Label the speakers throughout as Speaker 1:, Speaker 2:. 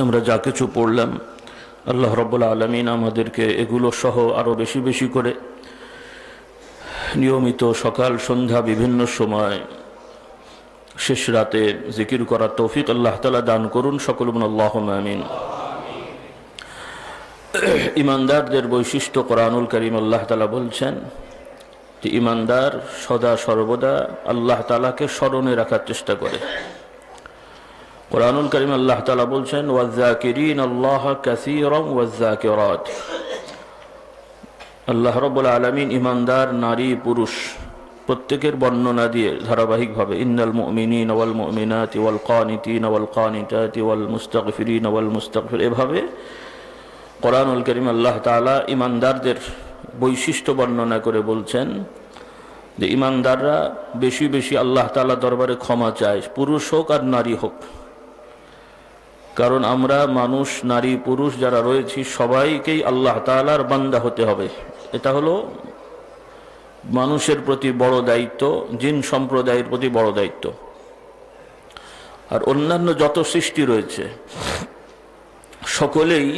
Speaker 1: আমরা যা কিছু পড়লাম আল্লাহ রাব্বুল আলামিন আমাদেরকে এগুলো সহ আরও বেশি বেশি করে নিয়মিত সকাল সন্ধ্যা বিভিন্ন সময় শেষ রাতে জিকির করার তৌফিক আল্লাহ তাআলা দান করুন। সকল বলুন আল্লাহুম্মা আমিন। ইমানদারদের বৈশিষ্ট্য কোরআনুল কারীম আল্লাহ তাআলা বলছেন যে ইমানদার সদা সর্বদা আল্লাহ তাআলাকে স্মরণে রাখার চেষ্টা করে। কোরআনুল কারীম আল্লাহ তাআলা বলছেন ওয়ায-যাকিরিন আল্লাহ কাসীরান ওয়ায-যাকিরাত। আল্লাহ রাব্বুল আলামিন ইমানদার নারী পুরুষ প্রত্যেকের বর্ণনা দিয়ে ধারাবাহিকভাবে ইন্নাল মুমিনিনা ওয়াল মুমিনাতি ওয়াল কানিতিনা ওয়াল কানিতাতি ওয়াল মুস্তাগফিরিনা ওয়াল মুস্তাগফির, এভাবে কোরআনুল কারীম আল্লাহ তাআলা ইমানদারদের বৈশিষ্ট্য বর্ণনা করে বলছেন যে ইমানদাররা বেশি বেশি আল্লাহ তাআলা দরবারে ক্ষমা চায়, পুরুষ হোক আর নারী হোক। কারণ আমরা মানুষ, নারী পুরুষ যারা রয়েছি সবাইকেই আল্লাহ তাআলার বান্দা হতে হবে। এটা হলো মানুষের প্রতি বড় দায়িত্ব, জিন সম্প্রদায়ের প্রতি বড় দায়িত্ব। আর অন্যান্য যত সৃষ্টি রয়েছে সকলেই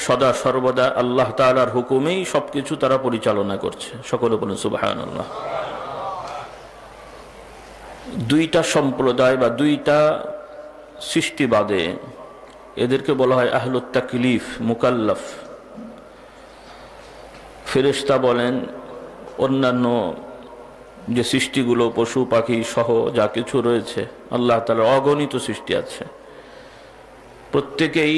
Speaker 1: সদা সর্বদা আল্লাহ তাআলার হুকুমেই সবকিছু তারা পরিচালনা করছে। সকলে বলুন সুবহানাল্লাহ। দুইটা সম্প্রদায় বা দুইটা সৃষ্টিবাদে এদেরকে বলা হয় আহলুত তাকলিফ, মুকাল্লাফ। ফেরেশতা বলেন, অন্যান্য যে সৃষ্টিগুলো পশু পাখি সহ যা কিছু রয়েছে আল্লাহ তাআলার অগণিত সৃষ্টি আছে, প্রত্যেকেই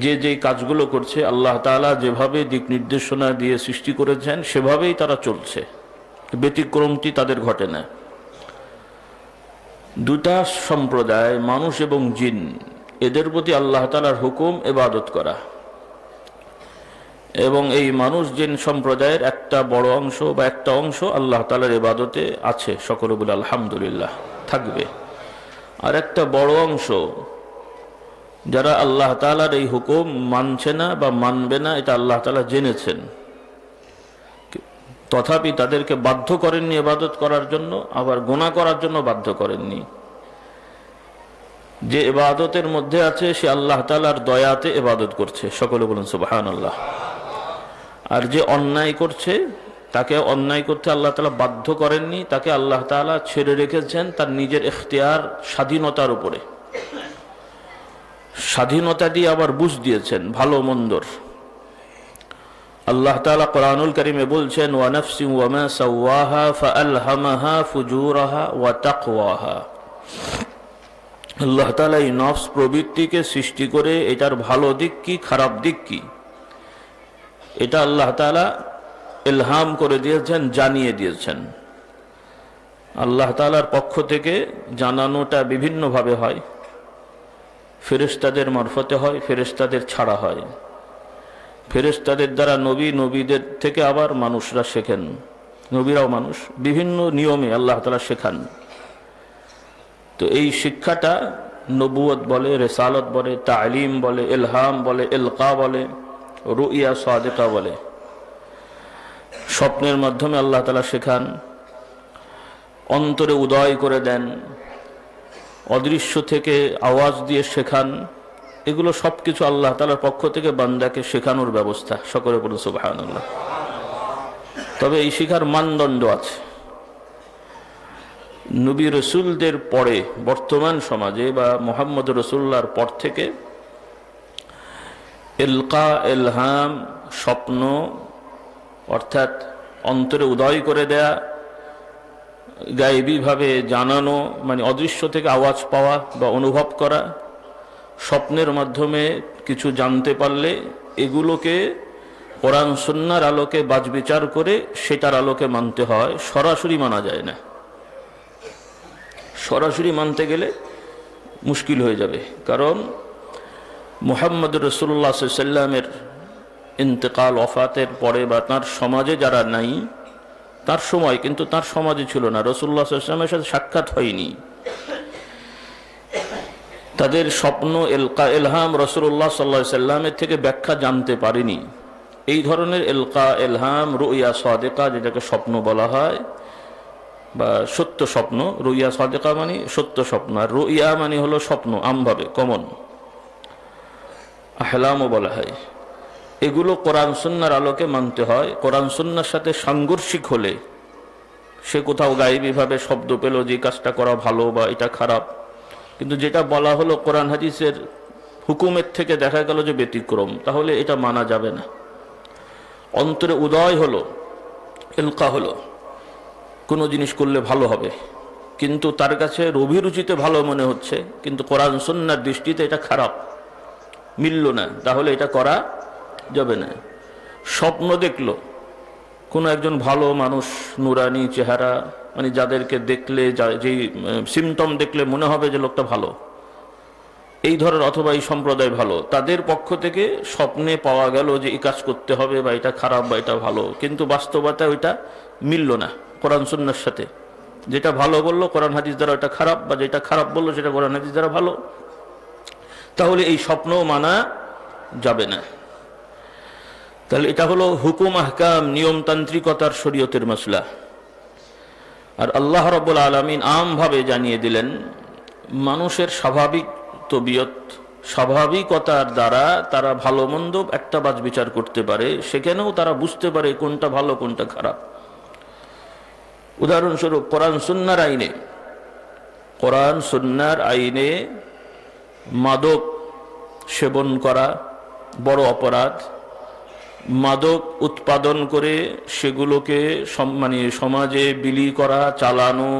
Speaker 1: যে যে কাজগুলো করছে আল্লাহ তাআলা যেভাবে দিক নির্দেশনা দিয়ে সৃষ্টি করেছেন সেভাবেই তারা চলছে, ব্যতিক্রমটি তাদের ঘটে না। দুটা সম্প্রদায় মানুষ এবং জিন, এদের প্রতি আল্লাহ তাআলার হুকুম ইবাদত করা, এবং এই মানুষ জিন সম্প্রদায়ের একটা বড় অংশ বা একটা অংশ আল্লাহ তাআলার ইবাদতে আছে, সকলে বলে আলহামদুলিল্লাহ, থাকবে। আর একটা বড় অংশ যারা আল্লাহ তাআলার এই হুকুম মানছে না বা মানবে না, এটা আল্লাহ তাআলা জেনেছেন, তথাপি তাদেরকে বাধ্য করেননি ইবাদত করার জন্য, আবার গুনাহ করার জন্য বাধ্য করেননি। যে ইবাদতের মধ্যে আছে সে আল্লাহ তাআলার দয়াতে ইবাদত করছে, সকলে বলুন সুবহানাল্লাহ। আর যে অন্যায় করছে তাকে অন্যায় করতে আল্লাহ তাআলা বাধ্য করেননি, তাকে আল্লাহ তাআলা ছেড়ে রেখেছেন তার নিজের ইখতিয়ার, স্বাধীনতার উপরে। স্বাধীনতা দিয়ে আবার বুঝ দিয়েছেন ভালো মন্দর। আল্লাহ তাআলা কোরআনুল কারীমে বলছেন ওয়া নাফসিন ওয়া মা সাওয়াহা ফাআলহামাহা ফুজুরাহা ওয়া তাকওয়াহা। আল্লাহ তাআলা এই নফস প্রবৃত্তিকে সৃষ্টি করে এটার ভালো দিক কি খারাপ দিক কি এটা আল্লাহ তাআলা ইলহাম করে দিয়েছেন, জানিয়ে দিয়েছেন। আল্লাহ তাআলার পক্ষ থেকে জানানোটা বিভিন্নভাবে হয়, ফেরেশতাদের মারফতে হয়, ফেরেশতাদের ছাড়া হয়, ফেরেশতাদের দ্বারা নবী, নবীদের থেকে আবার মানুষরা শেখেন, নবীরাও মানুষ, বিভিন্ন নিয়মে আল্লাহ তাআলা শেখান। তো এই শিক্ষাটা নবুয়ত বলে, রিসালত বলে, তালিম বলে, ইলহাম বলে, ইলকা বলে, রুইয়া সাদিকা বলে। স্বপ্নের মাধ্যমে আল্লাহ তাআলা শেখান, অন্তরে উদয় করে দেন, অদৃশ্য থেকে আওয়াজ দিয়ে শেখান। এগুলো সবকিছু আল্লাহ তাআলার পক্ষ থেকে বান্দাকে শেখানোর ব্যবস্থা, সকলে বলুন সুবহানাল্লাহ। তবে এই শিখার মানদণ্ড আছে। নবী রসুলদের পরে বর্তমান সমাজে বা মুহাম্মদ রাসূলুল্লাহর পর থেকে ইলকা, ইলহাম, স্বপ্ন অর্থাৎ অন্তরে উদয় করে দেয়া, গায়েবীভাবে জানানো, মানে অদৃশ্য থেকে আওয়াজ পাওয়া বা অনুভব করা, স্বপ্নের মাধ্যমে কিছু জানতে পারলে এগুলোকে কোরআন সুন্নাহর আলোকে বাছবিচার করে সেটার আলোকে মানতে হয়, সরাসরি মানা যায় না। সরাসরি মানতে গেলে মুশকিল হয়ে যাবে, কারণ মুহাম্মদ রাসূলুল্লাহ সাল্লাল্লাহু আলাইহি ওয়াসাল্লামের ইন্তেকাল, ওফাতের পরে বা তার সমাজে যারা নাই, তার সময় কিন্তু তার সমাজে ছিল না, রাসূলুল্লাহ সাল্লাল্লাহু আলাইহি ওয়াসাল্লামের সাথে সাক্ষাৎ হয়নি, তাদের স্বপ্ন, ইলকা, ইলহাম রাসূলুল্লাহ সাল্লাল্লাহু আলাইহি ওয়াসাল্লামের থেকে ব্যাখ্যা জানতে পারেনি। এই ধরনের ইলকা, ইলহাম, রুইয়া সাদিকা, যেটাকে স্বপ্ন বলা হয় বা সত্য স্বপ্ন, রুইয়া সাদিকা মানে সত্য স্বপ্ন, আর রুইয়া মানে হলো স্বপ্ন আমভাবে কমন। আহলামও বলা হয়। এগুলো কোরআন সুন্নাহর আলোকে মানতে হয়। কোরআন সুন্নাহর সাথে সাংঘর্ষিক হলে, সে কোথাও গায়েবীভাবে শব্দ পেল যে কাজটা করা ভালো বা এটা খারাপ, কিন্তু যেটা বলা হলো কোরআন হাদিসের হুকুমের থেকে দেখা গেল যে ব্যতিক্রম, তাহলে এটা মানা যাবে না। অন্তরে উদয় হলো, এলকা হলো, কোনো জিনিস করলে ভালো হবে, কিন্তু তার কাছে অভিরুচিতে ভালো মনে হচ্ছে, কিন্তু কোরআন সুন্নাহর দৃষ্টিতে এটা খারাপ, মিলল না, তাহলে এটা করা যাবে না। স্বপ্ন দেখলো কোনো একজন ভালো মানুষ, নুরানি চেহারা, মানে যাদেরকে দেখলে যেই সিমটম দেখলে মনে হবে যে লোকটা ভালো, এই ধরনের, অথবা এই সম্প্রদায় ভালো, তাদের পক্ষ থেকে স্বপ্নে পাওয়া গেল যে এই কাজ করতে হবে বা এটা খারাপ বা এটা ভালো, কিন্তু বাস্তবতায় ওইটা মিলল না কোরআন সুন্নাহর সাথে। যেটা ভালো বললো কোরআন হাদিস দ্বারা ওটা খারাপ, বা যেটা খারাপ বললো সেটা কোরআন হাদিস দ্বারা ভালো, তাহলে এই স্বপ্নও মানা যাবে না। তাহলে এটা হলো হুকুম আহকাম, নিয়মতান্ত্রিকতার শরীয়তের মাসলা। আর আল্লাহ রাব্বুল আলামিন আমভাবে জানিয়ে দিলেন মানুষের স্বাভাবিক তবিয়ত, স্বাভাবিকতার দ্বারা তারা ভালো মন্দ একটা বাজ বিচার করতে পারে, সেখানেও তারা বুঝতে পারে কোনটা ভালো কোনটা খারাপ। উদাহরণস্বরূপ কোরআন সুন্নাহর আইনে মাদক সেবন করা বড় অপরাধ, মাদক উৎপাদন করে সেগুলোকে মানে সমাজে বিলি করা, চালানো,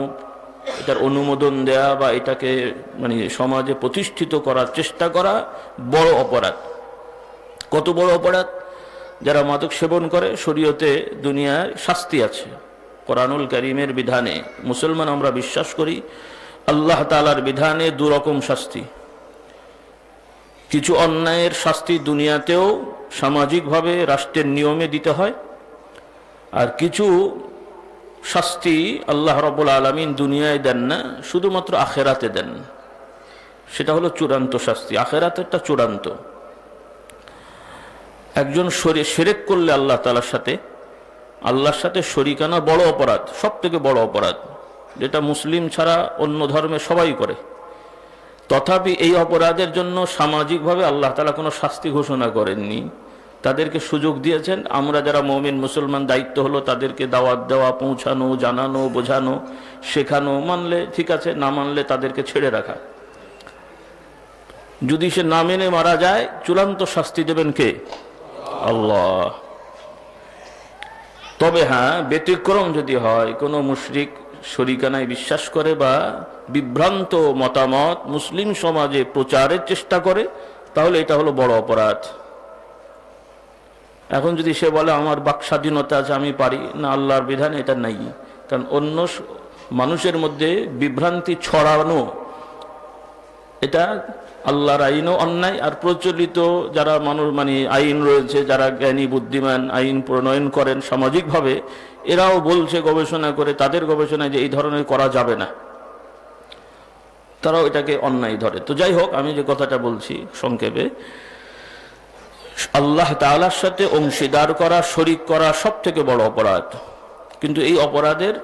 Speaker 1: এটার অনুমোদন দেয়া বা এটাকে মানে সমাজে প্রতিষ্ঠিত করার চেষ্টা করা বড় অপরাধ। কত বড় অপরাধ! যারা মাদক সেবন করে শরীয়তে দুনিয়ায় শাস্তি আছে। কোরআনুল কারীমের বিধানে মুসলমান আমরা বিশ্বাস করি আল্লাহ তাআলার বিধানে দুরকম শাস্তি। কিছু অন্যায়ের শাস্তি দুনিয়াতেও সামাজিকভাবে রাষ্ট্রের নিয়মে দিতে হয়, আর কিছু শাস্তি আল্লাহ রাব্বুল আলামিন দুনিয়ায় দেন না, শুধুমাত্র আখেরাতে দেন। সেটা হলো চূড়ান্ত শাস্তি, আখেরাতেরটা চূড়ান্ত। একজন শিরক করলে আল্লাহর সাথে শরিকানা বড় অপরাধ, সব থেকে বড় অপরাধ, যেটা মুসলিম ছাড়া অন্য ধর্মে সবাই করে। তথাপি এই অপরাধের জন্য সামাজিকভাবে আল্লাহ তাআলা কোনো শাস্তি ঘোষণা করেননি, তাদেরকে সুযোগ দিয়েছেন। আমরা যারা মুমিন মুসলমান দায়িত্ব হলো তাদেরকে দাওয়াত দেওয়া, পৌঁছানো, জানানো, বোঝানো, শেখানো। মানলে ঠিক আছে, না মানলে তাদেরকে ছেড়ে রাখা। যদি সে না মেনে মারা যায়, চূড়ান্ত শাস্তি দেবেন কে? আল্লাহ। তবে হ্যাঁ, ব্যতিক্রম যদি হয়, কোনো মুশরিক শরিকানায় বিশ্বাস করে বা বিভ্রান্ত মতামত মুসলিম সমাজে প্রচারের চেষ্টা করে, তাহলে এটা হলো বড় অপরাধ। এখন যদি সে বলে আমার বাক স্বাধীনতা আছে, আমি পারি না, আল্লাহর বিধানে এটা নাই। কারণ অন্য মানুষের মধ্যে বিভ্রান্তি ছড়ানো এটা আল্লাহর আইনও অন্যায়। আর প্রচলিত যারা মানুষ মানে আইন রয়েছে, যারা জ্ঞানী বুদ্ধিমান আইন প্রণয়ন করেন সামাজিকভাবে, এরাও বলছে গবেষণা করে, তাদের গবেষণায় যে এই ধরনের করা যাবে না, তারাও এটাকে অন্যায় ধরে। তো যাই হোক, আমি যে কথাটা বলছি সংক্ষেপে, আল্লাহ তাআলার সাথে অংশীদার করা, শরীক করা সব থেকে বড় অপরাধ। কিন্তু এই অপরাধের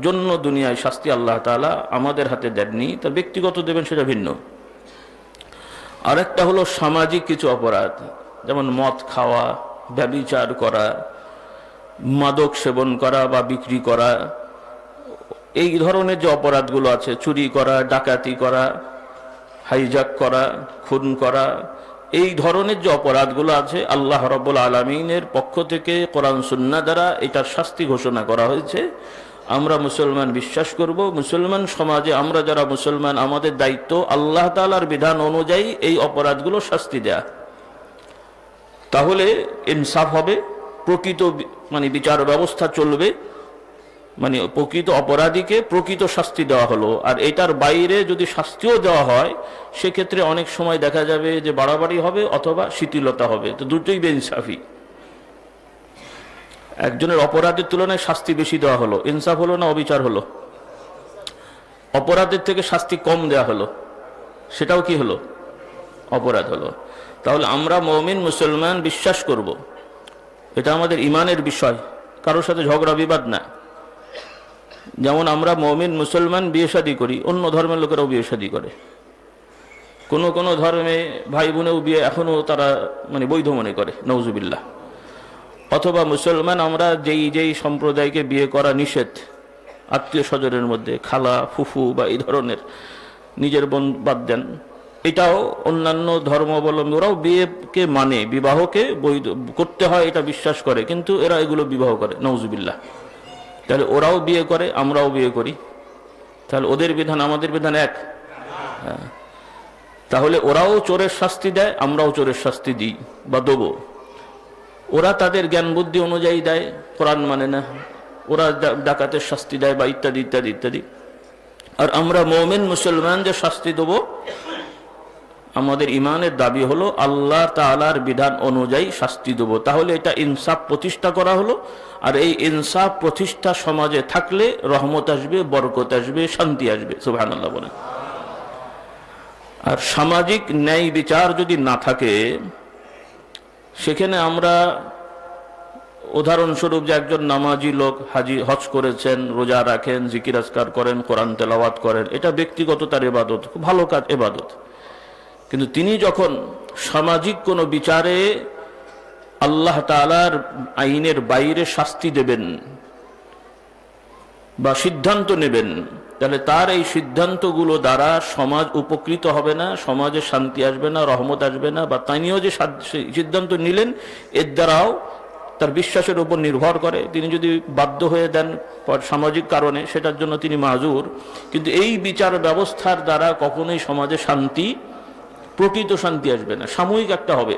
Speaker 1: জন্য দুনিয়ায় শাস্তি আল্লাহ তাআলা আমাদের হাতে দেননি, তা ব্যক্তিগত দেবেন সেটা ভিন্ন। আরেকটা হলো সামাজিক কিছু অপরাধ, যেমন মদ খাওয়া, ব্যভিচার করা, মাদক সেবন করা বা বিক্রি করা, এই ধরনের যে অপরাধগুলো আছে, চুরি করা, ডাকাতি করা, হাইজ্যাক করা, খুন করা, এই ধরনের যে অপরাধগুলো আছে, আল্লাহ রাব্বুল আলামিনের পক্ষ থেকে কোরআন সুন্নাহ দ্বারা এটার শাস্তি ঘোষণা করা হয়েছে। আমরা মুসলমান বিশ্বাস করব, মুসলমান সমাজে আমরা যারা মুসলমান, আমাদের দায়িত্ব আল্লাহ তাআলার বিধান অনুযায়ী এই অপরাধগুলো শাস্তি দেয়া। তাহলে ইনসাফ হবে, প্রকৃত মানে বিচার ব্যবস্থা চলবে, মানে প্রকৃত অপরাধীকে প্রকৃত শাস্তি দেওয়া হলো। আর এটার বাইরে যদি শাস্তিও দেওয়া হয়, সেক্ষেত্রে অনেক সময় দেখা যাবে যে বাড়াবাড়ি হবে অথবা শিথিলতা হবে। তো দুটোই বেইনসাফি। একজনের অপরাধের তুলনায় শাস্তি বেশি দেওয়া হলো, ইনসাফ হলো না অবিচার হলো? অপরাধের থেকে শাস্তি কম দেওয়া হলো, সেটাও কি হলো? অপরাধ হলো। তাহলে আমরা মুমিন মুসলমান বিশ্বাস করব, এটা আমাদের ইমানের বিষয়, কারোর সাথে ঝগড়া বিবাদ না। যেমন আমরা মুমিন মুসলমান বিয়ে শাদী করি, অন্য ধর্মের লোকেরাও বিয়ে শাদী করে। কোনো কোনো ধর্মে ভাই বোনেও বিয়ে এখনও তারা মানে বৈধ মনে করে, নওজুবিল্লাহ। অথবা মুসলমান আমরা যেই সম্প্রদায়কে বিয়ে করা নিষেধ, আত্মীয় স্বজনের মধ্যে খালা ফুফু বা এই ধরনের, নিজের বোন বাদ দেন, এটাও অন্যান্য ধর্মাবলম্বী ওরাও বিয়েকে মানে, বিবাহকে বৈধ করতে হয় এটা বিশ্বাস করে, কিন্তু এরা এগুলো বিবাহ করে, নওজুবিল্লাহ। তাহলে ওরাও বিয়ে করে, আমরাও বিয়ে করি, তাহলে ওদের বিধান আমাদের বিধান এক? তাহলে ওরাও চোরের শাস্তি দেয়, আমরাও চোরের শাস্তি দিই বা দেবো। ওরা তাদের জ্ঞান বুদ্ধি অনুযায়ী দেয়, কোরআন মানে না, ওরা ডাকাতের শাস্তি দেয় বা ইত্যাদি ইত্যাদি ইত্যাদি। আর আমরা মুমিন মুসলমান যে শাস্তি দেব, আমাদের ইমানের দাবি হলো আল্লাহ তাআলার বিধান অনুযায়ী শাস্তি দেব। তাহলে এটা ইনসাফ প্রতিষ্ঠা করা হলো। আর এই ইনসাফ প্রতিষ্ঠা সমাজে থাকলে রহমত আসবে, বরকত আসবে, শান্তি আসবে। সুবহানাল্লাহ বলেন। আর সামাজিক ন্যায় বিচার যদি না থাকে, সেখানে আমরা উদাহরণস্বরূপ যে একজন নামাজি লোক হজ করেছেন, রোজা রাখেন, জিকির আজকার করেন, কোরআন তেলাওয়াত করেন, এটা ব্যক্তিগত তার ইবাদত, খুব ভালো কাজ, ইবাদত। কিন্তু তিনি যখন সামাজিক কোনো বিচারে আল্লাহ তাআলার আইনের বাইরে শাস্তি দেবেন বা সিদ্ধান্ত নেবেন, তাহলে তার এই সিদ্ধান্তগুলো দ্বারা সমাজ উপকৃত হবে না, সমাজে শান্তি আসবে না, রহমত আসবে না। বা তিনিও যে সিদ্ধান্ত নিলেন এর দ্বারাও তার বিশ্বাসের উপর নির্ভর করে, তিনি যদি বাধ্য হয়ে দেন সামাজিক কারণে, সেটার জন্য তিনি মাজুর। কিন্তু এই বিচার ব্যবস্থার দ্বারা কখনোই সমাজে শান্তি, প্রকৃত শান্তি আসবে না, সাময়িক একটা হবে।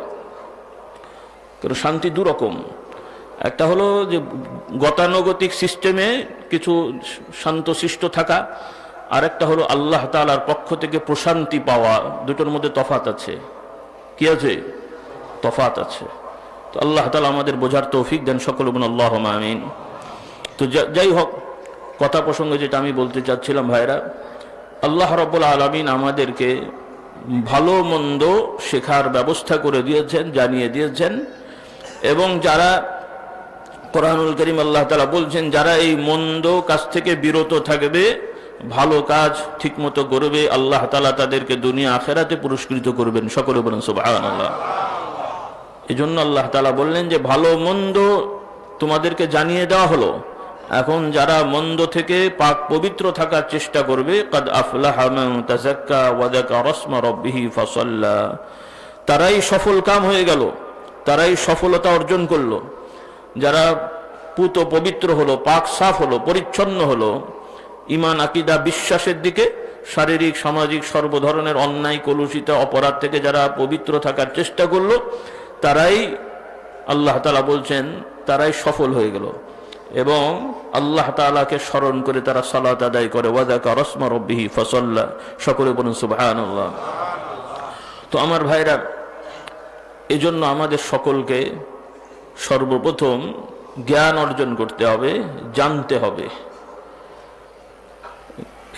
Speaker 1: কারণ শান্তি দুরকম, একটা হলো যে গতানুগতিক সিস্টেমে কিছু শান্তশিষ্ট থাকা, আর একটা হলো আল্লাহ তাআলার পক্ষ থেকে প্রশান্তি পাওয়া। দুটোর মধ্যে তফাৎ আছে। কি আছে? তফাৎ আছে। তো আল্লাহ তাআলা আমাদের বোঝার তৌফিক দেন, সকলে বলুন আল্লাহুম্মা আমিন। তো যাই হোক, কথা প্রসঙ্গে যেটা আমি বলতে চাচ্ছিলাম ভাইরা, আল্লাহ রাব্বুল আলামিন আমাদেরকে ভালো মন্দ শেখার ব্যবস্থা করে দিয়েছেন, জানিয়ে দিয়েছেন। এবং যারা, কোরআনুল কারীম আল্লাহ তাআলা বলছেন, যারা এই মন্দ কাজ থেকে বিরত থাকবে, ভালো কাজ ঠিকমতো করবে, আল্লাহ তাআলা তাদেরকে দুনিয়া আখিরাতে পুরস্কৃত করবেন। সকলে বলেন সুবহানাল্লাহ। এজন্য আল্লাহ তাআলা বললেন যে ভালো মন্দ তোমাদেরকে জানিয়ে দেওয়া হলো। এখন যারা মন্দ থেকে পাক পবিত্র থাকার চেষ্টা করবে, কাদ আফলাহা মান তাযাক্কা ওয়া যাকারা ইসমা রাব্বিহি ফাসাল্লা, তারাই সফল কাম হয়ে গেল, তারাই সফলতা অর্জন করলো। যারা পুত পবিত্র হলো, পাক সাফ হলো, পরিচ্ছন্ন হলো, ঈমান আকীদা বিশ্বাসের দিকে, শারীরিক সামাজিক সর্ব ধরনের অন্যায় কলুষিত অপরাধ থেকে যারা পবিত্র থাকার চেষ্টা করলো, তারাই আল্লাহ তাআলা বলছেন তারাই সফল হয়ে গেল। এবং আল্লাহ তাআলাকে স্মরণ করে তারা সালাত আদায় করে, ওয়া যাকারা ইসমা রাব্বিহি ফাসাল্লা। সকলে বলুন সুবহানাল্লাহ। তো আমার ভাইরা, এজন্য আমাদের সকলকে সর্বপ্রথম জ্ঞান অর্জন করতে হবে, জানতে হবে।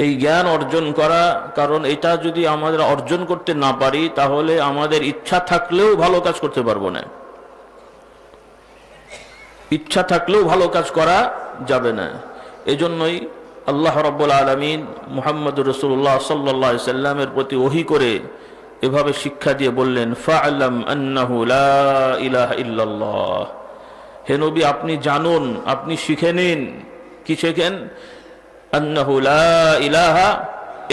Speaker 1: এই জ্ঞান অর্জন করা, কারণ এটা যদি আমাদের অর্জন করতে না পারি, তাহলে আমাদের ইচ্ছা থাকলেও ভালো কাজ করতে পারবো না। ইচ্ছা থাকলেও ভালো কাজ করা যাবে না। এজন্যই আল্লাহ রাব্বুল আলামিন মুহাম্মদুর রাসূলুল্লাহ সাল্লাল্লাহু আলাইহি সাল্লামের প্রতি ওহী করে এভাবে শিক্ষা দিয়ে বললেন, ফা'লাম আন্নাহু লা ইলাহা ইল্লাল্লাহ। হে নবী, আপনি জানুন, আপনি শিখে নিন। কি শেখেন? আন্নাহু লা ইলাহা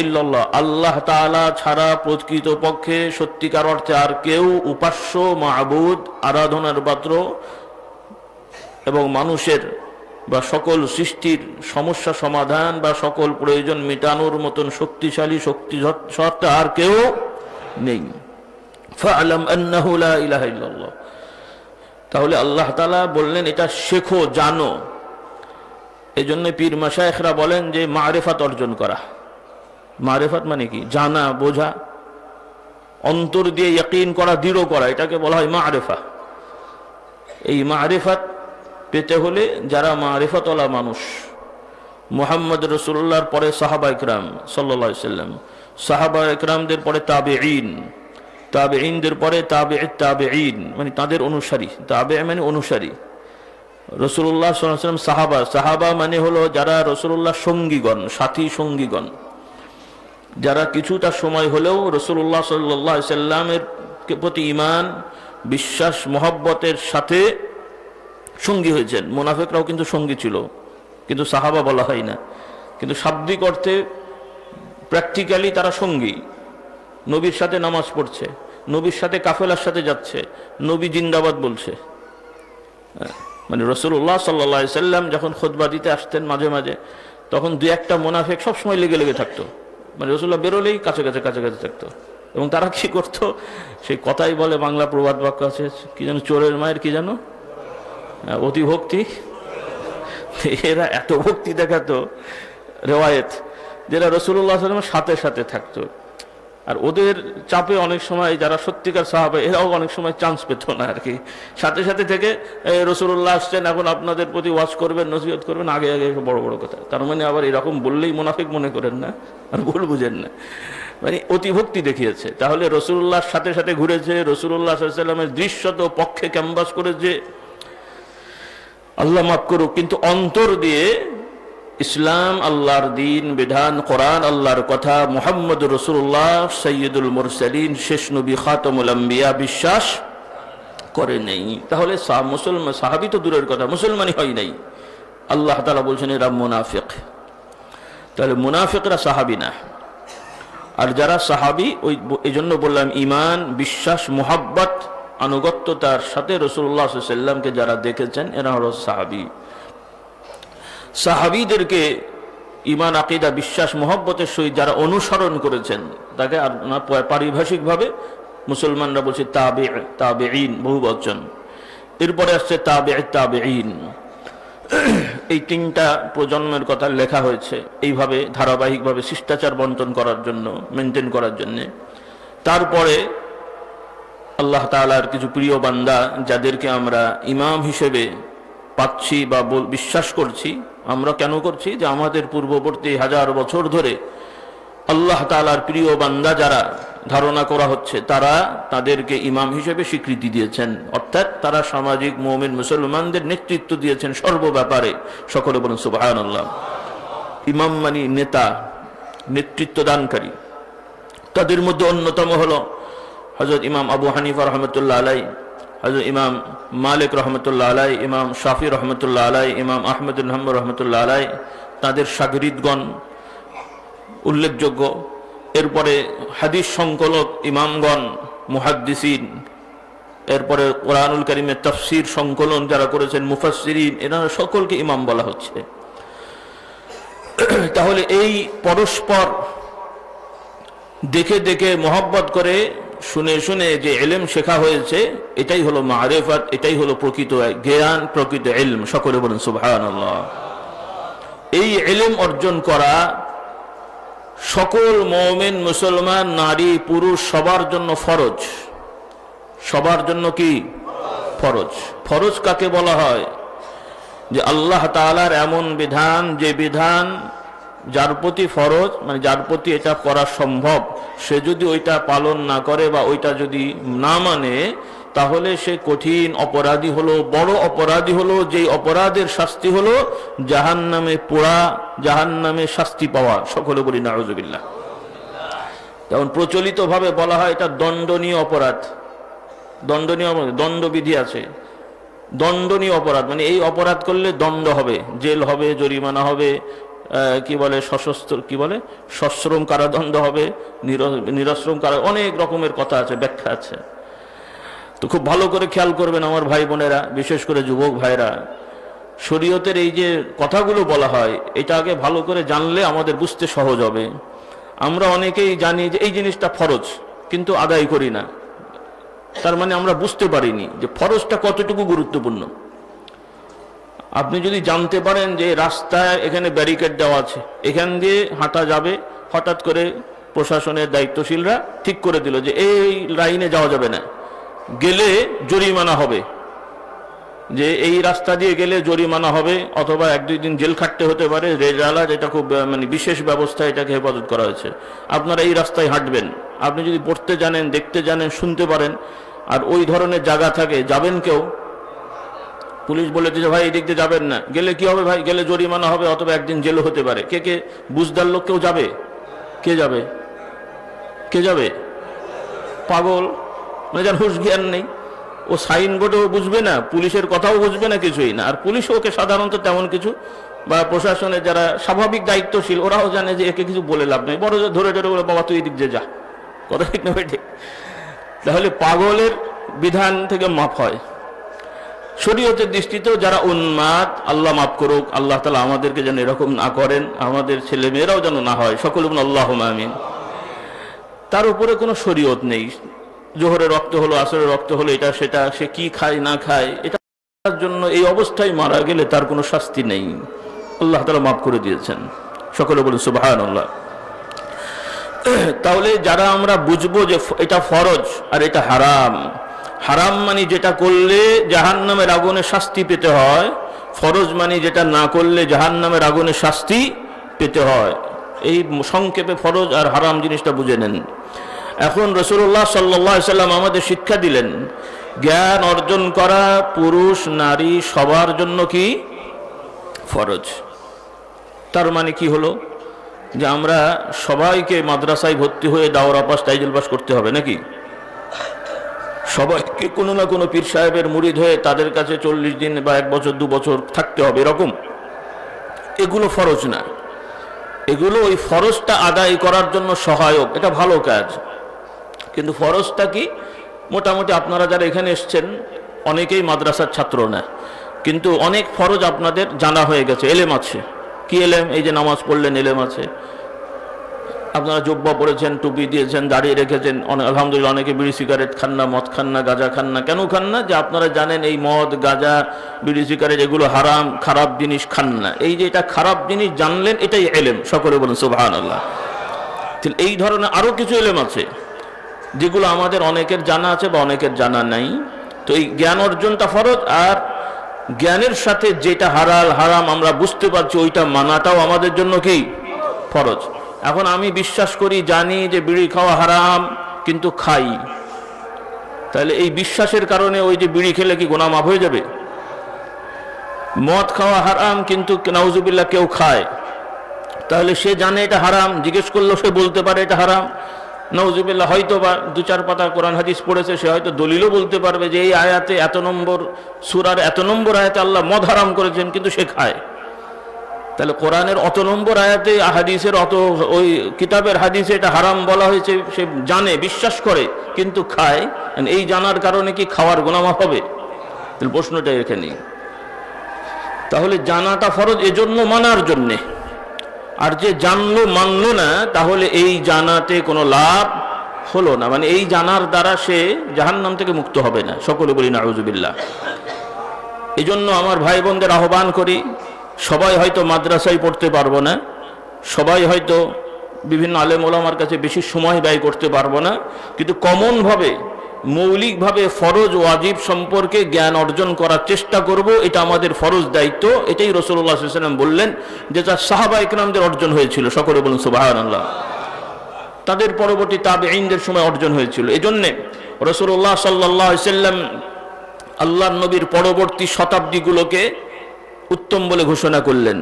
Speaker 1: ইল্লাল্লাহ, আল্লাহ তাআলা ছাড়া প্রকৃতপক্ষে সত্যিকার অর্থে আর কেউ উপাস্য, মাবুদ, আরাধনার পাত্র এবং মানুষের বা সকল সৃষ্টির সমস্যা সমাধান বা সকল প্রয়োজন মেটানোর মতন শক্তিশালী শক্তিসত্তা আর কেউ নেই। ফা'লাম আন্নাহু লা ইলাহা ইল্লাল্লাহ। তাহলে আল্লাহ তাআলা বললেন এটা শেখো, জানো। এজন্য পীর মাশায়েখরা বলেন যে মারিফাত অর্জন করা। মারিফাত মানে কি? জানা, বোঝা, অন্তর দিয়ে ইয়াকিন করা, দৃঢ় করা, এটাকে বলা হয় মারিফা। এই মারিফাত পেতে হলে যারা মারিফাতওয়ালা মানুষ, মুহাম্মদ রাসূলুল্লাহর পরে সাহাবা ইকরাম সাল্লাল্লাহু আলাইহি সাল্লাম, সাহাবা ইকরামদের পরে তাবেঈন, তাবেঈনদের পরে তাবেঈত তাবেঈন, মানে তাদের অনুসারী। তাবে' মানে অনুসারী। রাসূলুল্লাহ সাল্লাল্লাহু আলাইহি ওয়াসাল্লাম সাহাবা, সাহাবা মানে হলো যারা রাসূলুল্লাহর সঙ্গীগণ, সাথী সঙ্গীগণ। যারা কিছুটা সময় হলেও রাসূলুল্লাহ সাল্লাল্লাহু আলাইহি সাল্লামের প্রতি ঈমান বিশ্বাস মহব্বতের সাথে সঙ্গী হয়েছেন। মুনাফিকরাও কিন্তু সঙ্গী ছিল, কিন্তু সাহাবা বলা হয় না, কিন্তু শাব্দিক অর্থে প্র্যাকটিক্যালি তারা সঙ্গী। নবীর সাথে নামাজ পড়ছে, নবীর সাথে কাফেলার সাথে যাচ্ছে, নবী জিন্দাবাদ বলছে। মানে রাসূলুল্লাহ সাল্লাল্লাহু আলাইহি সাল্লাম যখন খুতবা দিতে আসতেন মাঝে মাঝে, তখন দুই একটা মুনাফিক সবসময় লেগে লেগে থাকতো, মানে রাসূলুল্লাহ বেরোলেই কাছে কাছে কাছে কাছে থাকতো। এবং তারা কি করতো, সেই কথাই বলে, বাংলা প্রবাদ বাক্য আছে, কি যেন, চোরের মায়ের কি যেন অতি ভক্তি। এরা এত ভক্তি দেখাতো রেওয়ায়েত, যেটা রাসূলুল্লাহ সাল্লাল্লাহু আলাইহি ওয়াসাল্লামের সাথে সাথে থাকতো। আর ওদের চাপে অনেক সময় যারা সত্যিকার সাহাবা এরাও অনেক সময় চান্স পেত না আর কি। সাথে সাথে থেকে রাসূলুল্লাহ আসছেন, এখন আপনাদের প্রতি ওয়াজ করবেন, নসিহত করবেন, আগে আগে বড় বড় কথা। তার মানে আবার এরকম বললেই মুনাফিক মনে করেন না, আর ভুল বুঝেন না, মানে অতিভক্তি দেখিয়েছে। তাহলে রাসূলুল্লাহর সাথে সাথে ঘুরেছে, রাসূলুল্লাহ সাল্লাল্লাহু আলাইহি ওয়াসাল্লামের দৃশ্যত পক্ষে ক্যাম্পাস করেছে, আল্লাহ মাফ করুক, কিন্তু অন্তর দিয়ে ইসলাম, আল্লাহর দিন বিধান, কোরআন আল্লাহর কথা, মুহাম্মদুর রাসূলুল্লাহ সাইয়্যিদুল মুরসালিন শেষ নবী খাতামুল আম্বিয়া বিশ্বাস করে নেই। তাহলে মুসলমান, সাহাবী তো দূরের কথা, মুসলমানই হয় নাই। আল্লাহ তাআলা বলছেন এরা মুনাফিক। তাহলে মুনাফিকরা সাহাবী না। আর যারা সাহাবী, ওই এই জন্য বললাম ঈমান বিশ্বাস মুহাব্বত আনুগত্যতার সাথে রাসূলুল্লাহ সাল্লাল্লাহু আলাইহি ওয়াসাল্লামকে যারা দেখেছেন এরা হলো সাহাবী। সাহাবীদেরকে ঈমান আকীদা বিশ্বাস মহব্বতের সহিত যারা অনুসরণ করেছেন, তাকে আর পারিভাষিকভাবে মুসলমানরা বলছে তাবেঈন, বহুবচন। এরপরে আসছে তাবেঈন। এই তিনটা প্রজন্মের কথা লেখা হয়েছে এইভাবে ধারাবাহিকভাবে শিষ্টাচার বন্টন করার জন্য, মেনটেন করার জন্য। তারপরে আল্লাহ তাআলার কিছু প্রিয় বান্দা যাদেরকে আমরা ইমাম হিসেবে পাচ্ছি বা বিশ্বাস করছি। আমরা কেন করছি? যে আমাদের পূর্ববর্তী 1000 বছর ধরে আল্লাহ তাআলার প্রিয় বান্দা যারা ধারণা করা হচ্ছে, তারা তাদেরকে ইমাম হিসেবে স্বীকৃতি দিয়েছেন, অর্থাৎ তারা সামাজিক মুমিন মুসলমানদের নেতৃত্ব দিয়েছেন সর্ব ব্যাপারে। সকলে বলুন সুবহানাল্লাহ। ইমাম মানে নেতা, নেতৃত্ব দানকারী। তাদের মধ্যে অন্যতম হলো হযরত ইমাম আবু হানিফা রাহমাতুল্লাহ আলাইহি, হযরত ইমাম মালিক রাহমাতুল্লাহ আলাইহি, ইমাম শাফি রাহমাতুল্লাহ আলাইহি, ইমাম আহমদ বিন হাম্বল রাহমাতুল্লাহ আলাইহি, তাদের শাগিরিদগণ উল্লেখযোগ্য। এরপরে হাদিস সংকলক ইমামগণ, মুহাদ্দিসিন, এরপরে কোরআনুল কারীমের তাফসীর সংকলন যারা করেছেন মুফাসসিরিন, এনারা সকলকে ইমাম বলা হচ্ছে। তাহলে এই পরস্পর দেখে দেখে মহব্বত করে শুনে শুনে যে ইলম শেখা হয়েছে, এটাই হলো মারিফাত, এটাই হলো প্রকৃত জ্ঞান, প্রকৃত ইলম। সকলে বলুন সুবহানাল্লাহ। এই ইলম অর্জন করা সকল মুমিন মুসলমান নারী পুরুষ সবার জন্য ফরজ। সবার জন্য কি ফরজ? ফরজ কাকে বলা হয়? যে আল্লাহ তাআলার এমন বিধান, যে বিধান যার প্রতি ফরজ, মানে যার প্রতি এটা করা সম্ভব, সে যদি ওইটা পালন না করে বা ওইটা যদি না মানে, তাহলে সে কঠিন অপরাধী হলো, বড় অপরাধী হলো, যেই অপরাধের শাস্তি হলো জাহান্নামে পোড়া, জাহান্নামে শাস্তি পাওয়া। সকলে বলি নাউযুবিল্লাহ। যেমন প্রচলিত ভাবে বলা হয় এটা দণ্ডনীয় অপরাধ। দণ্ডনীয় দণ্ডবিধি আছে, দণ্ডনীয় অপরাধ মানে এই অপরাধ করলে দণ্ড হবে, জেল হবে, জরিমানা হবে, কি বলে সশস্ত্র, কি বলে সশ্রম কারাদণ্ড হবে, নিরশ্রম কারা, অনেক রকমের কথা আছে, ব্যাখ্যা আছে। তো খুব ভালো করে খেয়াল করবেন আমার ভাই বোনেরা, বিশেষ করে যুবক ভাইরা, শরীয়তের এই যে কথাগুলো বলা হয়, এটা আগে ভালো করে জানলে আমাদের বুঝতে সহজ হবে। আমরা অনেকেই জানি যে এই জিনিসটা ফরজ, কিন্তু আদায় করি না। তার মানে আমরা বুঝতে পারিনি যে ফরজটা কতটুকু গুরুত্বপূর্ণ। আপনি যদি জানতে পারেন যে রাস্তায় এখানে ব্যারিকেড দেওয়া আছে, এখান দিয়ে হাঁটা যাবে, হঠাৎ করে প্রশাসনের দায়িত্বশীলরা ঠিক করে দিল যে এই লাইনে যাওয়া যাবে না, গেলে জরিমানা হবে, যে এই রাস্তা দিয়ে গেলে জরিমানা হবে, অথবা 1-2 দিন জেল খাটতে হতে পারে, রেড অ্যালার্ট, এটা খুব মানে বিশেষ ব্যবস্থা, এটাকে হেফাজত করা হয়েছে। আপনারা এই রাস্তায় হাঁটবেন, আপনি যদি পড়তে জানেন, দেখতে জানেন, শুনতে পারেন, আর ওই ধরনের জায়গা থাকে, যাবেন কেউ? পুলিশ বলে যে ভাই এই দিক দিয়ে যাবেন না, গেলে কি হবে ভাই? গেলে জরিমানা হবে, অথবা 1 দিন জেলও হতে পারে। কে বুঝদার লোক কেউ যাবে? কে যাবে? কে যাবে? পাগল, মানে যার হুঁশ জ্ঞান নেই। ও সাইনবোর্ডও বুঝবে না, পুলিশের কথাও বুঝবে না, কিছুই না। আর পুলিশ ওকে সাধারণত তেমন কিছু, বা প্রশাসনের যারা স্বাভাবিক দায়িত্বশীল, ওরাও জানে যে একে কিছু বলে লাভ নেই, বড় ধরে ধরে বলে বাবা তুই এদিক যে যা, কথা ঠিক না ঠিক? তাহলে পাগলের বিধান থেকে মাপ হয়। শরীয়তের দৃষ্টিতেও যারা উন্মাদ, আল্লাহ মাফ করুক, আল্লাহ তাআলা আমাদেরকে যেন এরকম না করেন, আমাদের ছেলে মেয়েরাও যেন না হয়, সকলে বলুন আল্লাহুম্মা আমিন। তার উপরে কোনো শরীয়ত নেই, জোহরের রক্ত হলো, আসরের রক্ত হলো, এটা সেটা, সে কি খায় না খায়, এটার জন্য এই অবস্থায় মারা গেলে তার কোনো শাস্তি নেই, আল্লাহ তাআলা মাফ করে দিয়েছেন, সকলে বলুন সুবহানাল্লাহ। তাহলে যারা আমরা বুঝবো যে এটা ফরজ আর এটা হারাম, হারাম মানে যেটা করলে জাহান্নামের আগুনে শাস্তি পেতে হয়, ফরজ মানে যেটা না করলে জাহান্নামের আগুনে শাস্তি পেতে হয়। এই সংক্ষেপে ফরজ আর হারাম জিনিসটা বুঝে নেন। এখন রাসূলুল্লাহ সাল্লাল্লাহু আলাইহি সাল্লাম আমাদের শিক্ষা দিলেন, জ্ঞান অর্জন করা পুরুষ নারী সবার জন্য কি ফরজ। তার মানে কি হলো যে আমরা সবাইকে মাদ্রাসায় ভর্তি হয়ে দাওরা পাস টাইজেল পাস করতে হবে নাকি? সবাইকে কোনো না কোনো পীর সাহেবের মুরিদ হয়ে তাদের কাছে 40 দিন বা 1 বছর 2 বছর থাকতে হবে এরকম? এগুলো ফরজ না, এগুলো ওই ফরজটা আদায় করার জন্য সহায়ক, এটা ভালো কাজ। কিন্তু ফরজটা কি? মোটামুটি আপনারা যারা এখানে এসছেন অনেকেই মাদ্রাসার ছাত্র না, কিন্তু অনেক ফরজ আপনাদের জানা হয়ে গেছে, এলেম আছে। কি এলেম? এই যে নামাজ পড়লেন, এলেম আছে। আপনারা জুব্বা পড়েছেন, টুপি দিয়েছেন, দাঁড়িয়ে রেখেছেন, আলহামদুলিল্লাহ। অনেকে বিড়ি সিগারেট খান না, মদ খান না, গাঁজা খান না। কেন খান না? যে আপনারা জানেন এই মদ, গাঁজা, বিড়ি সিগারেট এগুলো হারাম, খারাপ জিনিস, খান না। এই যে এটা খারাপ জিনিস জানলেন, এটাই এলেম, সকলে বলুন সুবহানাল্লাহ। এই ধরনের আরো কিছু এলেম আছে যেগুলো আমাদের অনেকের জানা আছে বা অনেকের জানা নাই। তো এই জ্ঞান অর্জনটা ফরজ, আর জ্ঞানের সাথে যেটা হালাল হারাম আমরা বুঝতে পারছি ওইটা মানাটাও আমাদের জন্য কি ফরজ। এখন আমি বিশ্বাস করি, জানি যে বিড়ি খাওয়া হারাম, কিন্তু খাই, তাহলে এই বিশ্বাসের কারণে ওই যে বিড়ি খেলে কি গুনাহ মাফ হয়ে যাবে? মদ খাওয়া হারাম, কিন্তু নাউজুবিল্লাহ কেউ খায়, তাহলে সে জানে এটা হারাম, জিজ্ঞেস করলেও সে বলতে পারে এটা হারাম। নাউজুবিল্লাহ হয়তো বা 2-4 পাতা কোরআন হাদিস পড়েছে, সে হয়তো দলিলও বলতে পারবে যে এই আয়াতে এত নম্বর সূরার এত নম্বর আয়াতে আল্লাহ মদ হারাম করেছেন, কিন্তু সে খায়। তাহলে কোরআনের অত নম্বর আয়াতে, হাদিসের অত, ওই কিতাবের হাদিসে এটা হারাম বলা হয়েছে, সে জানে, বিশ্বাস করে, কিন্তু খায়। এই জানার কারণে কি খাওয়ার গুনাহ মাফ হবে? তাহলে প্রশ্নটা এখানে। তাহলে জানাটা ফরজ এজন্য, মানার জন্যে। আর যে জানলো মানলো না, তাহলে এই জানাতে কোনো লাভ হলো না, মানে এই জানার দ্বারা সে জাহান্নাম থেকে মুক্ত হবে না, সকলে বলি নাউজুবিল্লাহ। এই জন্য আমার ভাই বোনদের আহ্বান করি, সবাই হয়তো মাদ্রাসায় পড়তে পারবো না, সবাই হয়তো বিভিন্ন আলেম ওলামার কাছে বেশি সময় ব্যয় করতে পারবো না, কিন্তু কমনভাবে, মৌলিকভাবে ফরজ ওয়াজিব সম্পর্কে জ্ঞান অর্জন করার চেষ্টা করব। এটা আমাদের ফরজ দায়িত্ব। এটাই রাসূলুল্লাহ সাল্লাল্লাহু আলাইহি ওয়াসাল্লাম বললেন, যেটা সাহাবা ইকরামদের অর্জন হয়েছিল, সকলে বলুন সুবহানাল্লাহ। তাদের পরবর্তী তাবেঈনদের সময় অর্জন হয়েছিল। এজন্য রাসূলুল্লাহ সাল্লাল্লাহু আলাইহি ওয়াসাল্লাম আল্লাহর নবীর পরবর্তী শতাব্দীগুলোকে উত্তম বলে ঘোষণা করলেন।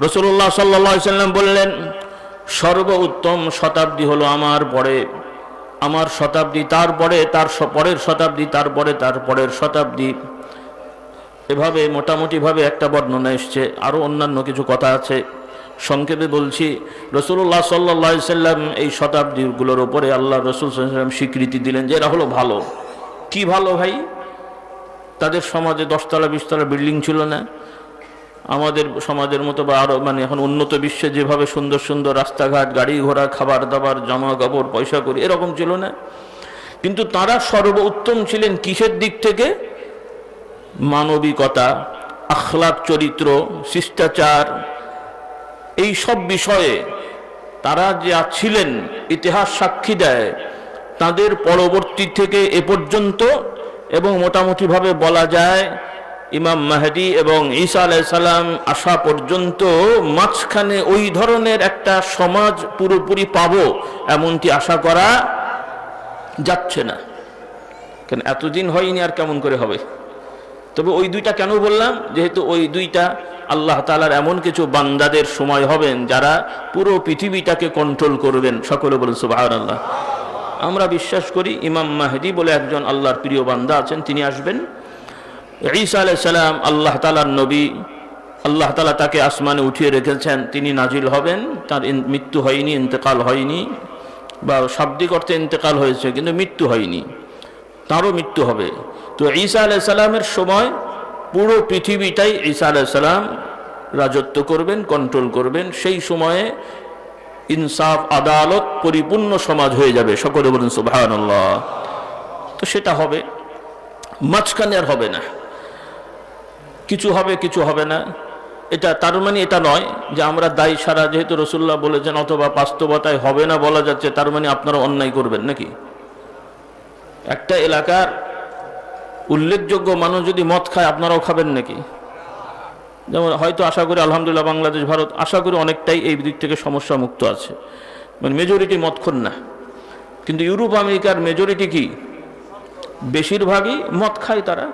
Speaker 1: রাসূলুল্লাহ সাল্লাল্লাহু আলাইহি ওয়াসাল্লাম বললেন, সর্বোত্তম শতাব্দী হলো আমার পরে, আমার শতাব্দী, তারপরে তার পরের শতাব্দী, তারপরে তার পরের শতাব্দী। এভাবে মোটামুটিভাবে একটা বর্ণনা এসছে, আরও অন্যান্য কিছু কথা আছে, সংক্ষেপে বলছি। রাসূলুল্লাহ সাল্লাল্লাহু আলাইহি ওয়াসাল্লাম এই শতাব্দীগুলোর উপরে আল্লাহ রাসূল সাল্লাল্লাহু আলাইহি ওয়াসাল্লাম স্বীকৃতি দিলেন যে এরা হলো ভালো। কি ভালো ভাই? তাদের সমাজে 10 তলা 20 তলা বিল্ডিং ছিল না, আমাদের সমাজের মতো, বা আরো, মানে এখন উন্নত বিশ্বে যেভাবে সুন্দর সুন্দর রাস্তাঘাট, গাড়ি ঘোড়া, খাবার দাবার, জামা কাপড়, পয়সা করি, এরকম ছিল না। কিন্তু তারা সর্বোত্তম ছিলেন কিসের দিক থেকে? মানবিকতা, আখলাক, চরিত্র, শিষ্টাচার, এই সব বিষয়ে তারা যে ছিলেন, ইতিহাস সাক্ষী দেয় তাদের পরবর্তী থেকে এ পর্যন্ত, এবং মোটামুটিভাবে বলা যায় ইমাম মাহদী এবং ঈসা আলাইহিস সালাম আসা পর্যন্ত মাঝখানে ওই ধরনের একটা সমাজ পুরোপুরি পাবো এমনটি আশা করা যাচ্ছে না। কেন এতদিন হয়নি, আর কেমন করে হবে? তবে ওই দুইটা কেন বললাম? যেহেতু ওই দুইটা আল্লাহ তাআলার এমন কিছু বান্দাদের সময় হবেন যারা পুরো পৃথিবীটাকে কন্ট্রোল করবেন, সকলে বলুন সুবহানাল্লাহ। আমরা বিশ্বাস করি ইমাম মাহদী বলে একজন আল্লাহর প্রিয় বান্দা আছেন, তিনি আসবেন। ঈসা আলাইহিস সালাম আল্লাহ তাআলার নবী, আল্লাহ তাআলা তাকে আসমানে উঠিয়ে রেখেছেন, তিনি নাজিল হবেন। তার মৃত্যু হয়নি, ইন্তেকাল হয়নি, বা শাব্দিক অর্থে ইন্তেকাল হয়েছে কিন্তু মৃত্যু হয়নি, তারও মৃত্যু হবে। তো ঈসা আলাইহিস সালামের সময় পুরো পৃথিবীটাই ঈসা আলাইহিস সালাম রাজত্ব করবেন, কন্ট্রোল করবেন। সেই সময়ে ইনসাফ, আদালত, পরিপূর্ণ সমাজ হয়ে যাবে। সকলে বলুন সুবহানাল্লাহ। তো সেটা হবে, মাঝখানে আর হবে না, কিছু হবে কিছু হবে না। এটা তার মানে এটা নয় যে আমরা দায়ী সারা, যেহেতু রাসূলুল্লাহ বলেছেন, অথবা বাস্তবতায় হবে না বলা যাচ্ছে, তার মানে আপনারা অন্যায় করবেন নাকি? একটা এলাকার উল্লেখযোগ্য মানুষ যদি মদ খায়, আপনারাও খাবেন নাকি? যেমন হয়তো আশা করি আলহামদুলিল্লাহ বাংলাদেশ, ভারত আশা করি অনেকটাই এই দিক থেকে সমস্যা মুক্ত আছে, মানে মেজরিটি মদখোর না। কিন্তু ইউরোপ আমেরিকার মেজরিটি কি? বেশিরভাগই মদ খায় তারা।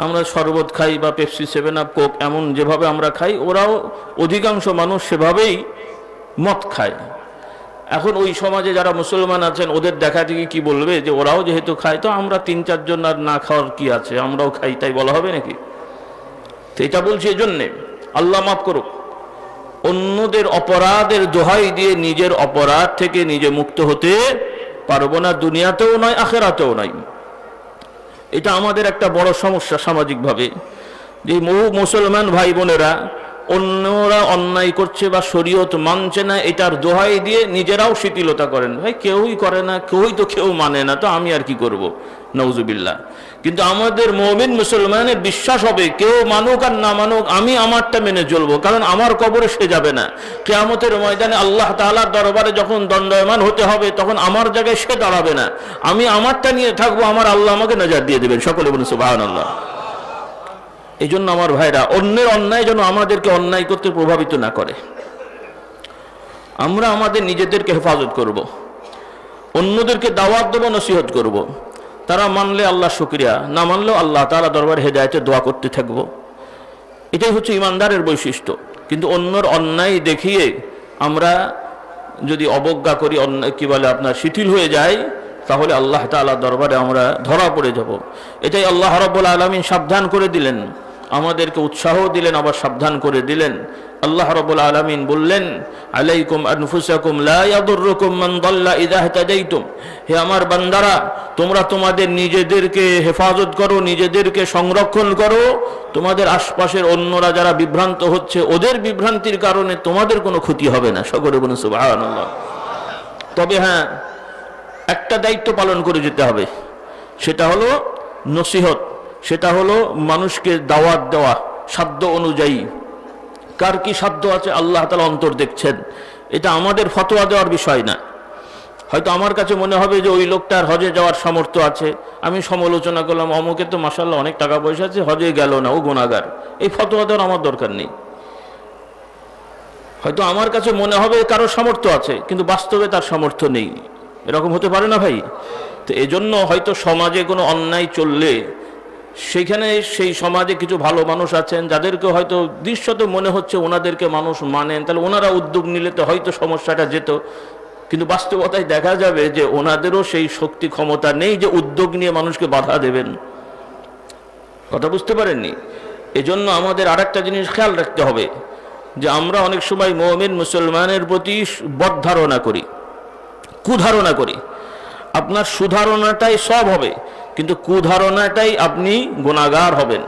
Speaker 1: আমরা শরবত খাই বা পেপসি, 7 আপ, কোক, এমন যেভাবে আমরা খাই, ওরাও অধিকাংশ মানুষ সেভাবেই মদ খায়। এখন ওই সমাজে যারা মুসলমান আছেন, ওদের দেখা দেখি কি বলবে যে ওরাও যেহেতু খায়, তো আমরা 3-4 জন আর না খাওয়ার কি আছে, আমরাও খাই, তাই বলা হবে নাকি? তো এটা বলছি এই জন্যে, আল্লাহ মাফ করুক, অন্যদের অপরাধের দোহাই দিয়ে নিজের অপরাধ থেকে নিজে মুক্ত হতে পারবো না, দুনিয়াতেও নয় আখিরাতেও নয়। এটা আমাদের একটা বড় সমস্যা সামাজিকভাবে, যে বহু মুসলমান ভাই বোনেরা অন্যরা অন্যায় করছে বা শরীয়ত মানছে না, এটার দোহাই দিয়ে নিজেরাও শিথিলতা করেন। ভাই কেউই করে না, কেউ মানে না, তো আমি আর কি করব, নাউজুবিল্লাহ। কিন্তু আমাদের মুমিন মুসলমানের বিশ্বাস হবে, কেউ মানুক আর না মানুক, আমি আমারটা মেনে চলবো, কারণ আমার কবরে সে যাবে না। কিয়ামতের ময়দানে আল্লাহ তাআলার দরবারে যখন দণ্ডায়মান হতে হবে, তখন আমার জায়গায় সে দাঁড়াবে না, আমি আমারটা নিয়ে থাকবো, আমার আল্লাহ আমাকে নাজাত দিয়ে দেবেন। সকলে বলুন সুবহানাল্লাহ। এই জন্য আমার ভাইরা, অন্যের অন্যায় যেন আমাদেরকে অন্যায় করতে প্রভাবিত না করে। আমরা আমাদের নিজেদেরকে হেফাজত করব, অন্যদেরকে দাওয়াত দেব, নসিহত করব। তারা মানলে আল্লাহ শুকরিয়া, না মানলেও আল্লাহ তাআলা দরবারে হেদায়েতের দোয়া করতে থাকবো। এটাই হচ্ছে ইমানদারের বৈশিষ্ট্য। কিন্তু অন্যর অন্যায় দেখিয়ে আমরা যদি অবজ্ঞা করি, অন্যায় কি বলে আপনার শিথিল হয়ে যায়, তাহলে আল্লাহ তাআলা দরবারে আমরা ধরা পড়ে যাব। এটাই আল্লাহ রাব্বুল আলামিন সাবধান করে দিলেন, আমাদেরকে উৎসাহ দিলেন, আবার সাবধান করে দিলেন। আল্লাহ রাব্বুল আলামিন বললেন, আলাইকুম আনফুসাকুম লা ইয়াদুররুকুম মান দাল্লা ইযা ইহতাদাইতুম। হে আমার বান্দারা, তোমরা তোমাদের নিজেদেরকে হেফাজত করো, নিজেদেরকে সংরক্ষণ করো। তোমাদের আশপাশের অন্যরা যারা বিভ্রান্ত হচ্ছে, ওদের বিভ্রান্তির কারণে তোমাদের কোনো ক্ষতি হবে না। সকলে বলুন সুবহানাল্লাহ। তবে হ্যাঁ, একটা দায়িত্ব পালন করে যেতে হবে, সেটা হলো নসিহত, সেটা হলো মানুষকে দাওয়াত দেওয়া সাধ্য অনুযায়ী। কার কি সাধ্য আছে আল্লাহ তাআলা অন্তর দেখছেন, এটা আমাদের ফতোয়া দেওয়ার বিষয় না। হয়তো আমার কাছে মনে হবে যে ওই লোকটার হজে যাওয়ার সামর্থ্য আছে, আমি সমালোচনা করলাম, অমুকে তো মাশাআল্লাহ অনেক টাকা পয়সা আছে, হজে গেল না, ও গুনাহগার। এই ফতোয়া দেওয়ার আমার দরকার নেই। হয়তো আমার কাছে মনে হবে কারো সামর্থ্য আছে, কিন্তু বাস্তবে তার সামর্থ্য নেই, এরকম হতে পারে না ভাই? তো এজন্য হয়তো সমাজে কোনো অন্যায় চললে সেইখানে সেই সমাজে কিছু ভালো মানুষ আছেন, যাদেরকে হয়তো দৃশ্যত মনে হচ্ছে ওনাদেরকে মানুষ মানেন, তাহলে ওনারা উদ্যোগ নিলে তো হয়তো সমস্যাটা যেত। কিন্তু বাস্তবতায় দেখা যাবে যে ওনাদেরও সেই শক্তি ক্ষমতা নেই যে উদ্যোগ নিয়ে মানুষকে বাধা দেবেন। কথা বুঝতে পারেননি? এজন্য আমাদের আরেকটা জিনিস খেয়াল রাখতে হবে, যে আমরা অনেক সময় মুমিন মুসলমানের প্রতি বদধারণা করি, কুধারণা করি। আপনার সুধারণাটাই সব হবে, কিন্তু কুধারণাটাই আপনি গুনাহগার হবেন।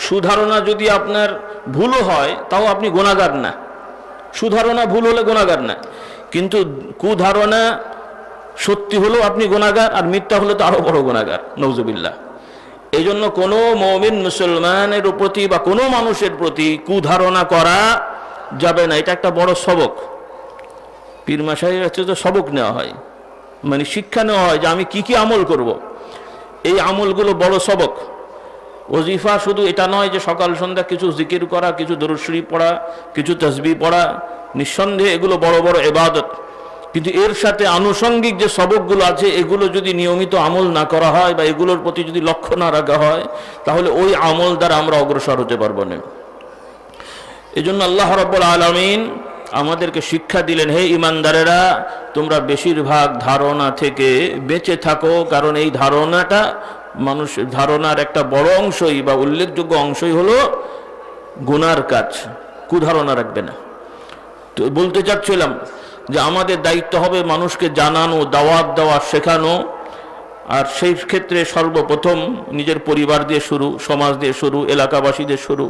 Speaker 1: সুধারণা যদি আপনার ভুলও হয়, তাও আপনি গুনাহগার না। সুধারণা ভুল হলে গুনাহগার না, কিন্তু কুধারণা সত্যি হলেও আপনি গুনাহগার, আর মিথ্যা হলে তো আরো বড় গুনাহগার, নাউজুবিল্লাহ। এই জন্য কোনো মুমিন মুসলমানের প্রতি বা কোনো মানুষের প্রতি কুধারণা করা যাবে না। এটা একটা বড় সবক। পীর মাশাইয়ের কাছে তো সবক নেওয়া হয়, মানে শিক্ষা নেওয়া হয় যে আমি কি কি আমল করব। এই আমলগুলো বড় সবক। ওজিফা শুধু এটা নয় যে সকাল সন্ধ্যা কিছু জিকির করা, কিছু দরুদ শরীফ পড়া, কিছু তাসবিহ পড়া, নিঃসন্দেহে এগুলো বড় বড় ইবাদত। কিন্তু এর সাথে আনুষঙ্গিক যে সবকগুলো আছে, এগুলো যদি নিয়মিত আমল না করা হয় বা এগুলোর প্রতি যদি লক্ষ্য না রাখা হয়, তাহলে ওই আমল দ্বারা আমরা অগ্রসর হতে পারবো না। এই জন্য আল্লাহ রাব্বুল আলামিন আমাদেরকে শিক্ষা দিলেন, হে ঈমানদারেরা, তোমরা বেশিরভাগ ধারণা থেকে বেঁচে থাকো, কারণ এই ধারণাটা ধারণার একটা বড় অংশই বা উল্লেখযোগ্য অংশই হলো গুনার কাজ। কুধারণা রাখবে না। তো বলতে চাচ্ছিলাম যে আমাদের দায়িত্ব হবে মানুষকে জানানো, দাওয়াত দেওয়া, শেখানো। আর সেই ক্ষেত্রে সর্বপ্রথম নিজের পরিবার দিয়ে শুরু, সমাজ দিয়ে শুরু, এলাকাবাসীদের শুরু।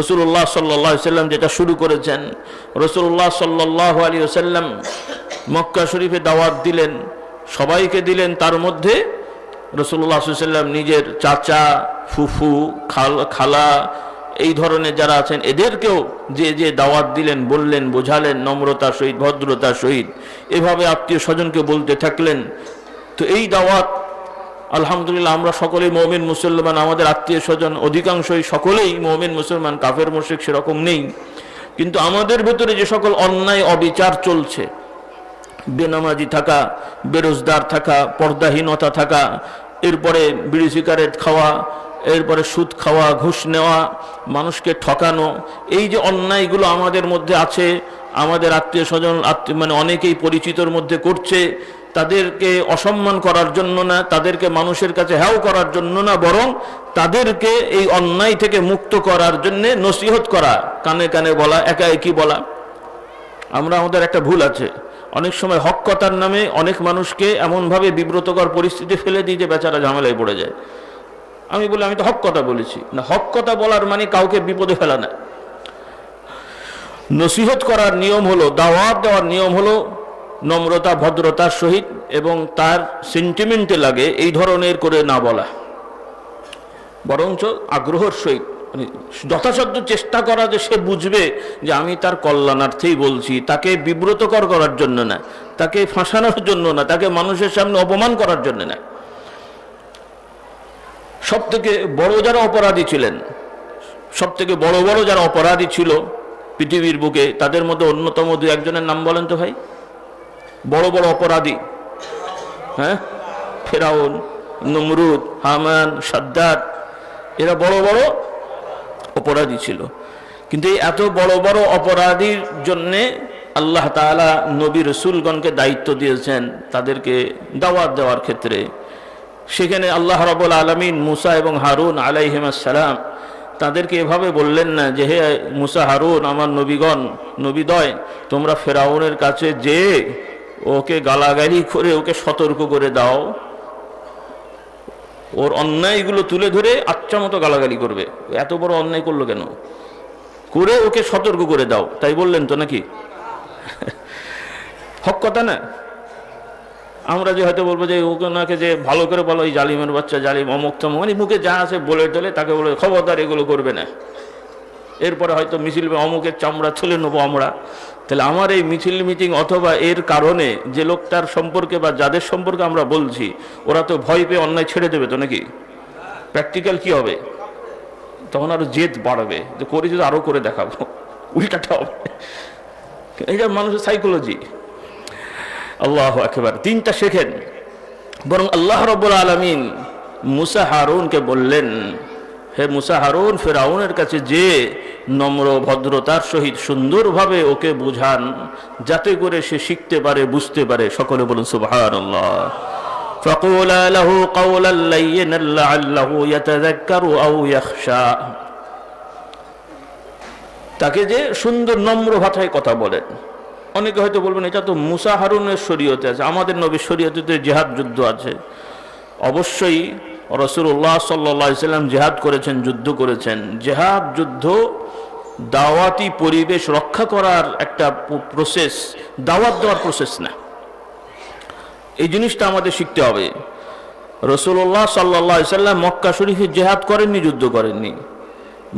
Speaker 1: রাসূলুল্লাহ সাল্লাল্লাহু আলাইহি ওয়াসাল্লাম যেটা শুরু করেছেন, রাসূলুল্লাহ সাল্লাল্লাহু আলাইহি ওয়াসাল্লাম মক্কা শরীফে দাওয়াত দিলেন, সবাইকে দিলেন। তার মধ্যে রাসূলুল্লাহ সাল্লাল্লাহু আলাইহি ওয়াসাল্লাম নিজের চাচা, ফুফু, খালা এই ধরনের যারা আছেন এদেরকেও যে দাওয়াত দিলেন, বললেন, বোঝালেন নম্রতার সহিত, ভদ্রতার সহিত। এভাবে আত্মীয় স্বজনকে বলতে থাকলেন। তো এই দাওয়াত আলহামদুলিল্লাহ আমরা সকলেই মুমিন মুসলমান, আমাদের আত্মীয় স্বজন অধিকাংশই সকলেই মুমিন মুসলমান, কাফের মুশরিক সেরকম নেই। কিন্তু আমাদের ভেতরে যে সকল অন্যায় অবিচার চলছে, বেনামাজি থাকা, বেরোজগার থাকা, পর্দাহীনতা থাকা, এরপরে বিড়ি সিগারেট খাওয়া, এরপরে সুদ খাওয়া, ঘুষ নেওয়া, মানুষকে ঠকানো, এই যে অন্যায়গুলো আমাদের মধ্যে আছে, আমাদের আত্মীয় স্বজন মানে অনেকেই পরিচিতর মধ্যে করছে, তাদেরকে অসম্মান করার জন্য না, তাদেরকে মানুষের কাছে হ্যাও করার জন্য না, বরং তাদেরকে এই অন্যায় থেকে মুক্ত করার জন্য নসিহত করা, কানে কানে বলা, একা একই বলা। আমাদের একটা ভুল আছে, অনেক সময় হক কথার নামে অনেক মানুষকে এমনভাবে বিব্রতকর পরিস্থিতি ফেলে দিই যে বেচারা ঝামেলায় পড়ে যায়। আমি বলি আমি তো হক কথা বলেছি না। হক কথা বলার মানে কাউকে বিপদে ফেলা না। নসিহত করার নিয়ম হলো, দাওয়াত দেওয়ার নিয়ম হলো নম্রতা, ভদ্রতার সহিত, এবং তার সেন্টিমেন্টে লাগে এই ধরনের করে না বলা, বরঞ্চ আগ্রহের সহিত যথাসাধ্য চেষ্টা করা যে সে বুঝবে যে আমি তার কল্যাণার্থেই বলছি, তাকে বিব্রতকর করার জন্য না, তাকে ফাঁসানোর জন্য না, তাকে মানুষের সামনে অপমান করার জন্য না। সব থেকে বড় যারা অপরাধী ছিলেন, সব থেকে বড় বড় যারা অপরাধী ছিল পৃথিবীর বুকে, তাদের মধ্যে অন্যতম দু একজনের নাম বলেন তো ভাই। বড় বড় অপরাধী, হ্যাঁ, ফেরাউন, নমরুদ, হামান, সাদ্দাত, এরা বড় বড় অপরাধী ছিল। কিন্তু এই এত বড় বড় অপরাধীর জন্যে আল্লাহ তাআলা নবী রাসূলগণকে দায়িত্ব দিয়েছেন তাদেরকে দাওয়াত দেওয়ার ক্ষেত্রে। সেখানে আল্লাহ রাব্বুল আলামিন মুসা এবং হারুন আলাইহিমুস সালাম তাদেরকে এভাবে বললেন না যে হে মুসা, হারুন, আমার নবীগণ, নবীদয়, তোমরা ফেরাউনের কাছে যে ওকে গালাগালি করে ওকে সতর্ক করে দাও, ওর অন্যায়গুলো তুলে ধরে আচ্ছা মতো গালাগালি করবে, এত বড় অন্যায় করলো কেন, করে ওকে সতর্ক করে দাও। তাই বললেন তো নাকি? হক কথা না। আমরা যে হয়তো বলবো যে ওকে ওনাকে যে ভালো করে বলো, এই জালিমের বাচ্চা, জালিম, অমুক তমুক, মানে মুখে যা আছে বলে টলে তাকে বলে খবরদার এগুলো করবে না। এরপরে হয়তো মিছিল, অমুকের চামড়া ছুলে নেবো আমরা। তাহলে আমার এই মিছিল মিটিং অথবা এর কারণে যে লোকটার সম্পর্কে বা যাদের সম্পর্কে আমরা বলছি, ওরা তো ভয় পেয়ে অন্যায় ছেড়ে দেবে তো নাকি? প্র্যাকটিক্যাল কি হবে? তখন আরো জেদ বাড়বে যে করে যদি আরো করে দেখাবো, উল্টাটা হবে। এটা মানুষের সাইকোলজি। আল্লাহু আকবার। দিনটা শেখেন। বরং আল্লাহ রাব্বুল আলামিন মুসা হারুনকে বললেন, হে মুসা, হারুন, ফেরাউনের কাছে যে নম্র ভদ্রতার সহিত সুন্দরভাবে ওকে বুঝান, যাতে করে সে শিখতে পারে, বুঝতে পারে। সকলে বলুন সুবহানাল্লাহ। ফাকুলা লাহু কাওলাল লাইয়িনান লাআল্লাহু ইয়াতাযাক্কারু আও ইয়াখশা। তাকে যে সুন্দর নম্র ভাষায় কথা বলেন। অনেকে হয়তো বলবেন এটা তো মুসা হারুনের শরীয়তে আছে, আমাদের নবীর শরীয়তে তো জিহাদ যুদ্ধ আছে। অবশ্যই রাসূলুল্লাহ সাল্লাল্লাহু আলাইহি সাল্লাম জিহাদ করেছেন, যুদ্ধ করেছেন। জিহাদ যুদ্ধ দাওয়াতি পরিবেশ রক্ষা করার একটা প্রসেস, দাওয়াত দেওয়ার প্রসেস না। এই জিনিসটা আমাদের শিখতে হবে। রাসূলুল্লাহ সাল্লাল্লাহু আলাইহি সাল্লাম মক্কা শরীফে জিহাদ করেননি, যুদ্ধ করেননি।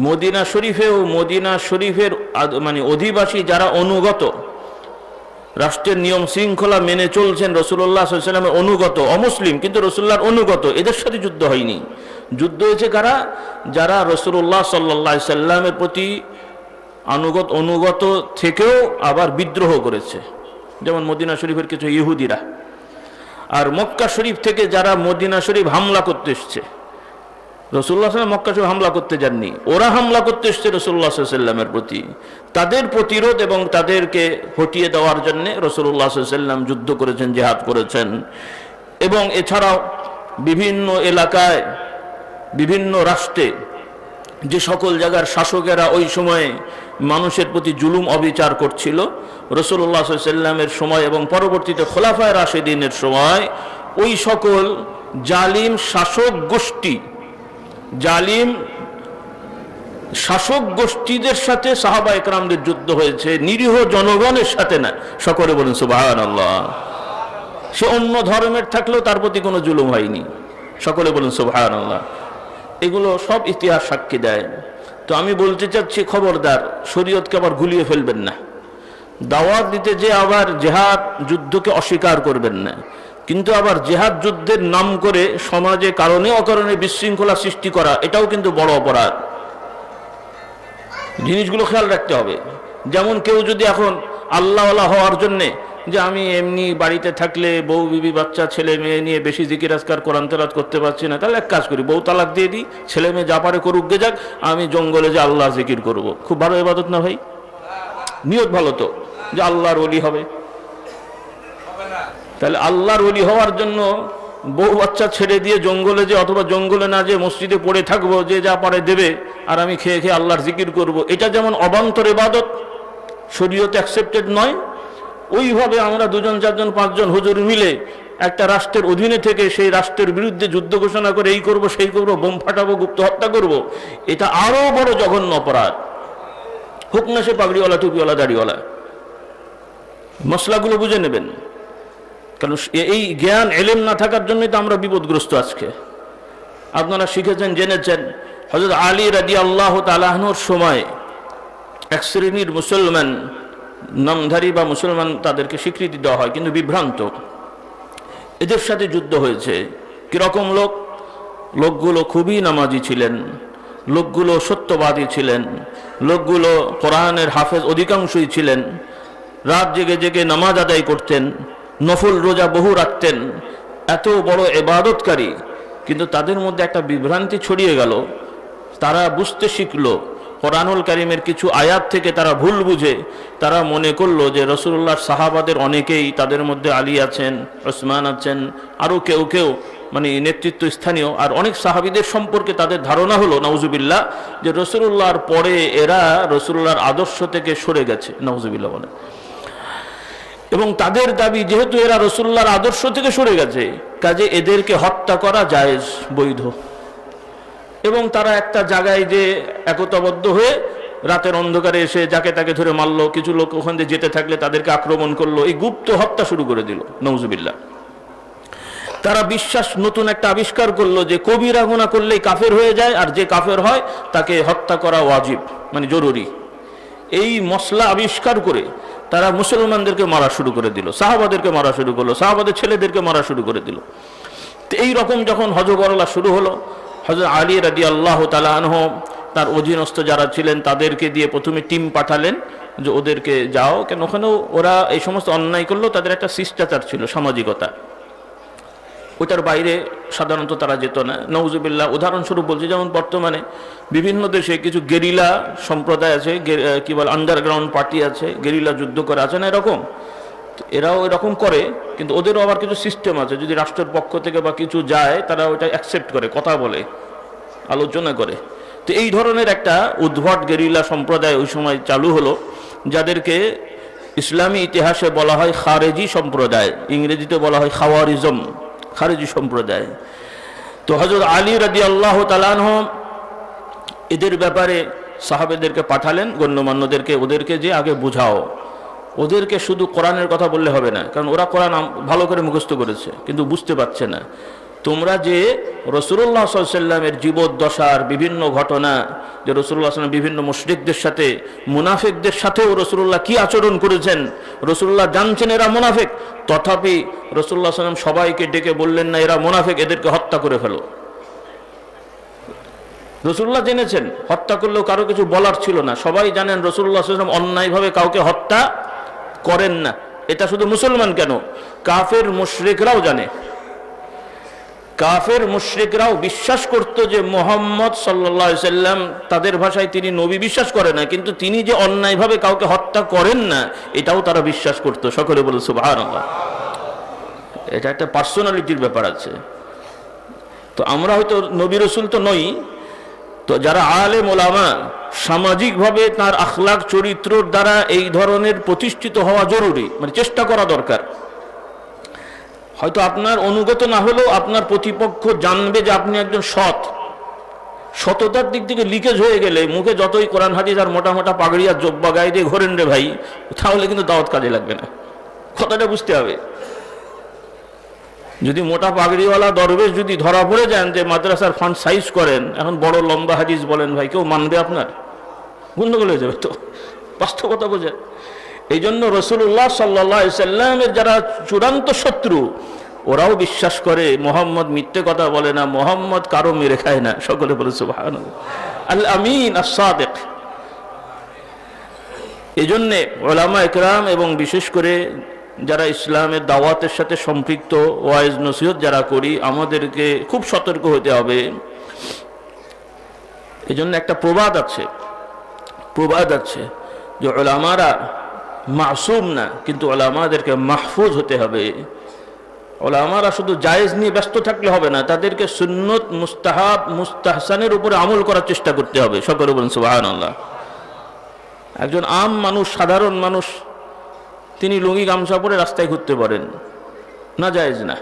Speaker 1: মদিনা শরীফেও মদিনা শরীফের মানে অধিবাসী যারা অনুগত, রাষ্ট্রের নিয়ম শৃঙ্খলা মেনে চলছেন, রাসূলুল্লাহ সাল্লাল্লাহু আলাইহি ওয়াসাল্লামের অনুগত, অমুসলিম কিন্তু রাসূলুল্লাহর অনুগত, এদের সাথে যুদ্ধ হয়নি। যুদ্ধ হয়েছে কারা? যারা রাসূলুল্লাহ সাল্লাল্লাহু আলাইহি ওয়াসাল্লামের প্রতি অনুগত থেকেও আবার বিদ্রোহ করেছে, যেমন মদিনা শরীফের কিছু ইহুদিরা। আর মক্কা শরীফ থেকে যারা মদিনা শরীফ হামলা করতে এসছে, রাসূলুল্লাহ সাল্লাল্লাহু মক্কা শরীফে হামলা করতে যাননি, ওরা হামলা করতে এসেছে রাসূলুল্লাহ সাল্লাল্লাহু আলাইহি ওয়াসাল্লামের প্রতি। তাদের প্রতিরোধ এবং তাদেরকে হটিয়ে দেওয়ার জন্য রাসূলুল্লাহ সাল্লাল্লাহু আলাইহি ওয়াসাল্লাম যুদ্ধ করেছেন, জিহাদ করেছেন। এবং এছাড়াও বিভিন্ন এলাকায়, বিভিন্ন রাষ্ট্রে যে সকল জায়গার শাসকেরা ওই সময়ে মানুষের প্রতি জুলুম অবিচার করছিল, রাসূলুল্লাহ সাল্লাল্লাহু আলাইহি ওয়াসাল্লামের সময় এবং পরবর্তীতে খোলাফায়ে রাশিদিনের সময় ওই সকল জালিম শাসক গোষ্ঠী, জালিম শাসক গোষ্ঠীদের সাথে সাহাবায়ে কেরামদের যুদ্ধ হয়েছে, নিরীহ জনগণের সাথে না। সকলে বলেন সুবহানাল্লাহ। সে অন্য ধর্মের থাকলেও তার প্রতি কোনো জুলুম হয়নি। সকলে বলেন সুবহানাল্লাহ। এগুলো সব ইতিহাস সাক্ষী দেয়। তো আমি বলতে চাচ্ছি, খবরদার শরীয়তকে আবার গুলিয়ে ফেলবেন না। দাওয়াত দিতে যে আবার জিহাদ যুদ্ধকে অস্বীকার করবেন না, কিন্তু আবার জিহাদ যুদ্ধের নাম করে সমাজে কারণে অকারণে বিশৃঙ্খলা সৃষ্টি করা, এটাও কিন্তু বড় অপরাধ। জিনিসগুলো খেয়াল রাখতে হবে। যেমন কেউ যদি এখন আল্লাহওয়ালা হওয়ার জন্যে, যে আমি এমনি বাড়িতে থাকলে বউ বিবি বাচ্চা ছেলে মেয়ে নিয়ে বেশি জিকির আজকার কোরআন তেলাওয়াত করতে পারছি না, তাহলে এক কাজ করি, বউ তালাক দিয়ে দিই, ছেলে মেয়ে যা পারে করুক গে যাক, আমি জঙ্গলে যে আল্লাহ জিকির করব। খুব ভালো ইবাদত না ভাই? নিয়ত ভালো তো, যে আল্লাহর ওলি হবে। তাহলে আল্লাহর ওলি হওয়ার জন্য বউ বাচ্চা ছেড়ে দিয়ে জঙ্গলে যে, অথবা জঙ্গলে না যে মসজিদে পড়ে থাকবো, যে যা পারে দেবে আর আমি খেয়ে খেয়ে আল্লাহর জিকির করব, এটা যেমন অবান্তর ইবাদত, শরীয়তে অ্যাকসেপ্টেড নয়, ওইভাবে আমরা দুজন চারজন পাঁচজন হুজুর মিলে একটা রাষ্ট্রের অধীনে থেকে সেই রাষ্ট্রের বিরুদ্ধে যুদ্ধ ঘোষণা করে এই করব সেই করব, বোম ফাটাবো, গুপ্ত হত্যা করব, এটা আরো বড় জঘন্য অপরাধ। হোক না সে পাগড়িওয়ালা, টুপিওয়ালা, দাড়িওয়ালা। মশলাগুলো বুঝে নেবেন, কারণ এই জ্ঞান এলেম না থাকার জন্যই তো আমরা বিপদগ্রস্ত আজকে। আপনারা শিখেছেন, জেনেছেন, হযরত আলী রাদিয়াল্লাহু তাআলা আনহুর সময় এক শ্রেণীর মুসলমান, নামধারী বা মুসলমান তাদেরকে স্বীকৃতি দেওয়া হয় কিন্তু বিভ্রান্ত, এদের সাথে যুদ্ধ হয়েছে। কিরকম লোক? লোকগুলো খুবই নামাজি ছিলেন, লোকগুলো সত্যবাদী ছিলেন, লোকগুলো কোরআনের হাফেজ অধিকাংশই ছিলেন, রাত জেগে জেগে নামাজ আদায় করতেন, নফল রোজা বহু রাখতেন, এত বড় ইবাদতকারী। কিন্তু তাদের মধ্যে একটা বিভ্রান্তি ছড়িয়ে গেল। তারা বুঝতে শিখলো কোরআনুল কারীমের কিছু আয়াত থেকে তারা ভুল বুঝে তারা মনে করলো যে রাসূলুল্লাহর সাহাবাদের অনেকেই, তাদের মধ্যে আলী আছেন, ওসমান আছেন, আরও কেউ কেউ মানে নেতৃত্ব স্থানীয়, আর অনেক সাহাবীদের সম্পর্কে তাদের ধারণা হলো নাউজুবিল্লাহ যে রাসূলুল্লাহর পরে এরা রাসূলুল্লাহর আদর্শ থেকে সরে গেছে, নাউজুবিল্লাহ বলে। এবং তাদের দাবি, যেহেতু এরা রাসূলুল্লাহর আদর্শ থেকে সরে গেছে, কাজে এদেরকে হত্যা করা জায়েজ, বৈধ। এবং তারা একটা জায়গায় যে একতাবদ্ধ হয়ে রাতের অন্ধকারে এসে যাকে তাকে ধরে মারলো, কিছু লোক ওখান দিয়ে যেতে থাকলে তাদেরকে আক্রমণ করলো, এই গুপ্ত হত্যা শুরু করে দিল, নাউজুবিল্লাহ। তারা বিশ্বাস নতুন একটা আবিষ্কার করলো যে কবিরা গুনাহ করলেই কাফের হয়ে যায়, আর যে কাফের হয় তাকে হত্যা করা ওয়াজিব, মানে জরুরি। এই মশলা আবিষ্কার করে তারা মুসলমানদেরকে মারা শুরু করে দিল, সাহাবাদেরকে মারা শুরু করলো, সাহাবাদের ছেলেদেরকে মারা শুরু করে দিল। তো এই রকম যখন হযবরলা শুরু হলো, হযরত আলী রাদিয়াল্লাহু তাআলা আনহু তার অধীনস্থ যারা ছিলেন তাদেরকে দিয়ে প্রথমে টিম পাঠালেন যে ওদেরকে যাও, কেন ওখানেও ওরা এই সমস্ত অন্যায় করলো, তাদের একটা শিষ্টাচার ছিল, সামাজিকতা, ওটার বাইরে সাধারণত তারা যেত না, নাউজুবিল্লাহ। উদাহরণস্বরূপ বলছি, যেমন বর্তমানে বিভিন্ন দেশে কিছু গেরিলা সম্প্রদায় আছে, কি বলে আন্ডারগ্রাউন্ড পার্টি আছে, গেরিলা যুদ্ধ করে আছে না এরকম, এরাও এরকম করে, কিন্তু ওদেরও আবার কিছু সিস্টেম আছে, যদি রাষ্ট্রের পক্ষ থেকে বা কিছু যায় তারা ওইটা অ্যাকসেপ্ট করে, কথা বলে, আলোচনা করে। তো এই ধরনের একটা উদ্ভট গেরিলা সম্প্রদায় ওই সময় চালু হলো, যাদেরকে ইসলামী ইতিহাসে বলা হয় খারেজি সম্প্রদায়, ইংরেজিতে বলা হয় খাওয়ারিজম, খারেজি সম্প্রদায়। তো হযরত আলী রাদিয়াল্লাহু তাআলা আনহু এদের ব্যাপারে সাহাবেদেরকে পাঠালেন, গণ্যমান্যদেরকে, ওদেরকে যে আগে বুঝাও, ওদেরকে শুধু কোরআনের কথা বললে হবে না, কারণ ওরা কোরআন ভালো করে মুখস্থ করেছে কিন্তু বুঝতে পারছে না। তোমরা যে রাসূলুল্লাহ সাল্লাল্লাহু আলাইহি ওয়াসাল্লামের জীবদ্দশার বিভিন্ন ঘটনা, যে রাসূলুল্লাহ সাল্লাল্লাহু আলাইহি ওয়াসাল্লাম বিভিন্ন মুশরিকদের সাথে, মুনাফিকদের সাথেও রাসূলুল্লাহ কি আচরণ করেছেন, রাসূলুল্লাহ জানছেন এরা মুনাফিক, তথাপি রাসূলুল্লাহ সাল্লাল্লাহু আলাইহি ওয়াসাল্লাম সবাইকে ডেকে বললেন না এরা মুনাফিক, এদেরকে হত্যা করে ফেলো। রাসূলুল্লাহ জেনেছেন, হত্যা করলেও কারো কিছু বলার ছিল না, সবাই জানেন রাসূলুল্লাহ সাল্লাল্লাহু আলাইহি ওয়াসাল্লাম অন্যায়ভাবে কাউকে হত্যা করেন না। এটা শুধু মুসলমান কেন, কাফের মুশরিকরাও জানে। কাফের মুশরিকরাও বিশ্বাস করত যে মুহাম্মদ সাল্লাল্লাহু আলাইহি সাল্লাম, তাদের ভাষায় তিনি নবী বিশ্বাস করে না, কিন্তু তিনি যে অন্যায়ভাবে কাউকে হত্যা করেন না এটাও তারা বিশ্বাস করত। সকলে বলে সুবহানাল্লাহ। এটা একটা পার্সোনালিটির ব্যাপার আছে। তো আমরা হয়তো নবী রাসূল তো নই, তো যারা আলেম ওলামা সামাজিকভাবে তার আখলাক চরিত্রের দ্বারা এই ধরনের প্রতিষ্ঠিত হওয়া জরুরি, মানে চেষ্টা করা দরকার। হয়তো আপনার অনুগত না হলেও আপনার প্রতিপক্ষ জানবে যে আপনি একজন সৎ। সততার দিক থেকে লিকেজ হয়ে গেলে মুখে যতই কোরআন হাদিস আর মোটা মোটা পাগড়ি আর জব্বা গায়ে দিয়ে ঘোরেন রে ভাই, তাহলে কিন্তু দাওয়াত কাজে লাগবে না। কথাটা বুঝতে হবে। যদি মোটা পাগড়িওয়ালা দরবেশ যদি ধরা পড়ে যান যে মাদ্রাসার ফান্ড সাইজ করেন, এখন বড় লম্বা হাদিস বলেন, ভাই কেউ মানবে আপনার? গন্ডগোল হয়ে যাবে তো। বাস্তবতা বোঝেন। এই জন্য রাসূলুল্লাহ সাল্লাল্লাহু আলাইহি সাল্লামের যারা চূড়ান্ত শত্রু, ওরাও বিশ্বাস করে মুহাম্মদ মিথ্যে কথা বলে না, মুহাম্মদ কারো মেরে খায় না। সকলে বলে সুবহানাল্লাহ। আল আমিন আস সাদিক। এই জন্য উলামা ইকরাম এবং বিশেষ করে যারা ইসলামের দাওয়াতের সাথে সম্পৃক্ত, ওয়াইজ নসিহত যারা করি, আমাদেরকে খুব সতর্ক হতে হবে। এই জন্য একটা প্রবাদ আছে যে উলামারা মাসুম না, কিন্তু উলামাদেরকে মাহফুজ হতে হবে। উলামারা শুধু জায়েজ নিয়ে ব্যস্ত থাকলে হবে না, তাদেরকে সুন্নত, মুস্তাহাব, মুস্তাহসানের উপরে আমল করার চেষ্টা করতে হবে। সকলে বলেন সুবহানাল্লাহ। একজন আম মানুষ, সাধারণ মানুষ, তিনি লুঙ্গি গামছা পরে রাস্তায় ঘুরতে পারেন, না জায়েজ না।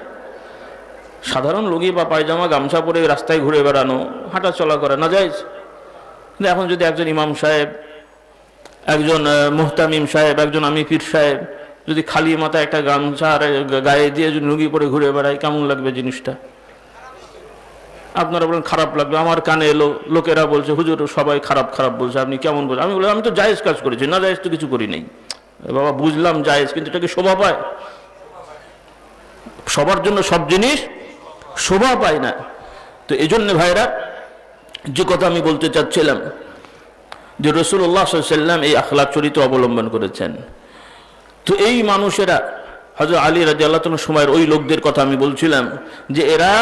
Speaker 1: সাধারণ লুঙ্গি বা পায়জামা গামছা পরে রাস্তায় ঘুরে বেড়ানো, হাঁটা চলা করা না জায়েজ। কিন্তু এখন যদি একজন ইমাম সাহেব, একজন মুহতামিম সাহেব, একজন আমির পীর সাহেব যদি খালি মাথায় একটা গামছা গায়ে দিয়ে যদি লুঙ্গি পরে ঘুরে বেড়ায়, কেমন লাগবে জিনিসটা? আপনারা বলেন খারাপ লাগবে। আমার কানে এলো, লোকেরা বলছে হুজুর সবাই খারাপ খারাপ বলছে, আপনি কেমন বলছেন? আমি বললাম আমি তো জায়েজ কাজ করেছি, না জায়েজ তো কিছু করি নাই। বাবা বুঝলাম জায়েজ, কিন্তু এটা কি শোভা পায়? সবার জন্য সব জিনিস শোভা পায় না। তো এই জন্য ভাইরা, যে কথা আমি বলতে চাচ্ছিলাম যে রাসূলুল্লাহ সাল্লাল্লাহু আলাইহি ওয়াসাল্লাম এই আখলাক চরিত্র অবলম্বন করেছেন। তো এই মানুষেরা, হযরত আলী রাদিয়াল্লাহু তাআলা সময়ের ওই লোকদের কথা আমি বলছিলাম, যে এরা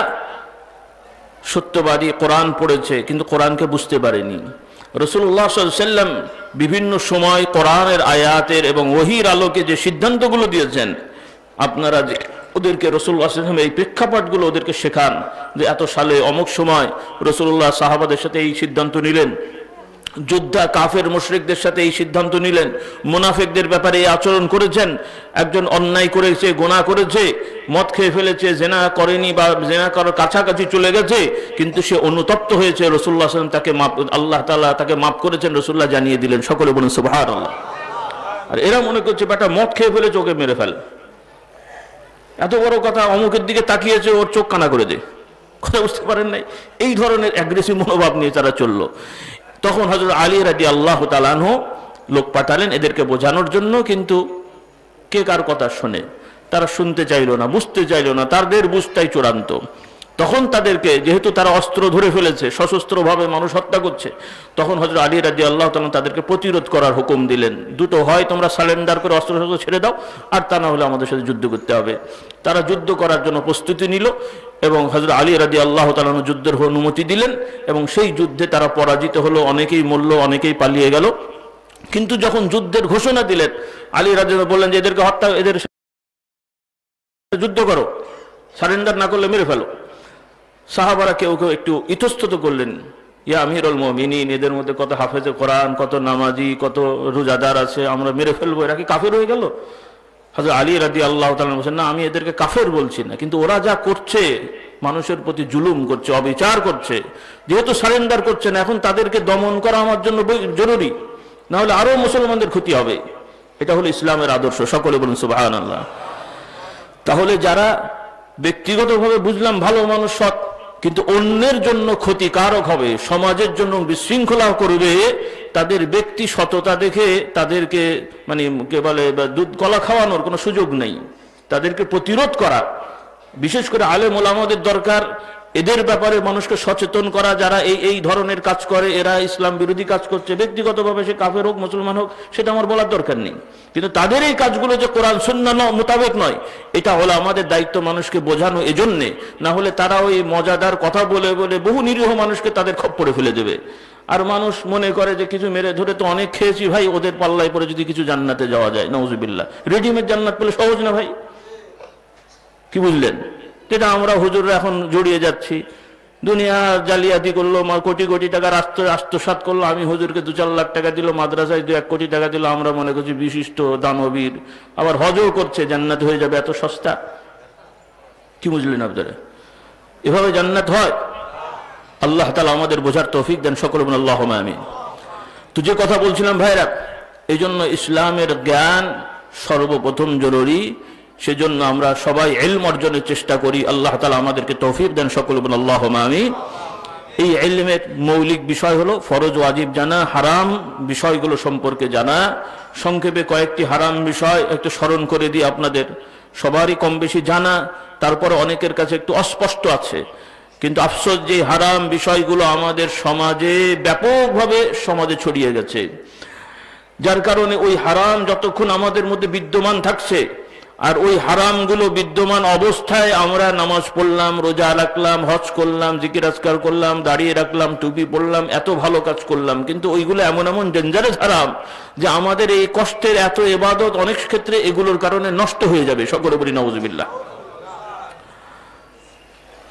Speaker 1: সত্যবাদী, কোরআন পড়েছে কিন্তু কোরআনকে বুঝতে পারেনি। রাসূলুল্লাহ সাল্লাল্লাহু আলাইহি ওয়াসাল্লাম বিভিন্ন সময় কোরআনের আয়াতের এবং ওহীর আলোকে যে সিদ্ধান্তগুলো দিয়েছেন, আপনারা যে ওদেরকে রাসূলুল্লাহ সাল্লাল্লাহু আলাইহি ওয়াসাল্লাম এই প্রেক্ষাপটগুলো ওদেরকে শেখান, যে এত সালে অমুক সময় রাসূলুল্লাহ সাহাবাদের সাথে এই সিদ্ধান্ত নিলেন, যোদ্ধা কাফের মুশরিকদের সাথে এই সিদ্ধান্ত নিলেন, মুনাফিকদের ব্যাপারে এই আচরণ করেছেন। একজন অন্যায় করেছে, গুনাহ করেছে, মদ খেয়ে ফেলেছে, জিনা করেনি বা জিনা করার কাছাকাছি চলে গেছে, কিন্তু সে অনুতপ্ত হয়েছে, রাসূলুল্লাহ সাল্লাল্লাহু আলাইহি ওয়াসাল্লাম তাকে আল্লাহ তাআলা তাকে মাফ করেছেন, রাসূলুল্লাহ জানিয়ে দিলেন। সকলে বলুন সুবহানাল্লাহ। আর এরা মনে করছে বেটা মদ খেয়ে ফেলেছে, ওকে মেরে ফেল। এত বড় কথা, অমুকের দিকে তাকিয়েছে, ওর চোখ কানা করে দে। কথা বুঝতে পারেন নাই? এই ধরনের অ্যাগ্রেসিভ মনোভাব নিয়ে তারা চললো। তখন হযরত আলী রাদিয়াল্লাহু তাআলা আনহু লোক পাঠালেন এদেরকে বোঝানোর জন্য, কিন্তু কে কার কথা শুনে? তারা শুনতে চাইল না, বুঝতে চাইল না, তাদের বুঝটাই চূড়ান্ত। তখন তাদেরকে, যেহেতু তারা অস্ত্র ধরে ফেলেছে, সশস্ত্রভাবে মানুষ হত্যা করছে, তখন হযরত আলী রাদিয়াল্লাহু তাআলা তাদেরকে প্রতিরোধ করার হুকুম দিলেন। দুটো হয়, তোমরা সারেন্ডার করে অস্ত্র শস্ত্র ছেড়ে দাও, আর তা না হলে আমাদের সাথে যুদ্ধ করতে হবে। তারা যুদ্ধ করার জন্য প্রস্তুতি নিল এবং হযরত আলী রাদিয়াল্লাহু তাআলা যুদ্ধের অনুমতি দিলেন, এবং সেই যুদ্ধে তারা পরাজিত হলো, অনেকেই মরল, অনেকেই পালিয়ে গেল। কিন্তু যখন যুদ্ধের ঘোষণা দিলেন, আলী রাদিয়াল্লাহু বললেন যে এদেরকে হত্যা, এদের যুদ্ধ করো, সারেন্ডার না করলে মেরে ফেলো। সাহাবারা কেউ কেউ একটু ইতস্তত করলেন, ইয়া আমিরুল মুমিনিন, এদের মধ্যে কত হাফেজে কোরআন, কত নামাজি, কত রোজাদার আছে, আমরা মেরে ফেলবো, এরা কি কাফের হয়ে গেল? হযরত আলী রাদিয়াল্লাহু তাআলা বলেন, না আমি এদেরকে কাফের বলছি না, কিন্তু ওরা যা করছে, মানুষের প্রতি জুলুম করছে, অবিচার করছে, যেহেতু সারেন্ডার করছে না, এখন তাদেরকে দমন করা আমার জন্য জরুরি, না হলে আরো মুসলমানদের ক্ষতি হবে। এটা হলো ইসলামের আদর্শ। সকলে বলুন সুবহানাল্লাহ। তাহলে যারা ব্যক্তিগতভাবে বুঝলাম ভালো মানুষ, সৎ, কিন্তু অন্যের জন্য ক্ষতিকারক হবে, সমাজের জন্য বিশৃঙ্খলা করবে, তাদের ব্যক্তি সততা দেখে তাদেরকে মানে কে বলে দুধ কলা খাওয়ানোর কোনো সুযোগ নেই। তাদেরকে প্রতিরোধ করা, বিশেষ করে আলেম ওলামাদের দরকার এদের ব্যাপারে মানুষকে সচেতন করা, যারা এই ধরনের কাজ করে, এরা ইসলাম বিরোধী কাজ করছে, ব্যক্তিগতভাবে সে কাফের হোক মুসলমান হোক সেটা আমার বলার দরকার নেই, কিন্তু তাদের এই কাজগুলো যে কোরআন সুন্নাহ মোতাবেক নয়, এটা হলো আমাদের দায়িত্ব মানুষকে বোঝানো। এজন্যে না হলে তারা ওই মজাদার কথা বলে বলে বহু নিরীহ মানুষকে তাদের খপ্পরে ফেলে দেবে। আর মানুষ মনে করে যে কিছু মেরে ধরে তো অনেক খেয়েছি ভাই, ওদের পাল্লায় পরে যদি কিছু জান্নাতে যাওয়া যায়, নাউজুবিল্লাহ। রেডিমেড জান্নাত পেলে সহজ না ভাই? কি বুঝলেন? যেটা আমরা হুজুররা এখন জড়িয়ে যাচ্ছি, দুনিয়া জালিয়াতি করলো, কোটি কোটি টাকার আত্মসাৎ করলো, আমি হুজুরকে 2-4 লাখ টাকা দিল, মাদ্রাসায় 2-1 কোটি টাকা দিল, আমরা মনে করছি বিশিষ্ট দানবীর, আবার হজও করছে, জান্নাত হয়ে যাবে, এত সস্তা। কি বুঝলেন আপনারা? এভাবে জান্নাত হয়? আল্লাহ তাআলা আমাদের বোঝার তৌফিক দেন, সকলে বলুন আল্লাহুম্মা আমিন। তো যে কথা বলছিলাম ভাইরা, এই জন্য ইসলামের জ্ঞান সর্বপ্রথম জরুরি, সেজন্য আমরা সবাই ইলম অর্জনের চেষ্টা করি। আল্লাহ তাআলা আমাদেরকে তৌফিক দেন, সকলে বলুন আল্লাহুম্মা আমিন। এই ইলমের মৌলিক বিষয় হলো ফরজ ওয়াজিব জানা, হারাম বিষয়গুলো সম্পর্কে জানা। সংক্ষেপে কয়েকটি হারাম বিষয় একটু স্মরণ করে দিই, আপনাদের সবারই কম বেশি জানা, তারপরে অনেকের কাছে একটু অস্পষ্ট আছে। কিন্তু আফসোস যে হারাম বিষয়গুলো আমাদের সমাজে ব্যাপকভাবে সমাজে ছড়িয়ে গেছে, যার কারণে ওই হারাম যতক্ষণ আমাদের মধ্যে বিদ্যমান থাকছে, আর ওই হারামগুলো বিদ্যমান অবস্থায় আমরা নামাজ পড়লাম, রোজা রাখলাম, হজ করলাম, জিকির আজকার করলাম, দাঁড়িয়ে রাখলাম, টুপি পড়লাম, এত ভালো কাজ করলাম, কিন্তু ওইগুলো এমন এমন ডেঞ্জারাস হারাম যে আমাদের এই কষ্টের এত ইবাদত অনেক ক্ষেত্রে এগুলোর কারণে নষ্ট হয়ে যাবে। সকলে বলি নাউজুবিল্লাহ।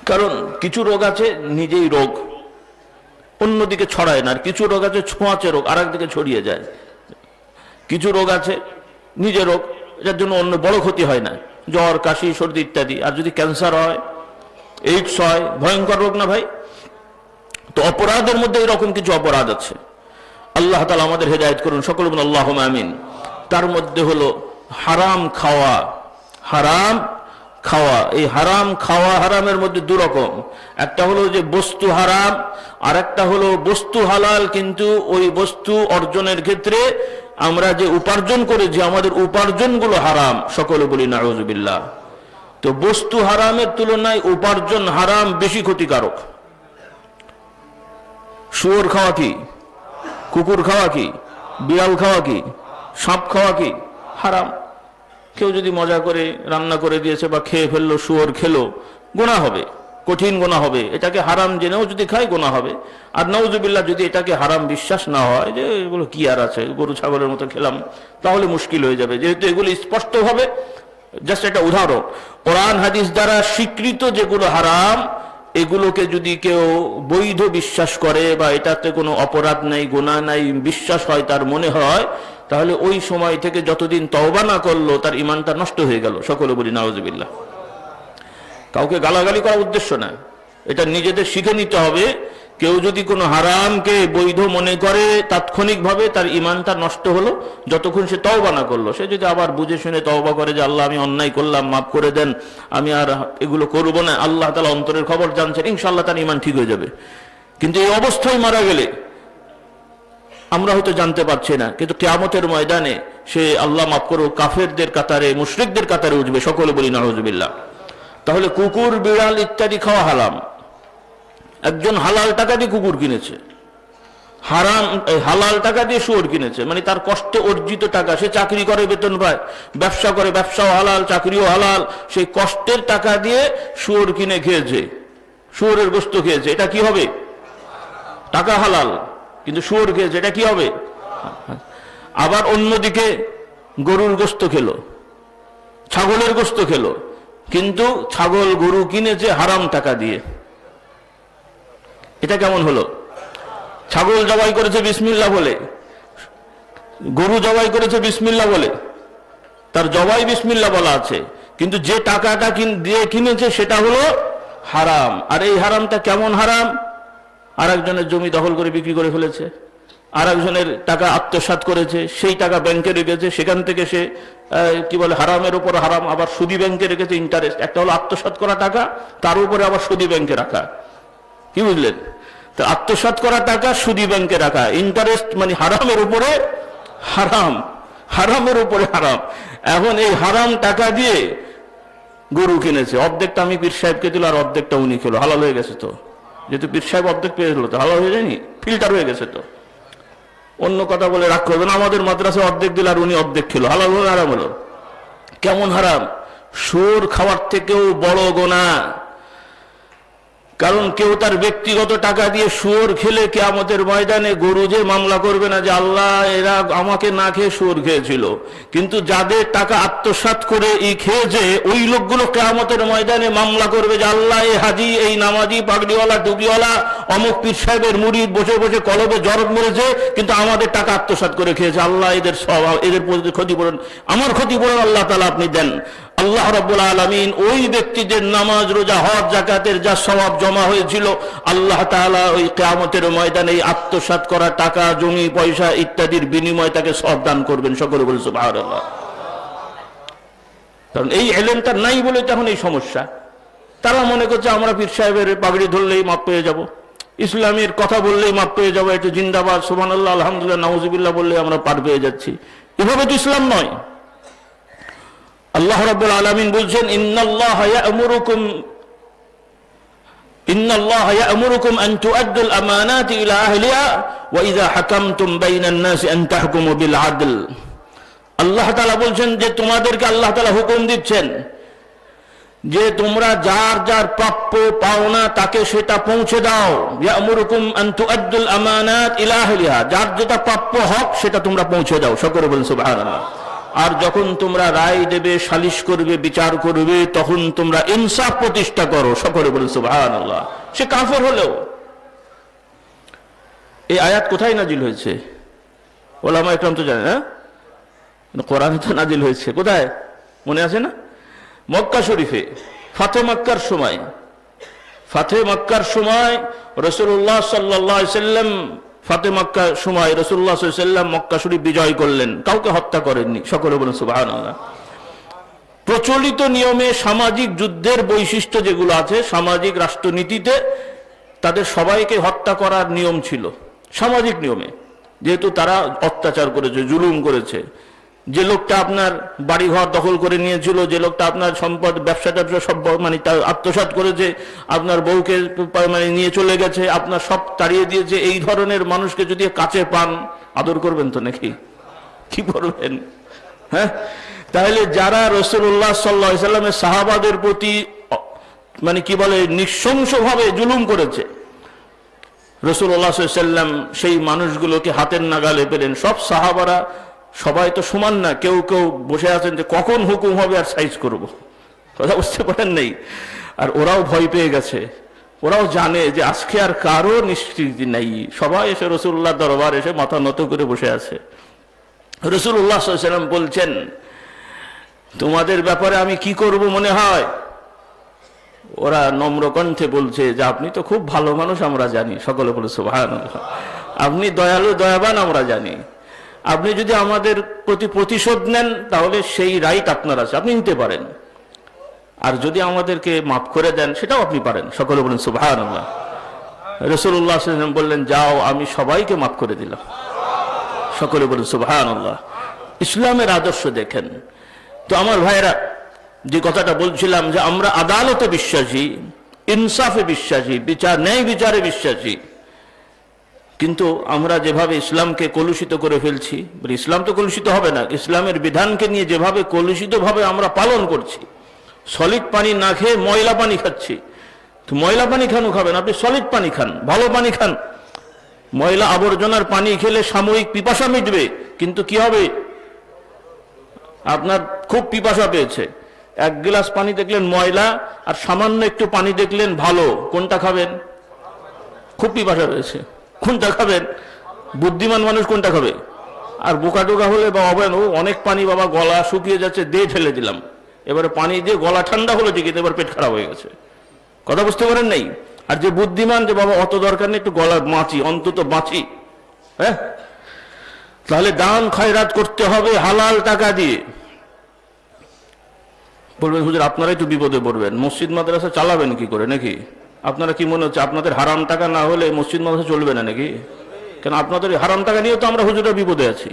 Speaker 1: কারণ কিছু রোগ আছে নিজেই রোগ, অন্যদিকে ছড়ায় না, আর কিছু রোগ আছে ছোঁয়াচে রোগ, আর একদিকে ছড়িয়ে যায়। কিছু রোগ আছে নিজে রোগ, যার জন্য অন্য বড় ক্ষতি হয় না, জ্বর, কাশি, সর্দি ইত্যাদি। আর যদি ক্যান্সার হয়, এইডস হয়, ভয়ঙ্কর রোগ না ভাই? তো অপরাধের মধ্যে এরকম কিছু অপরাধ আছে। আল্লাহ তাআলা আমাদের হেদায়েত করুন, সকলে বলুন আল্লাহুম্মা আমিন। তার মধ্যে হলো হারাম খাওয়া। হারাম খাওয়া, এই হারাম খাওয়া, হারামের মধ্যে দু রকম, একটা হলো যে বস্তু হারাম, আর একটা হলো বস্তু হালাল, কিন্তু ওই বস্তু অর্জনের ক্ষেত্রে আমরা যে উপার্জন করে, যে আমাদের উপার্জনগুলো হারাম। সকলে বলি নাউজুবিল্লাহ। তো বস্তু হারামের তুলনায় উপার্জন হারাম বেশি ক্ষতিকারক। শুয়োর খাওয়া কি, কুকুর খাওয়া কি, বিড়াল খাওয়া কি, সাপ খাওয়া কি হারাম। কেউ যদি মজা করে রান্না করে দিয়েছে বা খেয়ে ফেললো, শুয়োর খেলো, গুনাহ হবে, কঠিন গুনাহ হবে। এটাকে হারাম জেনেও যদি খায় গুনাহ হবে। আর নাউজুবিল্লাহ যদি এটাকে হারাম বিশ্বাস না হয়, যে এগুলো কি আর আছে, গরু ছাগলের মতো খেলাম, তাহলে মুশকিল হয়ে যাবে। যেহেতু এগুলো স্পষ্টভাবে, জাস্ট একটা উদাহরণ, কোরআন হাদিস দ্বারা স্বীকৃত যেগুলো হারাম, এগুলোকে যদি কেউ বৈধ বিশ্বাস করে বা এটাতে কোনো অপরাধ নাই, গুনাহ নাই বিশ্বাস হয়, তার মনে হয়, তাহলে ওই সময় থেকে যতদিন তওবা না করলো তার ঈমানটা নষ্ট হয়ে গেল। সকলে বলি নাউজুবিল্লাহ। কাউকে গালাগালি করার উদ্দেশ্য না, এটা নিজেদের শিখে নিতে হবে। কেউ যদি কোনো হারামকে বৈধ মনে করে, তাৎক্ষণিকভাবে তার ঈমানটা নষ্ট হলো যতক্ষণ সে তওবা না করলো। সে যদি আবার বুঝে শুনে তওবা করে যে আল্লাহ আমি অন্যায় করলাম, মাফ করে দেন, আমি আর এগুলো করবো না, আল্লাহ তাআলা অন্তরের খবর জানছেন, ইনশাআল্লাহ তার ঈমান ঠিক হয়ে যাবে। কিন্তু এই অবস্থায় মারা গেলে আমরা হয়তো জানতে পারছি না, কিন্তু কিয়ামতের ময়দানে সে আল্লাহ মাফ করুক কাফেরদের কাতারে, মুশরিকদের কাতারে উঠবে। সকলে বলি নাউজুবিল্লাহ। তাহলে কুকুর, বিড়াল ইত্যাদি খাওয়া হারাম। একজন হালাল টাকা দিয়ে কুকুর কিনেছে, হারাম হালাল টাকা দিয়ে শুয়োর কিনেছে, মানে তার কষ্টে অর্জিত টাকা। সে চাকরি করে, বেতন পায়, ব্যবসা করে, ব্যবসাও হালাল, চাকরিও হালাল, সেই কষ্টের টাকা দিয়ে শুয়োর কিনে খেয়েছে, শুয়োরের গোশত খেয়েছে, এটা কি হবে? টাকা হালাল, কিন্তু শুয়োর খেয়েছে, এটা কি হবে? আবার অন্যদিকে গরুর গোশত খেলো, ছাগলের গোশত খেলো, কিন্তু ছাগল গরু কিনেছে হারাম টাকা দিয়ে, এটা কেমন হলো? ছাগল জবাই করেছে বিসমিল্লাহ বলে, গরু জবাই করেছে বিসমিল্লাহ বলে, তার জবাই বিসমিল্লাহ বলা আছে, কিন্তু যে টাকাটা দিয়ে কিনেছে সেটা হলো হারাম। আর এই হারামটা কেমন হারাম? আর একজনের জমি দখল করে বিক্রি করে ফেলেছে, আর একজনের টাকা আত্মসাৎ করেছে, সেই টাকা ব্যাংকে রেখেছে, সেখান থেকে সে কি বলে হারামের উপর হারাম, আবার সুদি ব্যাংকে রেখেছে, ইন্টারেস্ট। একটা হলো আত্মসাৎ করা টাকা, তার উপরে আবার সুদি ব্যাংকে রাখা। কি বুঝলেন? তো আত্মসাৎ করা টাকা সুদি ব্যাংকে রাখা, ইন্টারেস্ট, মানে হারামের উপরে হারাম, হারামের উপরে হারাম। এখন এই হারাম টাকা দিয়ে গরু কিনেছে, অর্ধেকটা আমি পীর সাহেবকে দিল আর অর্ধেকটা উনি খেলো, হালাল হয়ে গেছে তো। যেহেতু পীর সাহেব অর্ধেক পেয়ে গেল তো হালাল হয়ে যায়নি, ফিল্টার হয়ে গেছে তো। অন্য কথা বলে রাগ করবেন, আমাদের মাদ্রাসায় অর্ধেক দিল আর উনি অর্ধেক খেলো, হালাল হলো হারাম হলো? কেমন হারাম? সুর খাওয়ার থেকেও বড় গুনাহ। কারণ কেউ তার ব্যক্তিগত টাকা দিয়ে শুয়োর খেলে কিয়ামতের ময়দানে গরু যে মামলা করবে না যে আল্লাহ এরা আমাকে না খেয়ে শুয়োর খেয়েছিল, কিন্তু যাদের টাকা আত্মসাৎ করে খেয়েছে ওই লোকগুলো কিয়ামতের ময়দানে মামলা করবে যে আল্লাহ এই হাজি, এই নামাজি, পাগড়িওয়ালা, টুপিওয়ালা, অমুক পীর সাহেবের মুরিদ বসে বসে কলবে জরব মেরেছে, কিন্তু আমাদের টাকা আত্মসাৎ করে খেয়েছে, আল্লাহ এদের সব, এদের ক্ষতিপূরণ, আমার ক্ষতিপূরণ আল্লাহ তাআলা আপনি দেন। আল্লাহ রাব্বুল আলামিন ওই ব্যক্তিদের নামাজ, রোজা, হজ, যাকাতের যা সওয়াব জমা হয়েছিল আল্লাহ তাআলা ওই কিয়ামতের ময়দানে আত্মসাৎ করা টাকা, জমি, পয়সা ইত্যাদির বিনিময়ে তাকে সওয়াব দান করবেন। সকলে বলে সুবহানাল্লাহ। কারণ এই ইলমটা নাই বলে তখন এই সমস্যা। তারা মনে করছে আমরা পীর সাহেবের পাগড়ি ধরলেই মাপ পেয়ে যাব, ইসলামের কথা বললেই মাপ পেয়ে যাবো, একটু জিন্দাবাদ, সুবহানাল্লাহ, আলহামদুলিল্লাহ, নাউজুবিল্লাহ বললে আমরা পার পেয়ে যাচ্ছি। এভাবে তো ইসলাম নয়। আল্লাহ রাব্বুল আলামিন বলছেন ইন্নাল্লাহা ইয়া'মুরুকুম আন তু'আদ্দুল আমানাতি ইলা আহলিহা ওয়া ইযা হাকামতুম বাইনান নাসি আন তাহকুমু বিল আদল। আল্লাহ তাআলা বলছেন যে তোমাদেরকে আল্লাহ তাআলা হুকুম দিচ্ছেন যে তোমরা যার যার প্রাপ্য পাওনা তাকে সেটা পৌঁছে দাও। ইয়া'মুরুকুম আন তু'আদ্দুল আমানাত ইলা আহলিহা, যার যেটা প্রাপ্য হক সেটা তোমরা পৌঁছে দাও। সকলে বলেন সুবহানাল্লাহ। আর যখন তোমরা রায় দেবে, সালিশ করবে, বিচার করবে, তখন তোমরা ইনসাফ প্রতিষ্ঠা করো। সকলে বলেন সুবহানাল্লাহ। সে কাফের হলেও। এই আয়াত কোথায় নাজিল হয়েছে? ওলামা ইকরাম তো জানে না, কোরআনে তো নাজিল হয়েছে। কোথায় মনে আছে না? মক্কা শরীফে ফাতে মক্কার সময়। ফাতে মক্কার সময় রাসূলুল্লাহ সাল্লাল্লাহু আলাইহি সাল্লাম ফাতে মক্কার সময় রাসূলুল্লাহ সাল্লাল্লাহু আলাইহি সাল্লাম মক্কা শরীফ বিজয় করলেন, কাউকে হত্যা করেননি। সকলে বলেন সুবহানাল্লাহ। প্রচলিত নিয়মে সামাজিক যুদ্ধের বৈশিষ্ট্য যেগুলো আছে সামাজিক রাষ্ট্রনীতিতে, তাদের সবাইকে হত্যা করার নিয়ম ছিল সামাজিক নিয়মে, যেহেতু তারা অত্যাচার করেছে, জুলুম করেছে। যে লোকটা আপনার বাড়িঘর দখল করে নিয়েছিল, যে লোকটা আপনার সম্পদ, ব্যবসা সব মানে তার আত্মসাৎ করেছে, আপনার বউকে মানে নিয়ে চলে গেছে, আপনার সব তাড়িয়ে দিয়েছে, এই ধরনের মানুষকে যদি কাছে পান আদর করবেন তো নাকি? কি করবেন? হ্যাঁ, তাহলে যারা রাসূলুল্লাহ সাল্লাল্লাহু আলাইহি সাল্লামের সাহাবাদের প্রতি মানে কি বলে নৃশংসভাবে জুলুম করেছে, রাসূলুল্লাহ সাল্লাল্লাহু আলাইহি সাল্লাম সেই মানুষগুলোকে হাতের নাগালে পেলেন। সব সাহাবারা সবাই তো সমান না, কেউ কেউ বসে আছেন যে কখন হুকুম হবে আর সাইজ করব, কথা বুঝতে পারেন নেই। আর ওরাও ভয় পেয়ে গেছে, ওরাও জানে যে আজকে আর কারো নিশ্চিতি নেই। সবাই এসে রাসূলুল্লাহ দরবার এসে মাথা নত করে বসে আছে। রাসূলুল্লাহ সাল্লাল্লাহু আলাইহি সাল্লাম বলছেন তোমাদের ব্যাপারে আমি কি করব মনে হয়? ওরা নম্র কণ্ঠে বলছে যে আপনি তো খুব ভালো মানুষ আমরা জানি। সকলে বলে সুবহানাল্লাহ। আপনি দয়ালু, দয়াবান আমরা জানি। আপনি যদি আমাদের প্রতি প্রতিশোধ নেন তাহলে সেই রাইট আপনার আছে, আপনি নিতে পারেন। আর যদি আমাদেরকে মাফ করে দেন সেটাও আপনি পারেন। সকলে বলেন সুবহানাল্লাহ। রাসূলুল্লাহ সাল্লাল্লাহু আলাইহি ওয়াসাল্লাম বললেন যাও, আমি সবাইকে মাফ করে দিলাম। সকলে বলেন সুবহানাল্লাহ। ইসলামের আদর্শ দেখেন তো আমার ভাইরা, যে কথাটা বলছিলাম যে আমরা আদালতে বিশ্বাসী, ইনসাফে বিশ্বাসী, বিচার, ন্যায় বিচারে বিশ্বাসী, কিন্তু আমরা যেভাবে ইসলামকে কলুষিত করে ফেলছি, ইসলাম তো কলুষিত হবে না, ইসলামের বিধানকে নিয়ে যেভাবে কলুষিতভাবে আমরা পালন করছি, সলিড পানি না খেয়ে ময়লা পানি খাচ্ছি। তো ময়লা পানি কেন খাবেন? আপনি সলিড পানি খান, ভালো পানি খান। ময়লা আবর্জনার পানি খেলে সাময়িক পিপাসা মিটবে, কিন্তু কি হবে? আপনার খুব পিপাসা পেয়েছে, এক গ্লাস পানি দেখলেন ময়লা, আর সামান্য একটু পানি দেখলেন ভালো, কোনটা খাবেন? খুব পিপাসা পেয়েছে, কোনটা খাবেন? বুদ্ধিমান মানুষ কোনটা খাবে? আর বোকা টোকা হলে বা হবে অনেক পানি, বাবা গলা শুকিয়ে যাচ্ছে, দিয়ে ঠেলে দিলাম, এবারে পানি দিয়ে গলা ঠান্ডা হলো ঠিকই, এবার পেট খারাপ হয়ে গেছে। কথা বুঝতে পারেন নাই? আর যে বুদ্ধিমান, যে বাবা অত দরকার নেই, একটু গলা বাঁচি, অন্তত বাঁচি। হ্যাঁ, তাহলে দান খয়রাত করতে হবে হালাল টাকা দিয়ে। বলবেন হুজুর আপনারাই তো বিপদে পড়বেন, মসজিদ মাদ্রাসা চালাবেন কি করে নাকি? আপনারা কি মনে হচ্ছে আপনাদের হারাম টাকা না হলে মসজিদ মাদ্রাসা চলবে না নাকি? কেন আপনাদের হারাম টাকা নিয়ে তো আমরা হুজুরা বিপদে আছি।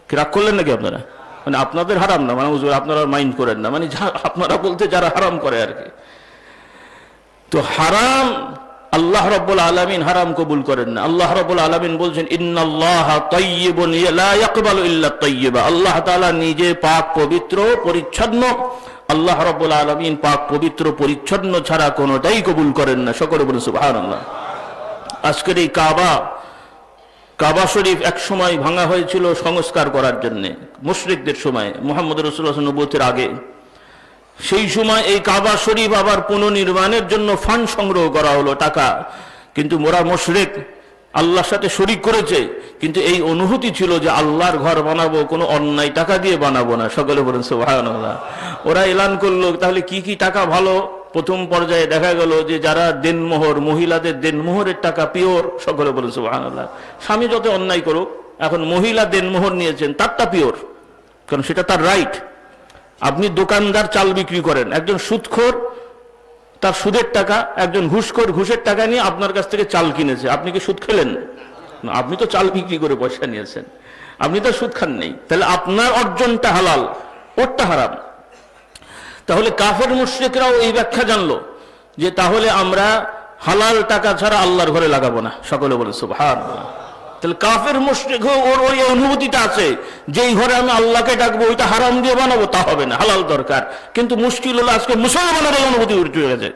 Speaker 1: কি রাগ করলেন নাকি আপনারা? মানে আপনাদের হারাম না, মানে হুজুর আপনারা মাইন্ড করেন না, মানে আপনারা বলতে যারা হারাম করে আর কি। তো হারাম আল্লাহ রাব্বুল আলামিন হারাম কবুল করেন না। আল্লাহ রাব্বুল আলামিন বলছেন ইন্নাল্লাহা তাইয়্যিবুন লা ইয়াকবালু ইল্লা তাইয়্যিবা। আল্লাহ তাআলা নিজে পাক পবিত্র পরিচ্ছন্ন। আল্লাহ রাব্বুল আলামিন পাক পবিত্র পরিচ্ছন্ন ছাড়া কোনোটাই কবুল করেন না। সকলে বলুন সুবহানাল্লাহ। আজকের এই কাবা শরীফ এক সময় ভাঙা হয়েছিল সংস্কার করার জন্য মুশরিকদের সময়, মুহাম্মদ রাসূলুল্লাহ নবুয়তের আগে। সেই সময় এই কাবা শরীফ আবার পুনর্নির্মাণের জন্য ফান্ড সংগ্রহ করা হলো, টাকা। কিন্তু মোরা মুশরিক আল্লাহর সাথে শরীক করেছে, কিন্তু এই অনুভূতি ছিল যে আল্লাহর ঘর বানাবো, কোনো অন্যায় টাকা দিয়ে বানাবো না। সকলে বলেন সুবহানাল্লাহ। ওরা এলান করলো, তাহলে কি কি টাকা ভালো? প্রথম পর্যায়ে দেখা গেল যে যারা দেনমোহর, মহিলাদের দেনমোহরের টাকা পিওর। সকলে বলেন সুবহানাল্লাহ। স্বামী যত অন্যায় করুক, এখন মহিলা দেনমোহর নিয়েছেন, তারটা পিওর, কারণ সেটা তার রাইট। আপনি দোকানদার চাল বিক্রি করেন, একজন সুদখোর তার সুদের টাকা, একজন ঘুষখোর ঘুষের টাকা নিয়ে আপনার কাছ থেকে চাল কিনেছে, আপনি কি সুদ খেলেন? না, আপনি তো চাল বিক্রি করে পয়সা নিয়েছেন, আপনি তো সুদ খান নেই। তাহলে আপনার অর্জনটা হালাল, ওরটা হারাম। তাহলে কাফের মুশরিকরাও এই ব্যাখ্যা জানলো যে তাহলে আমরা হালাল টাকা ছাড়া আল্লাহর ঘরে লাগাবো না। সকলে বলে সুবহানাল্লাহ। তাহলে কাফের মুশরিক ওর ওই অনুভূতিটা আছে যে এই ঘরে আমি আল্লাহকে ডাকবো, ওইটা হারাম দিয়ে বানাবো, তা হবে না, হালাল দরকার। কিন্তু মুশকিল হলো আজকে মুসলমানের এই অনুভূতি উঠে গেছে।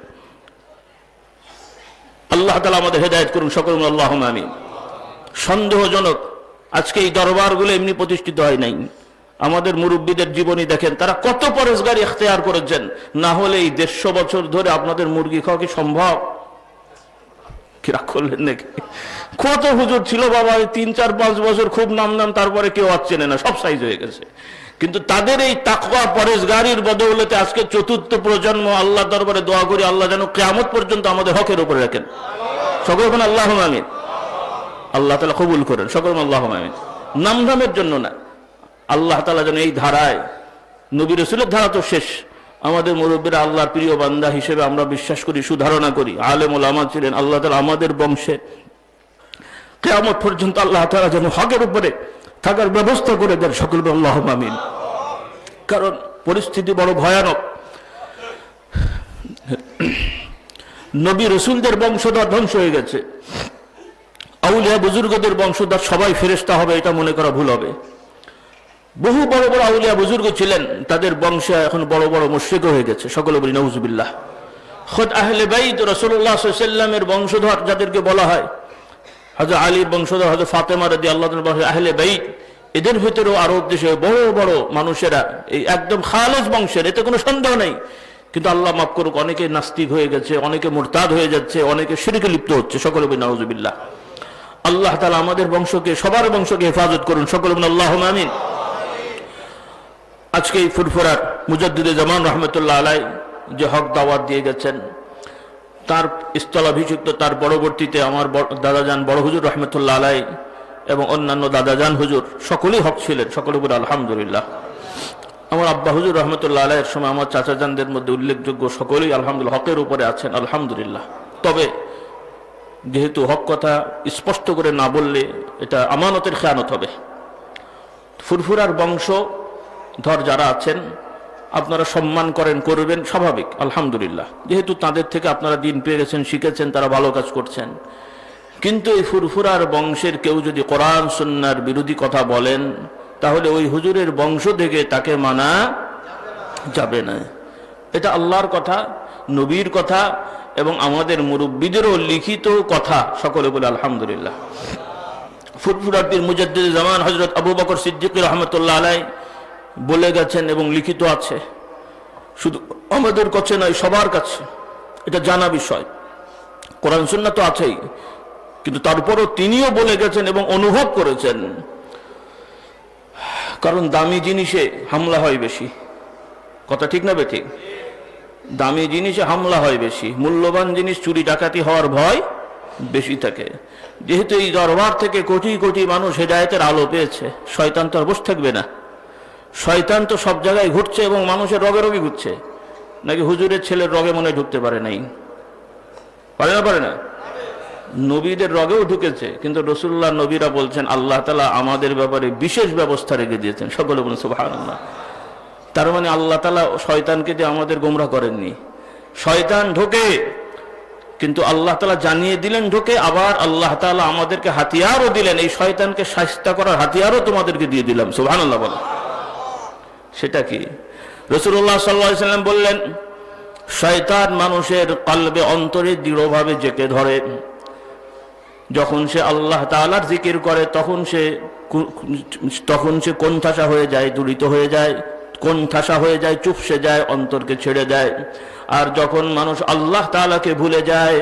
Speaker 1: আল্লাহ তাআলা আমাদের হেদায়েত করুন। সকলে আল্লাহুম্মা আমিন। সন্দেহজনক আজকে এই দরবারগুলো এমনি প্রতিষ্ঠিত হয় নাই। আমাদের মুরব্বীদের জীবনী দেখেন, তারা কত পরেশগারি ইখতিয়ার করেছেন। না হলে এই 150 বছর ধরে আপনাদের মুরগি খাওয়া কি সম্ভব? কি রাগ করলেন নাকি? কত হুজুর ছিল বাবা, 3, 4, 5 বছর খুব নাম, তারপরে কেউ আর চেনে না, সব সাইজ হয়ে গেছে। কিন্তু তাদের এই তাকওয়া পরেশগারির বদৌলতে আজকে 4র্থ প্রজন্ম আল্লাহ দরবারে দোয়া করি, আল্লাহ যেন কিয়ামত পর্যন্ত আমাদের হকের উপরে রাখেন। সকলে বলেন আল্লাহুম্মা আমিন। আল্লাহ তাআলা কবুল করেন। সকলে বলেন আল্লাহুম্মা আমিন। নামের জন্য না, আল্লাহ তাআলা যেন এই ধারায়, নবী রাসূলের ধারা তো শেষ, আমাদের মুরব্বীরা আল্লাহর প্রিয় বান্দা হিসেবে আমরা বিশ্বাস করি, সুধারণা করি, আলেম ওলামা ছিলেন, আল্লাহ তাআলা আমাদের বংশে কিয়ামত পর্যন্ত আল্লাহ তাআলা যেন হকের উপরে থাকার ব্যবস্থা করে দেন। সকল আল্লাহুম্মা আমিন। কারণ পরিস্থিতি বড় ভয়ানক। নবী রাসূলদের বংশধর ধ্বংস হয়ে গেছে, আউলিয়া বুজুর্গদের বংশধর সবাই ফেরেশতা হবে, এটা মনে করা ভুল হবে। বহু বড় বড় আউলিয়া বুজুর্গ ছিলেন, তাদের বংশে এখন বড় বড় মুশরিক হয়ে গেছে। সকলে বলি নাউজুবিল্লাহ। খুদ আহলে বাইত রাসূলুল্লাহ সাল্লাল্লাহু আলাইহি ওয়াসাল্লামের বংশধর যাদেরকে বলা হয়, হযরত আলীর বংশধর, হযরত ফাতেমা রাদিয়াল্লাহু তাআলা আহলে বাইত, এদের ভিতরেও আরব দেশে বড় বড় মানুষেরা এই একদম খালেস বংশের, এতে কোনো সন্দেহ নেই। কিন্তু আল্লাহ মাফ করুক, অনেকে নাস্তিক হয়ে গেছে, অনেকে মুরতাদ হয়ে যাচ্ছে, অনেকে শিরকে লিপ্ত হচ্ছে। সকলে বলি নাউজুবিল্লাহ। আল্লাহ তাআলা আমাদের বংশকে, সবার বংশকে হেফাজত করুন। সকলে বলি আল্লাহুম্মা আমিন। আজকে এই ফুরফুরার মুজাদ্দিদে জামান রহমতুল্লাহ আলাই যে হক দাওয়াত দিয়ে গেছেন, তার স্থলাভিষিক্ত, তার পরবর্তীতে আমার দাদাজান বড় হুজুর রহমতুল্লাহ আলাই এবং অন্যান্য দাদাজান হুজুর সকলেই হক ছিলেন। সকলে বলে আলহামদুলিল্লাহ। আমার আব্বা হুজুর রহমতুল্লাহ আলাইয়ের সময় আমার চাচাজানদের মধ্যে উল্লেখযোগ্য সকলেই আলহামদুলিল্লাহ হকের উপরে আছেন, আলহামদুলিল্লাহ। তবে যেহেতু হক কথা স্পষ্ট করে না বললে এটা আমানতের খেয়ানত হবে। ফুরফুরার বংশ ধর যারা আছেন, আপনারা সম্মান করেন, করবেন, স্বাভাবিক, আলহামদুলিল্লাহ। যেহেতু তাদের থেকে আপনারা দিন পেয়ে গেছেন, শিখেছেন, তারা ভালো কাজ করছেন। কিন্তু এই ফুরফুরার বংশের কেউ যদি কোরআন সুন্নাহর বিরোধী কথা বলেন, তাহলে ওই হুজুরের বংশ থেকে তাকে মানা যাবে না। এটা আল্লাহর কথা, নবীর কথা এবং আমাদের মুরব্বীদেরও লিখিত কথা। সকলে বলে আলহামদুলিল্লাহ। ফুরফুরার পীর মুজাদ্দিদে জামান হযরত আবু বকর সিদ্দিক রাহমাতুল্লাহ আলাইহি বলে গেছেন এবং লিখিত আছে, শুধু আমাদের কাছে নয়, সবার কাছে এটা জানা বিষয়। কোরআন সুন্নাহ তো আছেই, কিন্তু তারপরও তিনিও বলে গেছেন এবং অনুভব করেছেন। কারণ দামি জিনিসে হামলা হয় বেশি, কথা ঠিক না বেঠিক? দামি জিনিসে হামলা হয় বেশি, মূল্যবান জিনিস চুরি ডাকাতি হওয়ার ভয় বেশি থাকে। যেহেতু এই দরবার থেকে কোটি কোটি মানুষ হেদায়েতের আলো পেয়েছে, শয়তান তো আর বসে থাকবে না। শয়তান তো সব জায়গায় ঘুরছে এবং মানুষের রগে রগে ঘুরছে। নাকি হুজুরের ছেলের রগে মনে ঢুকতে পারে নাই? পারে না? নবীদের রগেও ঢুকেছে, কিন্তু রাসূলুল্লাহ নবীরা বলছেন আল্লাহ তাআলা আমাদের ব্যাপারে বিশেষ ব্যবস্থা রেখে দিয়েছেন। সকলে বলুন সুবহানাল্লাহ। তার মানে আল্লাহ তাআলা শয়তানকে দিয়ে আমাদের গোমরাহ করেননি। শয়তান ঢোকে, কিন্তু আল্লাহ তাআলা জানিয়ে দিলেন ঢোকে, আবার আল্লাহ তাআলা আমাদেরকে হাতিয়ারও দিলেন, এই শয়তানকে শায়েস্তা করার হাতিয়ারও তোমাদেরকে দিয়ে দিলাম। সুবহানাল্লাহ বলেন। সেটা কি? রাসূলুল্লাহ সাল্লাল্লাহু আলাইহি ওয়াসাল্লাম বললেন, শয়তান মানুষের কলবে অন্তরে দৃঢ়ভাবে জেঁকে ধরে। যখন সে আল্লাহ তাআলার জিকির করে তখন সে কোণঠাসা হয়ে যায়, দুরিত হয়ে যায়, কোণঠাসা হয়ে যায়, চুপসে যায়, অন্তরকে ছেড়ে দেয়। আর যখন মানুষ আল্লাহ তাআলাকে ভুলে যায়,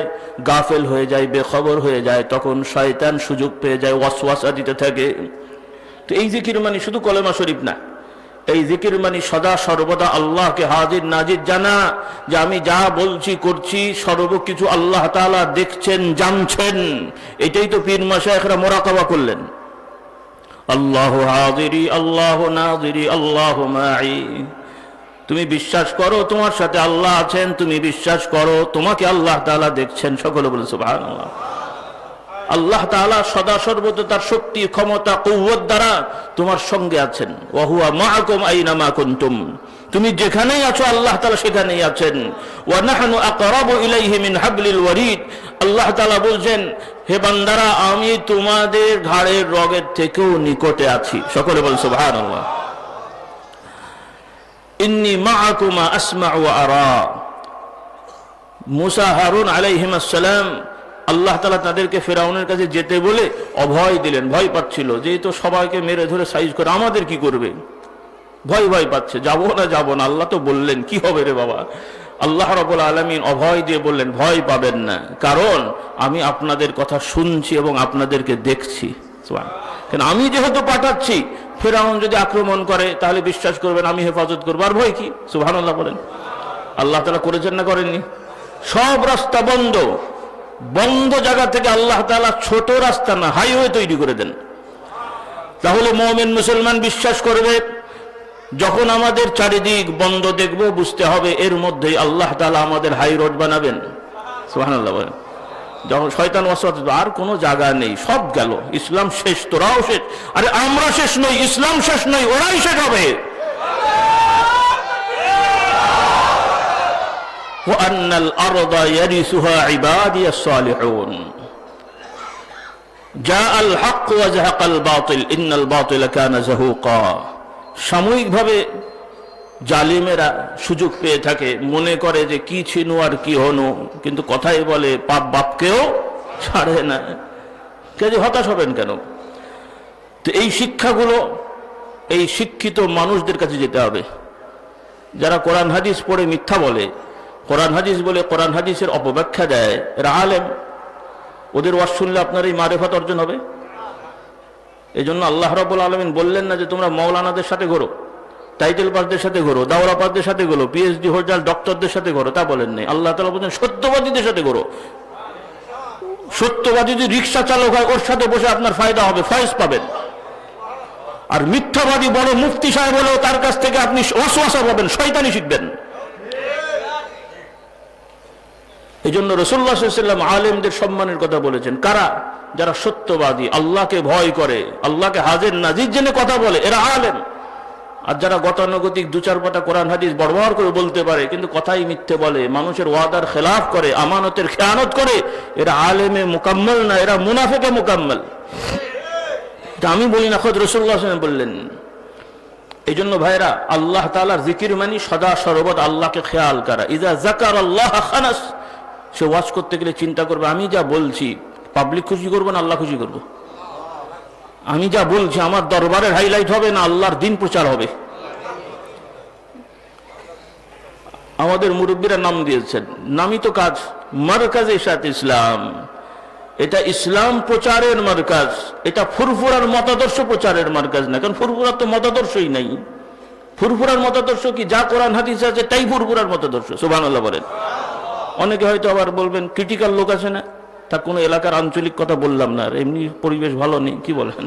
Speaker 1: গাফেল হয়ে যায়, বেখবর হয়ে যায়, তখন শয়তান সুযোগ পেয়ে যায়, ওয়াসওয়াসা দিতে থাকে। তো এই জিকির মানে শুধু কলেমা শরীফ না, এই জিকির মানে সদা সর্বদা আল্লাহকে হাজির নাজির জানা, যে আমি যা বলছি করছি সর্বকিছু আল্লাহ তাআলা দেখছেন, জানছেন। এটাই তো পীর মাশায়েখরা মুরাকাবা করলেন। আল্লাহু হাজিরি আল্লাহু নাজিরি আল্লাহু মাই। তুমি বিশ্বাস করো তোমার সাথে আল্লাহ আছেন, তুমি বিশ্বাস করো তোমাকে আল্লাহ তাআলা দেখছেন। সকলে বলে সুবহানাল্লাহ। আল্লাহ তাআলা সদা সর্বদা তার শক্তি, ক্ষমতা, কুওয়াত দ্বারা তোমার সঙ্গে আছেন। ওয়া হুয়া মাআকুম আইনামা কুনতুম। তুমি যেখানেই আছো আল্লাহ তাআলা সেখানেই আছেন। ওয়া নাহনু আকরাবু ইলাইহি মিন হাবলিল ওয়ারিদ। আল্লাহ তাআলা বলছেন, হে বান্দারা, আমি তোমাদের ঘাড়ের রগের থেকেও নিকটে আছি। সকলে বল সুবহানাল্লাহ। ইন্নী মাআকুমা আসমাউ ওয়া আরা। মুসা হারুন আলাইহিস সালাম, আল্লাহ তাআলা তাদেরকে ফেরাউনের কাছে যেতে বলে অভয় দিলেন। ভয় পাচ্ছিল, যেহেতু সবাইকে মেরে ধরে সাইজ করে আমাদের কি করবে, ভয় পাচ্ছে, যাবো না। আল্লাহ তো বললেন, কি হবে রে বাবা। আল্লাহ রাব্বুল আলামিন অভয় দিয়ে বললেন, ভয় পাবেন না, কারণ আমি আপনাদের কথা শুনছি এবং আপনাদেরকে দেখছি। কেন, আমি যেহেতু পাঠাচ্ছি, ফেরাউন যদি আক্রমণ করে তাহলে বিশ্বাস করবেন আমি হেফাজত করবো, আর ভয় কি। সুবহানাল্লাহ বলেন। আল্লাহ তাআলা করেছেন না করেননি? সব রাস্তা বন্ধ জায়গা থেকে আল্লাহ তাআলা ছোট রাস্তা না, হাইওয়ে তৈরি করে দেন। তাহলে মুমিন মুসলমান বিশ্বাস করবে, যখন আমাদের চারিদিক বন্ধ দেখব, বুঝতে হবে এর মধ্যেই আল্লাহ তাআলা আমাদের হাই রোড বানাবেন। সুবহানাল্লাহ বলেন। যখন শয়তান ওয়াসওয়াসা, আর কোনো জায়গা নেই, সব গেল, ইসলাম শেষ, তোরাও শেষ। আরে আমরা শেষ নই, ইসলাম শেষ নই, ওরাই শেষ হবে। وأن الأرض يرثها عبادي الصالحون جاء الحق وزهق الباطل إن الباطل كان زهوقا। সাময়িকভাবে জালিমেরা সুযোগ পেয়ে থাকে, মনে করে যে কি ছিনু আর কি হনু, কিন্তু কথাই বলে পাপ বাপকেও ছাড়ে না। কাজে হতাশ হবেন কেন? তো এই শিক্ষাগুলো এই শিক্ষিত মানুষদের কাছে যেতে হবে, যারা কোরআন হাদিস পড়ে মিথ্যা বলে, কোরআন হাদিস বলে কোরআন হাদিসের অপব্যাখ্যা দেয়, এরা আলেম। ওদের ওয়াজ শুনলে আপনার এই মারিফাত অর্জন হবে। এই জন্য আল্লাহ রাব্বুল আলামিন বললেন না যে তোমরা মৌলানাদের সাথে ঘোরো, টাইটেল পাসদের সাথে ঘোরো, দাওরা পাসদের সাথে ঘোরো, পিএইচডি হোল্ডার ডক্টরদের সাথে ঘোরো, তা বলেন নাই। আল্লাহ তাআলা বলেন সত্যবাদীদের সাথে ঘোরো। সত্যবাদী যদি রিক্সা চালক হয়, ওর সাথে বসে আপনার ফায়দা হবে, ফয়েজ পাবেন। আর মিথ্যাবাদী বড় মুফতি সাহেব হলেও তার কাছ থেকে আপনি ওয়াসওয়াসা পাবেন, শয়তানি শিখবেন। এই জন্য রাসূলুল্লাহ সাল্লাল্লাহু আলাইহি ওয়াসাল্লাম আলেমদের সম্মানের কথা বলেছেন। কারা? যারা সত্যবাদী, আল্লাহকে ভয় করে, আল্লাহকে হাজির নাজির জেনে কথা বলে, এরা আলেম। আর যারা গতানুগতিক দু চার পাতা কোরআন হাদিস বড়বড় করে বলতে পারে কিন্তু কথাই মিথ্যে বলে, মানুষের ওয়াদার খেলাফ করে, আমানতের খেয়ানত করে, এরা আলেমে মুকাম্মল না, এরা মুনাফিকে মুকাম্মল। আমি বলি না, খোদ রাসূলুল্লাহ সাল্লাল্লাহু আলাইহি ওয়াসাল্লাম বললেন। এই জন্য ভাইরা, আল্লাহ তাআলার জিকির মানে সদা সর্বদা আল্লাহকে খেয়াল করা। ইযা যাকারাল্লাহ খানাস। সে ওয়াজ করতে গেলে চিন্তা করবে, আমি যা বলছি পাবলিক খুশি করবো না আল্লাহ খুশি করবো? আমি যা বলছি আমার দরবারের হাইলাইট হবে না আল্লাহর দিন প্রচার হবে? আমাদের মুরব্বীরা নাম দিয়েছেন, নামই তো কাজ, মারকাজে ইরশাদ ইসলাম। এটা ইসলাম প্রচারের মারকাজ, এটা ফুরফুরার মতাদর্শ প্রচারের মারকাজ না। কারণ ফুরফুরার তো মতাদর্শই নাই। ফুরফুরার মতাদর্শ কি? যা কোরআন হাদিস আছে তাই ফুরফুরার মতাদর্শ। সুবহানাল্লাহ বলেন। অনেকে হয়তো আবার বলবেন, ক্রিটিক্যাল লোক আছে না, তা কোনো এলাকার আঞ্চলিক কথা বললাম না, এমনি পরিবেশ ভালো নেই, কি বলেন?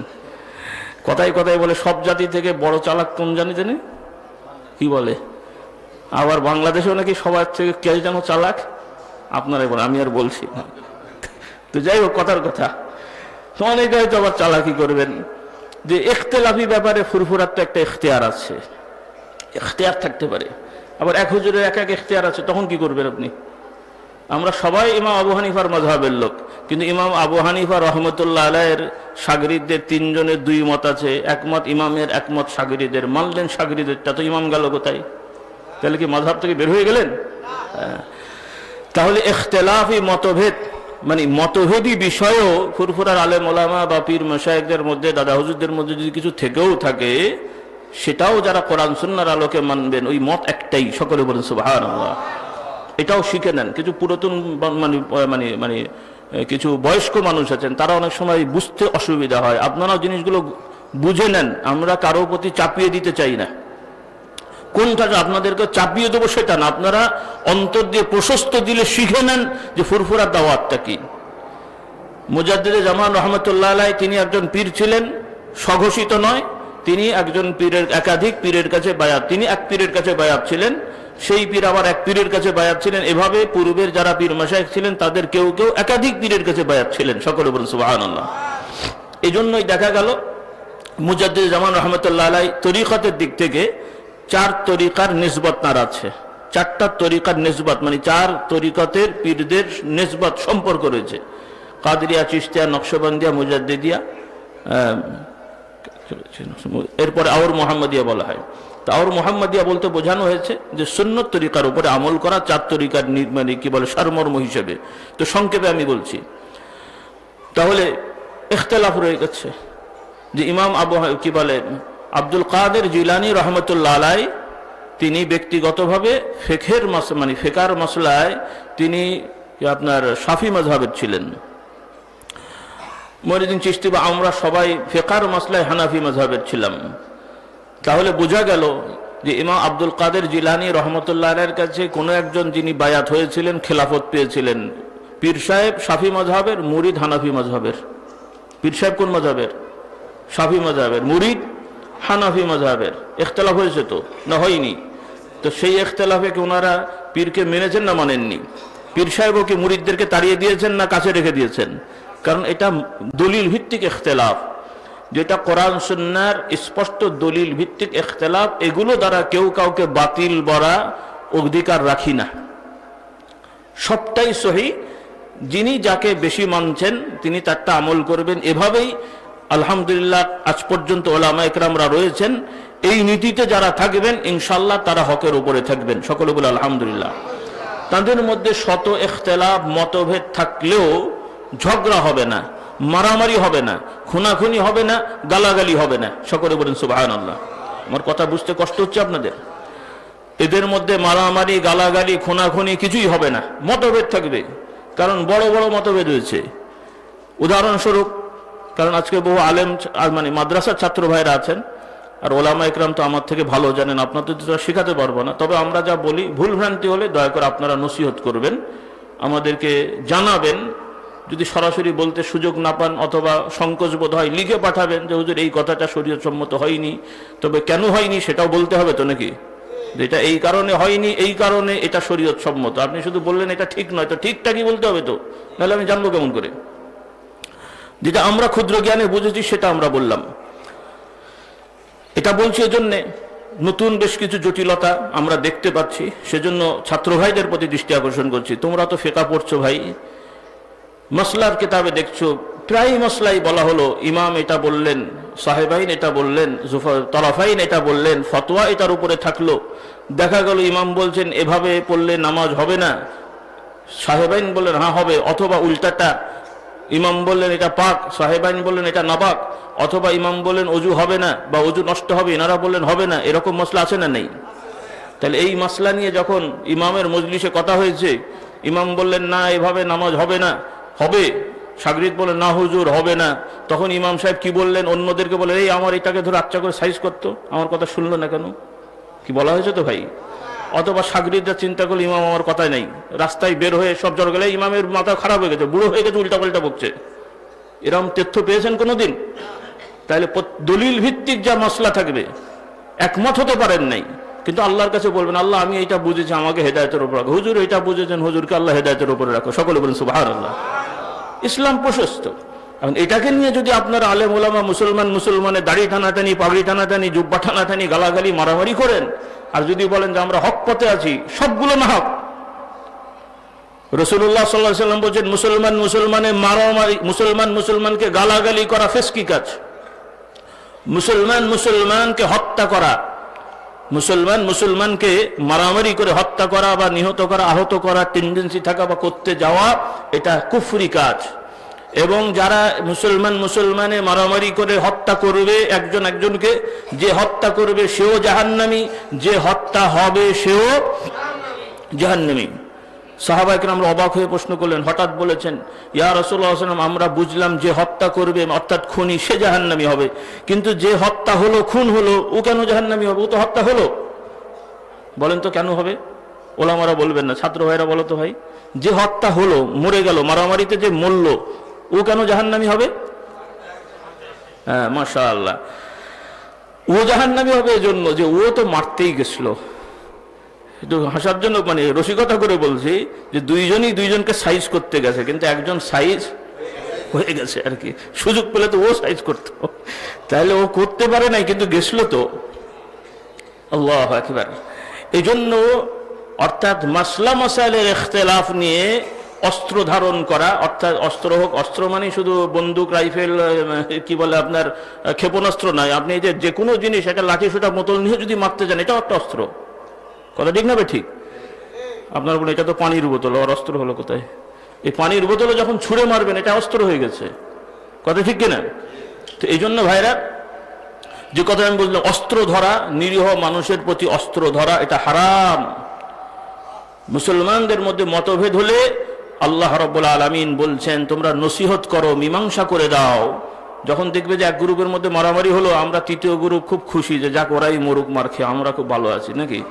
Speaker 1: কথায় কথায় বলে সব জাতি থেকে বড় চালাক কোন জানি জানে, কি বলে? আবার বাংলাদেশেও নাকি সবার থেকে কে যেন চালাক, আপনারাই বলেন, আমি আর বলছি না। তো যাই হোক, কথার কথা, তো অনেকে হয়তো আবার চালাকি করবেন যে ইখতিলাফি ব্যাপারে ফুরফুরার তো একটা ইখতিয়ার আছে, ইখতিয়ার থাকতে পারে, আবার এক হুজুরের এক এক ইখতিয়ার আছে, তখন কি করবেন আপনি? আমরা সবাই ইমাম আবু হানিফার মাযহাবের লোক, কিন্তু ইমাম আবু হানিফা রহমতুল্লাহ আলাইহির শাগরিদদের 3 জনের 2 মত আছে, একমত ইমামের, একমত শাগরিদের, মানলেন শাগরিদেরটা, তো ইমাম গেল কোথায়? তাহলে কি মাযহাব থেকে বের হয়ে গেলেন? তাহলে ইখতিলাফি মতভেদ মানে মতভেদী বিষয়ও ফুরফুরার আলেম ওলামা বা পীর মাশায়েখদের মধ্যে, দাদা হুজুরদের মধ্যে যদি কিছু থেকেও থাকে, সেটাও যারা কোরআন সুন্নাহর আলোকে মানবেন, ওই মত একটাই, সকলে বলেন সুবহানাল্লাহ। এটাও শিখে নেন। কিছু পুরাতন মানে মানে মানে কিছু বয়স্ক মানুষ আছেন, তারা অনেক সময় বুঝতে অসুবিধা হয়, আপনারাও জিনিসগুলো বুঝে নেন। আমরা কারো প্রতি চাপিয়ে দিতে চাই না, কোনটা আপনাদেরকে চাপিয়ে দেবো সেটা না, আপনারা অন্তর দিয়ে প্রশস্ত দিলে শিখে নেন যে ফুরফুরার দাওয়াতটা কি। মুজাদ্দিদে জামান রহমতুল্লাহ আলাইহি তিনি একজন পীর ছিলেন, স্বঘোষিত নয়, তিনি একজন পীরের, একাধিক পীরের কাছে বায়াত, তিনি এক পীরের কাছে বায়াত ছিলেন, সেই পীর আবার এক পীরের কাছে বায়াত ছিলেন, এভাবে পূর্বের যারা পীর মাশায়েখ ছিলেন তাদের কেউ কেউ একাধিক পীরের কাছে বায়াত ছিলেন, সকলে বলুন সুবহানাল্লাহ। এই জন্যই দেখা গেল মুজাদ্দিদে জামান রহমতুল্লাহ আলাইহি তরিকতের দিক থেকে 4 তরিকার নিসবত তার আছে, 4টা তরিকার নিসবত মানে 4 তরিকতের পীরদের নিসবত সম্পর্ক রয়েছে, কাদরিয়া, চিশতিয়া, নকশবন্দিয়া, মুজাদ্দিদিয়া, এরপরে আওর মুহাম্মদিয়া বলা হয়। তো আওর মুহাম্মদিয়া বলতে বোঝানো হয়েছে যে সুন্নত তরিকার উপরে আমল করা, 4 তরিকার মানে কি বলে সারমর্ম হিসেবে। তো সংক্ষেপে আমি বলছি, তাহলে ইখতিলাফ রয়ে গেছে যে ইমাম কি বলে আব্দুল কাদের জিলানী রহমতুল্লাহ আলাইহি তিনি ব্যক্তিগতভাবে ফিকহের মানে ফিকার মাসলায় তিনি আপনার শাফি মাযহাবের ছিলেন। মুঈনুদ্দিন চিশতি বা আমরা সবাই ফিকার মাসলায় হানাফি মাযহাবের ছিলাম। তাহলে বোঝা গেল যে ইমাম আব্দুল কাদের জিলানী রহমতুল্লাহ আলাইহির কাছে কোনো একজন যিনি বায়াত হয়েছিলেন, খেলাফত পেয়েছিলেন, পীর সাহেব শাফি মাযহাবের, মুরিদ হানাফি মাযহাবের। পীর সাহেব কোন মাযহাবের? শাফি মাযহাবের, মুরিদ হানাফি মাযহাবের। ইখতিলাফ হয়েছে তো না হয়নি? তো সেই ইখতিলাফে কি ওনারা পীরকে মেনেছেন না মানেননি? পীর সাহেবও কি মুরিদদেরকে তাড়িয়ে দিয়েছেন না কাছে রেখে দিয়েছেন? কারণ এটা দলিল ভিত্তিক ইখতিলাফ, যেটা কোরআন সুন্নাহর স্পষ্ট দলিল ভিত্তিক ইখতিলাফ, এগুলো দ্বারা কেউ কাউকে বাতিল বলা অধিকার রাখি না, সবটাই সহি। যিনি যাকে বেশি মানছেন তিনি তারটা আমল করবেন। এভাবেই আলহামদুলিল্লাহ আজ পর্যন্ত ওলামা ইকরামরা রয়েছেন, এই নীতিতে যারা থাকবেন ইনশাআল্লাহ তারা হকের উপরে থাকবেন, সকলে বলে আলহামদুলিল্লাহ। তাদের মধ্যে শত ইখতিলাফ মতভেদ থাকলেও ঝগড়া হবে না, মারামারি হবে না, খুনাখুনি হবে না, গালাগালি হবে না, সকলে বলেন সুবহানাল্লাহ। আমার কথা বুঝতে কষ্ট হচ্ছে আপনাদের? এদের মধ্যে মারামারি, গালাগালি, খুনাখুনি কিছুই হবে না, মতভেদ থাকবে, কারণ বড় বড় মতভেদ হয়েছে। উদাহরণস্বরূপ, কারণ আজকে বহু আলেম মানে মাদ্রাসার ছাত্র ভাইরা আছেন, আর ওলামা ইকরাম তো আমার থেকে ভালো জানেন, আপনাদের তো শেখাতে পারবো না। তবে আমরা যা বলি ভুল ভ্রান্তি হলে দয়া করে আপনারা নসিহত করবেন, আমাদেরকে জানাবেন। যদি সরাসরি বলতে সুযোগ না পান অথবা সংকোচ বোধ হয়, লিখে পাঠাবেন যে হুজুর এই কথাটা শরীয়ত সম্মত হয়নি, তবে কেন হয়নি সেটাও বলতে হবে তো নাকি, যেটা এই কারণে হয়নি, এই কারণে এটা শরীয়ত সম্মত। আপনি শুধু বললেন এটা ঠিক নয়, তো ঠিকটা কি বলতে হবে তো, নাহলে আমি জানবো কেমন করে? যেটা আমরা ক্ষুদ্র জ্ঞানে বুঝেছি সেটা আমরা বললাম। এটা বলছি এজন্যে নতুন বেশ কিছু জটিলতা আমরা দেখতে পাচ্ছি, সেজন্য ছাত্র ভাইদের প্রতি দৃষ্টি আকর্ষণ করছি। তোমরা তো ফিকহ পড়ছো ভাই, মাসলার কিতাবে দেখছো প্রায় মসলাই বলা হলো ইমাম এটা বললেন, সাহেবাইন এটা বললেন, তরাফাইন এটা বললেন, ফতোয়া এটার উপরে থাকলো। দেখা গেল ইমাম বলছেন এভাবে পড়লে নামাজ হবে না, সাহেবাইন বললেন হ্যাঁ হবে, অথবা উল্টাটা, ইমাম বললেন এটা পাক, সাহেবাইন বললেন এটা নাপাক, অথবা ইমাম বললেন অজু হবে না বা অজু নষ্ট হবে, এনারা বললেন হবে না। এরকম মসলা আছে না নেই? তাহলে এই মসলা নিয়ে যখন ইমামের মজলিসে কথা হয়েছে, ইমাম বললেন না এভাবে নামাজ হবে না, হবে, শাগরিদ বলেন না হুজুর হবে না, তখন ইমাম সাহেব কি বললেন? অন্যদেরকে বলে এই আমার এটাকে ধরে আচ্ছা করে সাইজ করতো, আমার কথা শুনলো না কেন? কি বলা হয়েছে তো ভাই? অথবা শাগরিদরা চিন্তা করলে ইমাম আমার কথাই নাই, রাস্তায় বের হয়ে সব জ্বর গেলে ইমামের মাথা খারাপ হয়ে গেছে, বুড়ো হয়ে গেছে, উল্টা পাল্টা বকছে, এরকম তথ্য পেয়েছেন কোনোদিন? তাহলে দলিল ভিত্তিক যা মসলা থাকবে, একমত হতে পারেন নাই, কিন্তু আল্লাহর কাছে বলবেন আল্লাহ আমি এটা বুঝেছি, আমাকে হেদায়েতের উপর রাখো। হুজুর এটা বুঝেছেন, হুজুরকে আল্লাহ হেদায়েতের উপরে রাখো, সকলে বলেন সুবহানাল্লাহ। ইসলাম প্রশস্ত। এখন এটাকে নিয়ে যদি আপনারা আলেম ওলামা মুসলমানের দাড়ি টানাটানি, পাগড়ি টানাটানি, জুব্বা টানাটানি, গালাগালি, মারামারি করেন, আর যদি বলেন যে আমরা হক পথে আছি, সবগুলো না হক। রাসূলুল্লাহ সাল্লাল্লাহু আলাইহি ওয়াসাল্লাম বলেছেন মুসলমানের মারামারি, মুসলমানকে গালাগালি করা ফেসকি কাজ। মুসলমানকে হত্যা করা, মুসলমানকে মারামারি করে হত্যা করা বা নিহত করা, আহত করা টেন্ডেন্সি থাকা বা করতে যাওয়া, এটা কুফরি কাজ। এবং যারা মুসলমানে মারামারি করে হত্যা করবে একজন একজনকে, যে হত্যা করবে সেও জাহান্নামী, যে হত্যা হবে সেও জাহান্নামী। সাহাবায়ে কেরাম অবাক হয়ে প্রশ্ন করলেন, হঠাৎ বলেছেন ইয়া রাসূলুল্লাহ সাল্লাল্লাহু আলাইহি ওয়াসাল্লাম, আমরা বুঝলাম যে হত্যা করবে অর্থাৎ খুনি সে জাহান্নামী হবে, কিন্তু যে হত্যা হলো, খুন হলো, ও কেন জাহান্নামী হবে? ও তো হত্যা হলো। বলেন তো কেন হবে? ওলামারা বলবেন না, ছাত্র ভাইরা বলো তো ভাই, যে হত্যা হলো, মরে গেল, মারামারিতে যে মরল, ও কেন জাহান্নামী হবে? হ্যাঁ, মাশাআল্লাহ। ও জাহান্নামী হবে এজন্য যে ও তো মারতেই গেছিল। একটু হাসার জন্য মানে রসিকতা করে বলছি যে দুইজনকে সাইজ করতে গেছে, কিন্তু একজন সাইজ হয়ে গেছে আর কি। সুযোগ পেলে তো ও সাইজ করতো, তাহলে ও করতে পারে নাই, কিন্তু গেছিল তো। আল্লাহু আকবার। এই জন্য অর্থাৎ মাসলা মাসাইলের ইখতিলাফ নিয়ে অস্ত্র ধারণ করা, অর্থাৎ অস্ত্র হোক, অস্ত্র মানে শুধু বন্দুক, রাইফেল, কি বলে আপনার ক্ষেপণাস্ত্র নয়, আপনি যে কোনো জিনিস, একটা লাঠি সোটা বোতল নিয়ে যদি মারতে যান, এটাও একটা অস্ত্র। কথা ঠিক না ভাই? ঠিক। আপনার বলে এটা তো পানির বোতল, আর অস্ত্র হলো কোথায়? এই পানির বোতলে যখন ছুঁড়ে মারবেন, এটা অস্ত্র হয়ে গেছে। কথা ঠিক কিনা? তো এই জন্য ভাইরা, যে কথা আমি বললাম, অস্ত্র ধরা, নিরীহ মানুষের প্রতি অস্ত্র ধরা, এটা হারাম। মুসলমানদের মধ্যে মতভেদ হলে আল্লাহ রাব্বুল আলামিন বলছেন তোমরা নসিহত করো, মীমাংসা করে দাও। যখন দেখবে যে এক গ্রুপের মধ্যে মারামারি হলো, আমরা তৃতীয় গ্রুপ খুব খুশি যে যাক ওরাই মরুক মার খেয়ে, আমরা খুব ভালো আছি নাকি?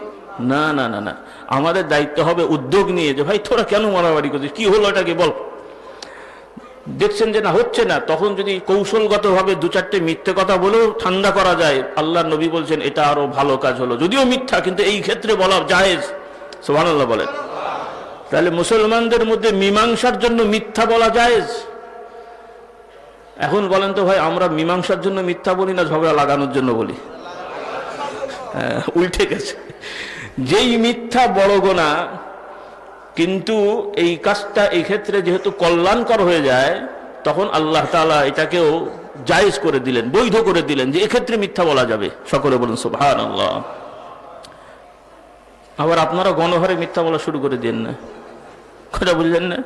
Speaker 1: না না না না, আমাদের দায়িত্ব হবে উদ্যোগ নিয়ে যে ভাই তোরা কেন মারামারি করছিস, কি হলো এটাকে বল। দেখছেন যে না হচ্ছে না, তখন যদি কৌশলগতভাবে দু চারটে মিথ্যে কথা বলেও ঠান্ডা করা যায়, আল্লাহ নবী বলছেন এটা আরো ভালো কাজ হলো, যদিও মিথ্যা, কিন্তু এই ক্ষেত্রে বলা জায়েজ। সুবহানাল্লাহ বলেন। তাহলে মুসলমানদের মধ্যে মীমাংসার জন্য মিথ্যা বলা জায়েজ। এখন বলেন তো ভাই, আমরা মীমাংসার জন্য মিথ্যা বলি না ঝগড়া লাগানোর জন্য বলি? উল্টে গেছে। যেই মিথ্যা বড় গোনা, কিন্তু এই কাজটা এই ক্ষেত্রে যেহেতু কল্যাণকর হয়ে যায়, তখন আল্লাহ তাআলা এটাকেও জায়েজ করে দিলেন, বৈধ করে দিলেন, যে এক্ষেত্রে মিথ্যা বলা যাবে। সকলে বলুন সুবহানাল্লাহ। আবার আপনারা গণহারে মিথ্যা বলা শুরু করে দেন না, কথা বুঝলেন না?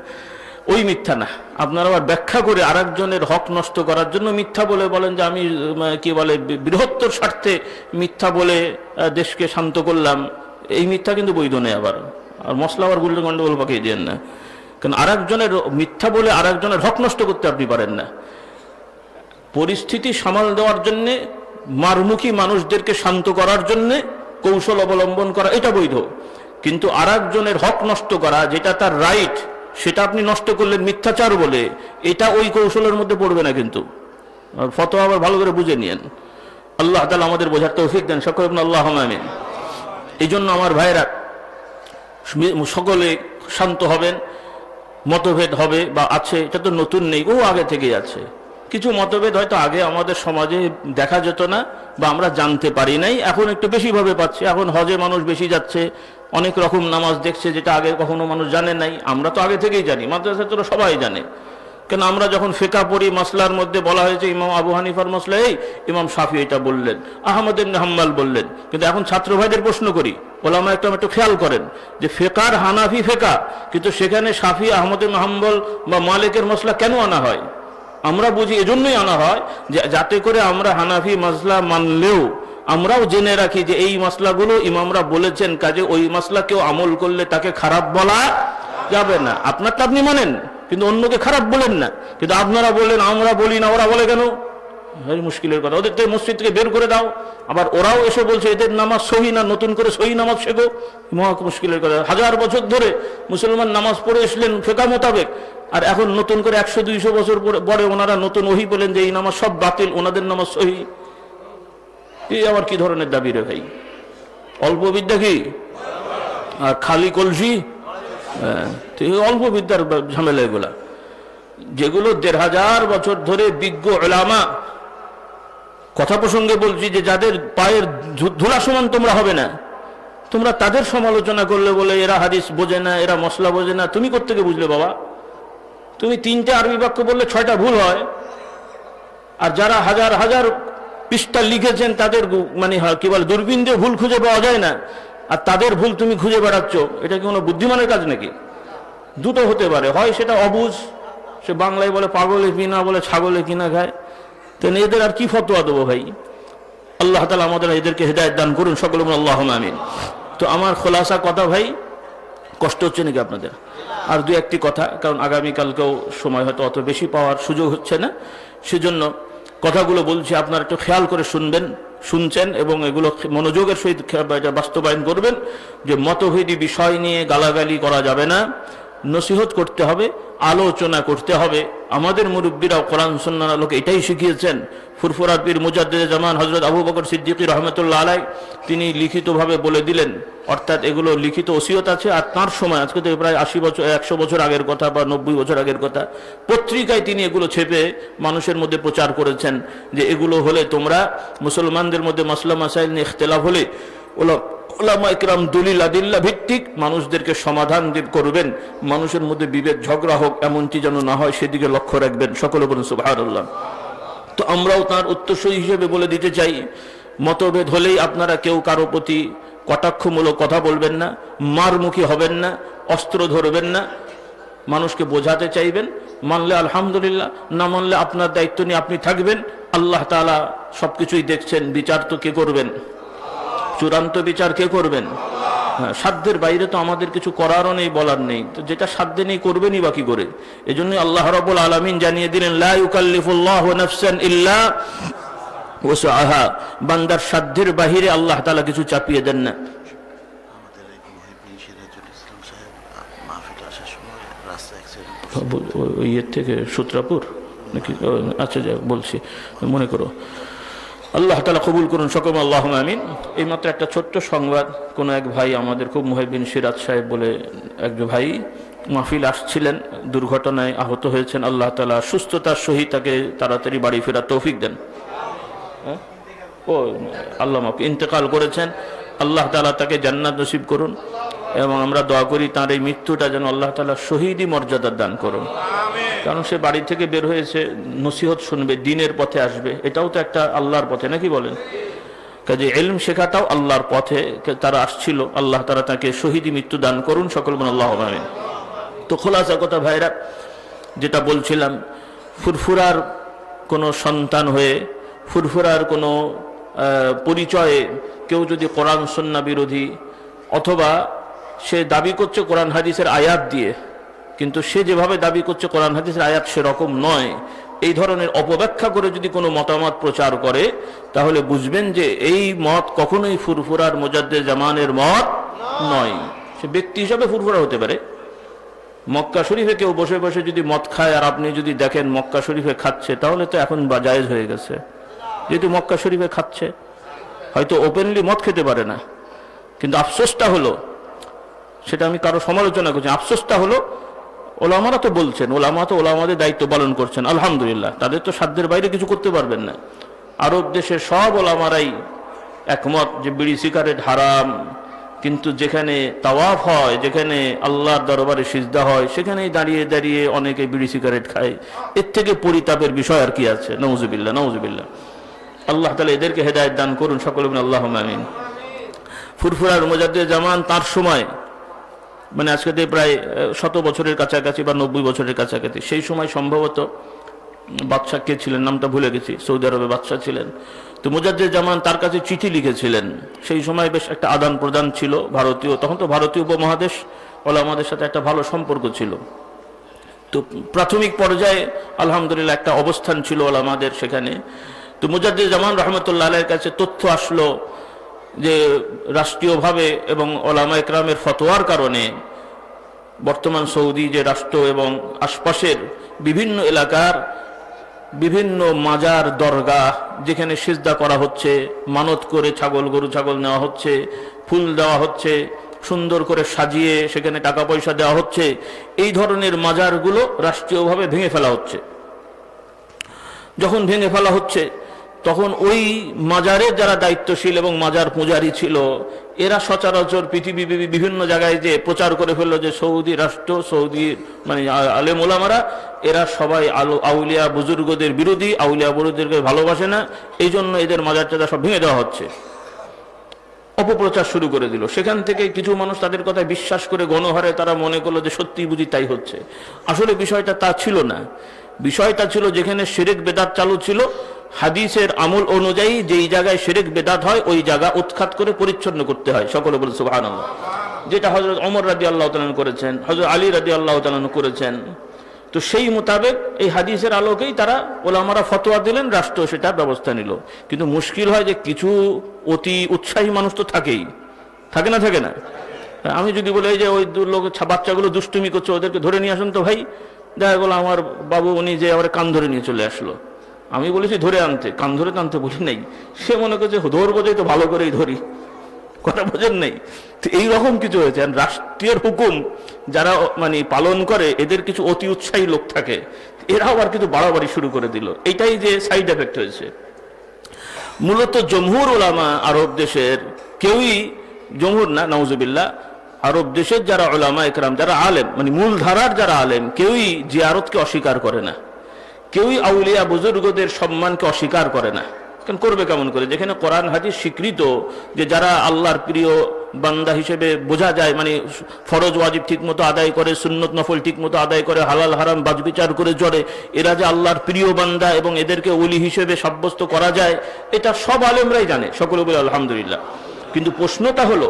Speaker 1: ওই মিথ্যা না, আপনারা আবার ব্যাখ্যা করে আরেকজনের হক নষ্ট করার জন্য মিথ্যা বলে বলেন যে আমি কি বলে বৃহত্তর স্বার্থে মিথ্যা বলে দেশকে শান্ত করলাম, এই মিথ্যা কিন্তু বৈধ নেই। আবার আর মশলা আবার গুল্লে গন্ডগোল পাকিয়ে দেন না, কারণ আরেকজনের মিথ্যা বলে আরেকজনের হক নষ্ট করতে আপনি পারেন না। পরিস্থিতি সামাল দেওয়ার জন্যে, মারমুখী মানুষদেরকে শান্ত করার জন্যে কৌশল অবলম্বন করা, এটা বৈধ। কিন্তু আরেকজনের হক নষ্ট করা, যেটা তার রাইট, সেটা আপনি নষ্ট করলেন মিথ্যাচার বলে, এটা ওই কৌশলের মধ্যে পড়বে না। কিন্তু ফতোয়া আবার ভালো করে বুঝে নিয়েন। আল্লাহ তাআলা আমাদের বোঝার তৌফিক দেন, সকলে বলুন আল্লাহুম্মা আমিন। এই জন্য আমার ভাইরা সকলে শান্ত হবেন। মতভেদ হবে বা আছে, এটা তো নতুন নেই, ও আগে থেকেই আছে। কিছু মতভেদ হয়তো আগে আমাদের সমাজে দেখা যেত না বা আমরা জানতে পারি নাই, এখন একটু বেশিভাবে পাচ্ছি। এখন হজে মানুষ বেশি যাচ্ছে, অনেক রকম নামাজ দেখছে যেটা আগে কখনো মানুষ জানে নাই। আমরা তো আগে থেকেই জানি, মাদ্রাসা তো সবাই জানে। কেন আমরা যখন ফিকহ পড়ি, মাসলার মধ্যে বলা হয়েছে ইমাম আবু হানিফার মাসলা এই, ইমাম শাফি এটা বললেন, আহমদ ইবনে হাম্বল বললেন। কিন্তু এখন ছাত্র ভাইদের প্রশ্ন করি, ওলামা একটু খেয়াল করেন যে ফিকহার হানাফি ফিকহ, কিন্তু সেখানে শাফি, আহমদ ইবনে হাম্বল বা মালিকের মাসলা কেন আনা হয়? আমরা বুঝি এজন্যই আনা হয় যে যাতে করে আমরা হানাফি মাসলা মানলেও আমরাও জেনে রাখি যে এই মাসলাগুলো ইমামরা বলেছেন, কাজে ওই মাসলা কেউ আমল করলে তাকে খারাপ বলা যাবে না। আপনারটা আপনি মানেন, কিন্তু অন্যকে খারাপ বলেন না। কিন্তু আপনারা বললেন আমরা বলি না, ওরা বলে কেন? মুশকিলের কথা। ওদের থেকে মসজিদ থেকে বের করে দাও। আবার ওরাও এসে বলছে এদের নামাজ সহি না, নতুন করে সহি নামাজ শেখো। মহা মুশকিলের কথা। 1000 বছর ধরে মুসলমান নামাজ পড়ে এসলেন ফিকহ মোতাবেক, আর এখন নতুন করে 100-200 বছর পরে ওনারা নতুন ওহী বলেন যে এই নামাজ সব বাতিল, ওনাদের নামাজ সহি। এই আবার কি ধরনের দাবি রে ভাই? অল্প বিদ্যা কি আর খালি কলসি? অল্প বিদ্যার ঝামেলা এগুলা। যেগুলো 1500 বছর ধরে বিজ্ঞ উলামা, কথা প্রসঙ্গে বলছি যে যাদের পায়ের ধুলা সমান তোমরা হবে না, তোমরা তাদের সমালোচনা করলে বলে এরা হাদিস বোঝে না, এরা মশলা বোঝে না। তুমি কোত্থেকে বুঝলে বাবা? তুমি 3টে আরবি বাক্য বললে 6টা ভুল হয়, আর যারা হাজার হাজার পৃষ্ঠা লিখেছেন তাদের মানে কি বলে দূরবীন দিয়ে ভুল খুঁজে পাওয়া যায় না, আর তাদের ভুল তুমি খুঁজে বেড়াচ্ছ। এটা কি কোনো বুদ্ধিমানের কাজ নাকি? দুটো হতে পারে, হয় সেটা অবুঝ, সে বাংলায় বলে পাগলে কিনা বলে ছাগলে কিনা খায়, তো এদের আর কি ফতোয়া দেবো ভাই? আল্লাহ তাআলা আমাদের এদেরকে হেদায়েত দান করুন, সকলে বলুন আল্লাহুম্মা আমিন। তো আমার খোলাসা কথা ভাই, কষ্ট হচ্ছে নাকি আপনাদের? আর দু একটি কথা, কারণ আগামীকালকেও সময় হয়তো অত বেশি পাওয়ার সুযোগ হচ্ছে না, সেজন্য কথাগুলো বলছি, আপনারা একটু খেয়াল করে শুনছেন এবং এগুলো মনোযোগের সহিত বাস্তবায়ন করবেন। যে মতভেদী বিষয় নিয়ে গালাগালি করা যাবে না, নসিহত করতে হবে, আলোচনা করতে হবে। আমাদের মুরব্বীরাও কোরআন সুন্নাহর আলোকে এটাই শিখিয়েছেন। ফুরফুরাত পীর মুজাদ্দিদে জামান হযরত আবু বকর সিদ্দিকী রাহমাতুল্লাহ আলাইহি তিনি লিখিতভাবে বলে দিলেন, অর্থাৎ এগুলো লিখিত ওসিয়ত আছে। আর তার সময়, আজকে তো প্রায় 80 বছর 100 বছর আগের কথা বা 90 বছর আগের কথা, পত্রিকায় তিনি এগুলো ছেপে মানুষের মধ্যে প্রচার করেছেন যে এগুলো হলে তোমরা মুসলমানদের মধ্যে মাসলা মাসাইল নিয়ে ইখতিলাফ হলে উলামা ইকরাম দলিল আদিল্লা ভিত্তিক মানুষদেরকে সমাধান করবেন, মানুষের মধ্যে বিভেদ ঝগড়া হোক এমনটি যেন না হয় সেদিকে লক্ষ্য রাখবেন। সকলে বলুন সুবহানাল্লাহ। তো আমরাও তার উত্তরসূরি হিসেবে বলে দিতে চাই, মতভেদ হলেই আপনারা কেউ কারো প্রতি কটাক্ষমূলক কথা বলবেন না, মারমুখী হবেন না, অস্ত্র ধরবেন না, মানুষকে বোঝাতে চাইবেন। মানলে আলহামদুলিল্লাহ, না মানলে আপনার দায়িত্ব নিয়ে আপনি থাকবেন। আল্লাহ তাআলা সবকিছুই দেখছেন, বিচার তো কে করবেন? চূড়ান্ত বিচার কে করবেন? হ্যাঁ, সাধ্যের বাইরে তো আমাদের কিছু করারও নেই, বলার নেই, তো যেটা সাধ্যে নেই করবেনই বাকি করে। এজন্য আল্লাহ রাব্বুল আলামিন জানিয়ে দিলেন, লা ইউকাল্লিফুল্লাহু নাফসান ইল্লা ওয়াসআহা, বান্দার সাধ্যের বাইরে আল্লাহ তাআলা কিছু চাপিয়ে দেন না। ওই থেকে সূত্রাপুর নাকি? আচ্ছা যাই বলছি, মনে করো। আল্লাহ তাআলা কবুল করুন, সকলে আল্লাহুম্মা আমিন। এইমাত্র একটা ছোট্ট সংবাদ, কোনো এক ভাই আমাদের খুব মুহিব্বিন সিরাজ সাহেব বলে এক ভাই মাহফিল আসছিলেন, দুর্ঘটনায় আহত হয়েছেন। আল্লাহ তাআলা সুস্থতার সহিত তাকে তাড়াতাড়ি বাড়ি ফেরার তৌফিক দেন। ও আল্লাহ মাফ, ইন্তেকাল করেছেন। আল্লাহ তাআলা তাকে জান্নাত নসিব করুন এবং আমরা দোয়া করি তার এই মৃত্যুটা যেন আল্লাহ তাআলা শহীদি মর্যাদা দান করুন। কারণ সে বাড়ি থেকে বের হয়েছে, নসিহত শুনবে, দ্বীনের পথে আসবে, এটাও তো একটা আল্লাহর পথে, নাকি বলেন? কাজে ইলম শেখাটাও আল্লাহর পথে তারা আসছিল। আল্লাহ তাআলা তাকে শহীদি মৃত্যু দান করুন, সকল বলুন আল্লাহুম্মা আমিন। তো খোলাসা কথা ভাইরা, যেটা বলছিলাম, ফুরফুরার কোনো সন্তান হয়ে, ফুরফুরার কোনো পরিচয়ে কেউ যদি কোরআন সুন্নাহ বিরোধী, অথবা সে দাবি করছে কোরআন হাদিসের আয়াত দিয়ে, কিন্তু সে যেভাবে দাবি করছে কোরআন হাদিসের আয়াত সেরকম নয়, এই ধরনের অপব্যাখ্যা করে যদি কোনো মতামত প্রচার করে, তাহলে বুঝবেন যে এই মত কখনোই ফুরফুরার মুজাদ্দিদ জামানের মত নয়। সে ব্যক্তি হিসাবে ফুরফুরা হতে পারে। মক্কা শরীফে কেউ বসে বসে যদি মদ খায়, আর আপনি যদি দেখেন মক্কা শরীফে খাচ্ছে, তাহলে তো এখন জায়েজ হয়ে গেছে। যেহেতু মক্কা শরীফে খাচ্ছে, হয়তো ওপেনলি মদ খেতে পারে না, কিন্তু আফসোসটা হলো, সেটা আমি কারো সমালোচনা করছি, আফসোসটা হলো ওলামারা তো বলছেন, ওলামা তো ওলামাদের দায়িত্ব পালন করছেন, আলহামদুলিল্লাহ, তাদের তো সাধ্যের বাইরে কিছু করতে পারবেন না। আরব দেশের সব ওলামারাই একমত যে বিড়ি সিগারেট হারাম, কিন্তু যেখানে তাওয়াফ হয়, যেখানে আল্লাহর দরবারে সিজদা হয়, সেখানেই দাঁড়িয়ে দাঁড়িয়ে অনেকে বিড়ি সিগারেট খায়। এর থেকে পরিতাপের বিষয় আর কি আছে? নাউজুবিল্লাহ, নাউজুবিল্লাহ। আল্লাহ তাআলা এদেরকে হেদায়েত দান করুন, সকলে বলুন আল্লাহুম্মা আমিন। ফুরফুরার মুজাদ্দিদ জামান তার সময়, মানে আজকে প্রায় 100 বছরের কাছাকাছি বা 90 বছরের কাছাকাছি, সেই সময় সম্ভবত বাদশাহ কে ছিলেন নামটা ভুলে গেছি, সৌদি আরবে বাদশাহ ছিলেন। তো মুজাদ্দিদ জামান তার কাছে চিঠি লিখেছিলেন। সেই সময় বেশ একটা আদান প্রদান ছিল ভারতীয়, তখন তো ভারতীয় উপমহাদেশ ওলামাদের সাথে একটা ভালো সম্পর্ক ছিল। তো প্রাথমিক পর্যায়ে আলহামদুলিল্লাহ একটা অবস্থান ছিল ওলামাদের সেখানে। তো মুজাদ্দিদ জামান রাহমাতুল্লাহ আলাইহির কাছে তথ্য আসলো যে রাষ্ট্রীয়ভাবে এবং ওলামা ইকরামের ফতোয়ার কারণে বর্তমান সৌদি যে রাষ্ট্র এবং আশপাশের বিভিন্ন এলাকার বিভিন্ন মাজার, দরগাহ, যেখানে সিজদা করা হচ্ছে, মানত করে ছাগল, গরু ছাগল নেওয়া হচ্ছে, ফুল দেওয়া হচ্ছে, সুন্দর করে সাজিয়ে সেখানে টাকা পয়সা দেওয়া হচ্ছে। এই ধরনের মাজারগুলো রাষ্ট্রীয়ভাবে ভেঙে ফেলা হচ্ছে। যখন ভেঙে ফেলা হচ্ছে তখন ওই মাজারের যারা দায়িত্বশীল এবং মাজার পূজারী ছিল এরা সচরাচর পৃথিবী বিভিন্ন জায়গায় যে প্রচার করে ফেললো যে সৌদি রাষ্ট্র, সৌদির মানে আলেম ওলামারা এরা সবাই আউলিয়া বুজুর্গদের বিরোধী, আউলিয়া বুজুর্গদেরকে ভালোবাসে না, এই জন্য এদের মাজার টাজার সব ভেঙে দেওয়া হচ্ছে। অপপ্রচার শুরু করে দিল। সেখান থেকে কিছু মানুষ তাদের কথায় বিশ্বাস করে গণহারে তারা মনে করলো যে সত্যি বুঝি তাই হচ্ছে। আসলে বিষয়টা তা ছিল না। বিষয়টা ছিল যেখানে শিরক বেদাত চালু ছিল, হাদিসের আমল অনুযায়ী যেই জায়গায় শিরক বেদাত হয় ওই জায়গা উৎখাত করে পরিচ্ছন্ন করতে হয়। সকলে বলে সুবহানাল্লাহ। যেটা হযরত ওমর রাদিয়াল্লাহু তাআলা করেছেন, হযরত আলী রাদিয়াল্লাহু তাআলা করেছেন। তো সেই মোতাবেক এই হাদিসের আলোকেই তারা ওলামারা ফতোয়া দিলেন, রাষ্ট্র সেটা ব্যবস্থা নিল। কিন্তু মুশকিল হয় যে কিছু অতি উৎসাহী মানুষ তো থাকেই, থাকে না? থাকে না? আমি যদি বলি যে ওই লোক বাচ্চাগুলো দুষ্টুমি করছে ওদেরকে ধরে নিয়ে আসুন তো ভাই, দেখা গেলো আমার বাবু উনি যে আবার কান ধরে নিয়ে চলে আসলো। আমি বলেছি ধরে আনতে, কান ধরে তো আনতে বলি নাই। সে মনে করছে ধরবো যে তো ভালো করেই ধরি, কথা বোঝেন নাই? তো এইরকম কিছু হয়েছে। রাষ্ট্রীয় হুকুম যারা মানে পালন করে এদের কিছু অতি উৎসাহী লোক থাকে, এরাও আবার কিছু বাড়াবাড়ি শুরু করে দিল। এইটাই যে সাইড এফেক্ট হয়েছে। মূলত জমহুর উলামা আরব দেশের কেউই, জমহুর না নাউজুবিল্লাহ, আরব দেশের যারা উলামা একরাম যারা আলেম মানে মূল ধারার যারা আলেম কেউই জিয়ারতকে অস্বীকার করে না, কেউই আউলিয়া বুজুর্গদের সম্মানকে অস্বীকার করে না। কেন করবে কেমন করে? যেখানে কোরআন হাদিস স্বীকৃত যে যারা আল্লাহর প্রিয় বান্দা হিসেবে বোঝা যায়, মানে ফরজ ওয়াজিব ঠিক মতো আদায় করে, সুন্নত নফল ঠিক মতো আদায় করে, হালাল হারাম বাজ বিচার করে জড়ে, এরা যে আল্লাহর প্রিয় বান্দা এবং এদেরকে ওলি হিসেবে সাব্যস্ত করা যায়, এটা সব আলেমরাই জানে। সকলে বলে আলহামদুলিল্লাহ। কিন্তু প্রশ্নটা হলো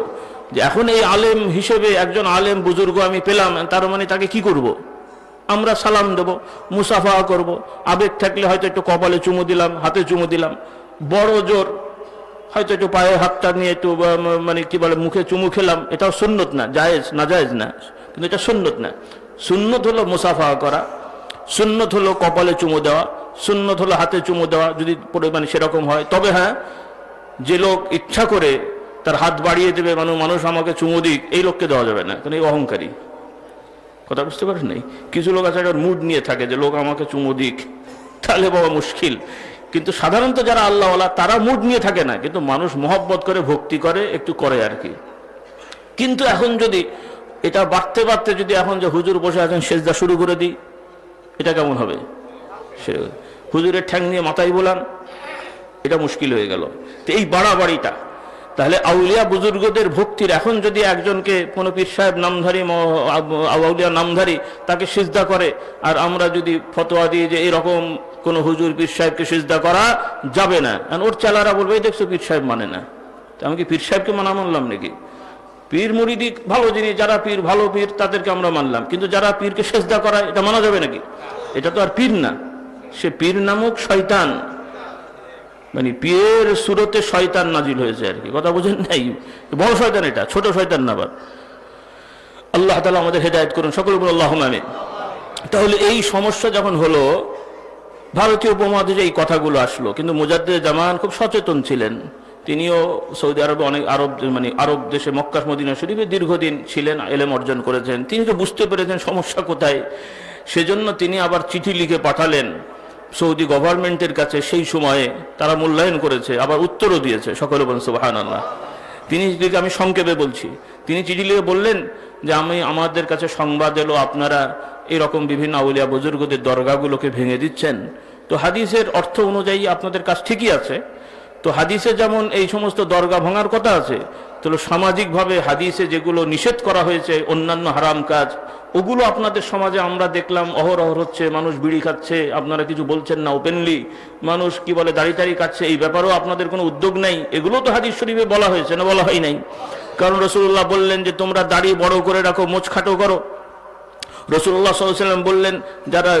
Speaker 1: যে এখন এই আলেম হিসেবে একজন আলেম বুজুর্গ আমি পেলাম, তার মানে তাকে কি করব? আমরা সালাম দেব, মুসাফা করব, আবেগ থাকলে হয়তো একটু কপালে চুমু দিলাম, হাতে চুমু দিলাম, বড় জোর হয়তো একটু পায়ে হাতটা নিয়ে একটু মানে কি বলে মুখে চুমু খেলাম, এটাও সুন্নত না, জায়েজ না, জায়েজ না, কিন্তু এটা সুন্নত না। সুন্নত হলো মুসাফা করা, সুন্নত হলো কপালে চুমু দেওয়া, সুন্নত হলো হাতে চুমু দেওয়া যদি পরিমাণ সেরকম হয়। তবে হ্যাঁ, যে লোক ইচ্ছা করে তার হাত বাড়িয়ে দেবে মানুষ আমাকে চুমু দিক, এই লোককে দেওয়া যাবে না, কারণ এই অহংকারী। কথা বুঝতে পারেন নাই? কিছু লোক আছে মুড নিয়ে থাকে যে লোক আমাকে চুমু দিক, তাহলে বাবা মুশকিল। কিন্তু সাধারণত যারা আল্লাহওয়ালা তারা মুড নিয়ে থাকে না, কিন্তু মানুষ মহব্বত করে ভক্তি করে একটু করে আর কি। কিন্তু এখন যদি এটা বাড়তে বাড়তে যদি এখন যে হুজুর বসে আছেন সেজদা শুরু করে দিই, এটা কেমন হবে? সে হুজুরের ঠ্যাং নিয়ে মাথায় বলান, এটা মুশকিল হয়ে গেল। তো এই বাড়াবাড়িটা তাহলে আউলিয়া বুজুর্গদের ভক্তির, এখন যদি একজনকে কোনো পীর সাহেব নামধারী আউলিয়া নামধারী তাকে সিজদা করে, আর আমরা যদি ফতোয়া দিই যে এরকম কোন হুজুর পীর সাহেবকে সিজদা করা যাবে না, কারণ ওর চালারা বলবে এই দেখছো পীর সাহেব মানে না, আমি কি পীর সাহেবকে মানা মানলাম নাকি? পীর মুরিদি ভালো জিনিস, যারা পীর ভালো পীর তাদেরকে আমরা মানলাম, কিন্তু যারা পীরকে সিজদা করায় এটা মানা যাবে নাকি? এটা তো আর পীর না, সে পীর নামক শয়তান, মানে পীরের সুরতে শয়তান নাজিল হয়েছে আর কি। কথা বুঝেন নাই? বড় শয়তান, এটা ছোট শয়তান না। আবার আল্লাহ তাআলা আমাদের হেদায়েত করুন, সকলে বলুন আল্লাহুম্মা আমিন। তাহলে এই সমস্যা যখন হলো, ভারতীয় উপমহাদেশে এই কথাগুলো আসলো, কিন্তু মুজাদ্দিদ জামান খুব সচেতন ছিলেন। তিনিও সৌদি আরবে অনেক আরব দেশে মক্কা মদিনা শরীফে দীর্ঘদিন ছিলেন, ইলম অর্জন করেছেন। তিনি তো বুঝতে পেরেছেন সমস্যা কোথায়, সেজন্য তিনি আবার চিঠি লিখে পাঠালেন সৌদি গভর্নমেন্টের কাছে। সেই সময়ে তারা মূল্যায়ন করেছে, আবার উত্তরও দিয়েছে। সকলে বলেন সুবহানাল্লাহ। তিনি, আমি সংক্ষেপে বলছি, তিনি চিঠি লিখে বললেন যে আমাদের কাছে সংবাদ এলো আপনারা এরকম বিভিন্ন আউলিয়া বুজুর্গদের দরগাগুলোকে ভেঙে দিচ্ছেন। তো হাদিসের অর্থ অনুযায়ী আপনাদের কাজ ঠিকই আছে, তো হাদিসে যেমন এই সমস্ত দরগা ভাঙার কথা আছে, তো সামাজিকভাবে হাদিসে যেগুলো নিষেধ করা হয়েছে অন্যান্য হারাম কাজ, ওগুলো আপনাদের সমাজে আমরা দেখলাম অহরহ হচ্ছে। মানুষ বিড়ি খাচ্ছে, আপনারা কিছু বলছেন না ওপেনলি, মানুষ কি বলে দাড়ি টাড়ি কাটছে, এই ব্যাপারেও আপনাদের কোনো উদ্যোগ নেই। এগুলো তো হাদিস শরীফে বলা হয়েছে না, বলা হয় নাই? কারণ রাসূলুল্লাহ বললেন যে তোমরা দাড়ি বড় করে রাখো, মোচ খাটো করো। রাসূলুল্লাহ সাল্লাল্লাহু আলাইহি ওয়াসাল্লাম বললেন যারা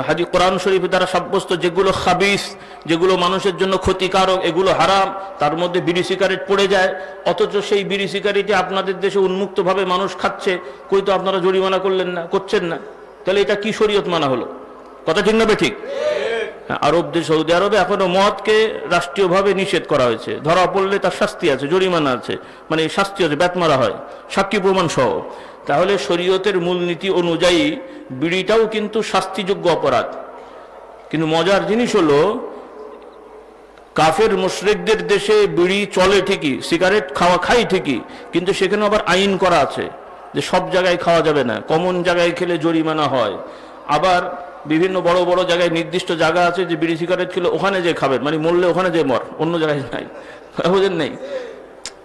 Speaker 1: হাদিস কোরআন শরীফে দ্বারা সাব্যস্ত যেগুলো খাবিস, যেগুলো মানুষের জন্য ক্ষতিকারক, এগুলো হারাম, তার মধ্যে বিড়ি সিগারেট পড়ে যায়। অথচ সেই বিড়ি সিগারেটই আপনাদের দেশে উন্মুক্তভাবে মানুষ খাচ্ছে, কই তো আপনারা জরিমানা করলেন না, করছেন না। তাহলে এটা কি শরীয়ত মানা হলো? কথা ঠিক না? ঠিক। আরব দেশ, সৌদি আরবে এখনো মদকে রাষ্ট্রীয়ভাবে নিষেধ করা হয়েছে। ধরা পড়লে তার শাস্তি আছে, জরিমানা আছে, মানে শাস্তি আছে, ব্যাট মারা হয়, সাক্ষী প্রমাণ সহ। তাহলে শরীয়তের মূলনীতি অনুযায়ী বিড়িটাও কিন্তু শাস্তিযোগ্য অপরাধ। কিন্তু মজার জিনিস হলো, কাফের মুশরিকদের দেশে বিড়ি চলে ঠিকই, সিগারেট খাই ঠিকই, কিন্তু সেখানে আবার আইন করা আছে যে সব জায়গায় খাওয়া যাবে না, কমন জায়গায় খেলে জরিমানা হয়। আবার বিভিন্ন বড় বড় জায়গায় নির্দিষ্ট জায়গা আছে যে বিড়ি সিগারেট খেলে ওখানে যে খাবেন, মানে মরলে ওখানে যে মর, অন্য জায়গায় নাই, বুঝেন নেই।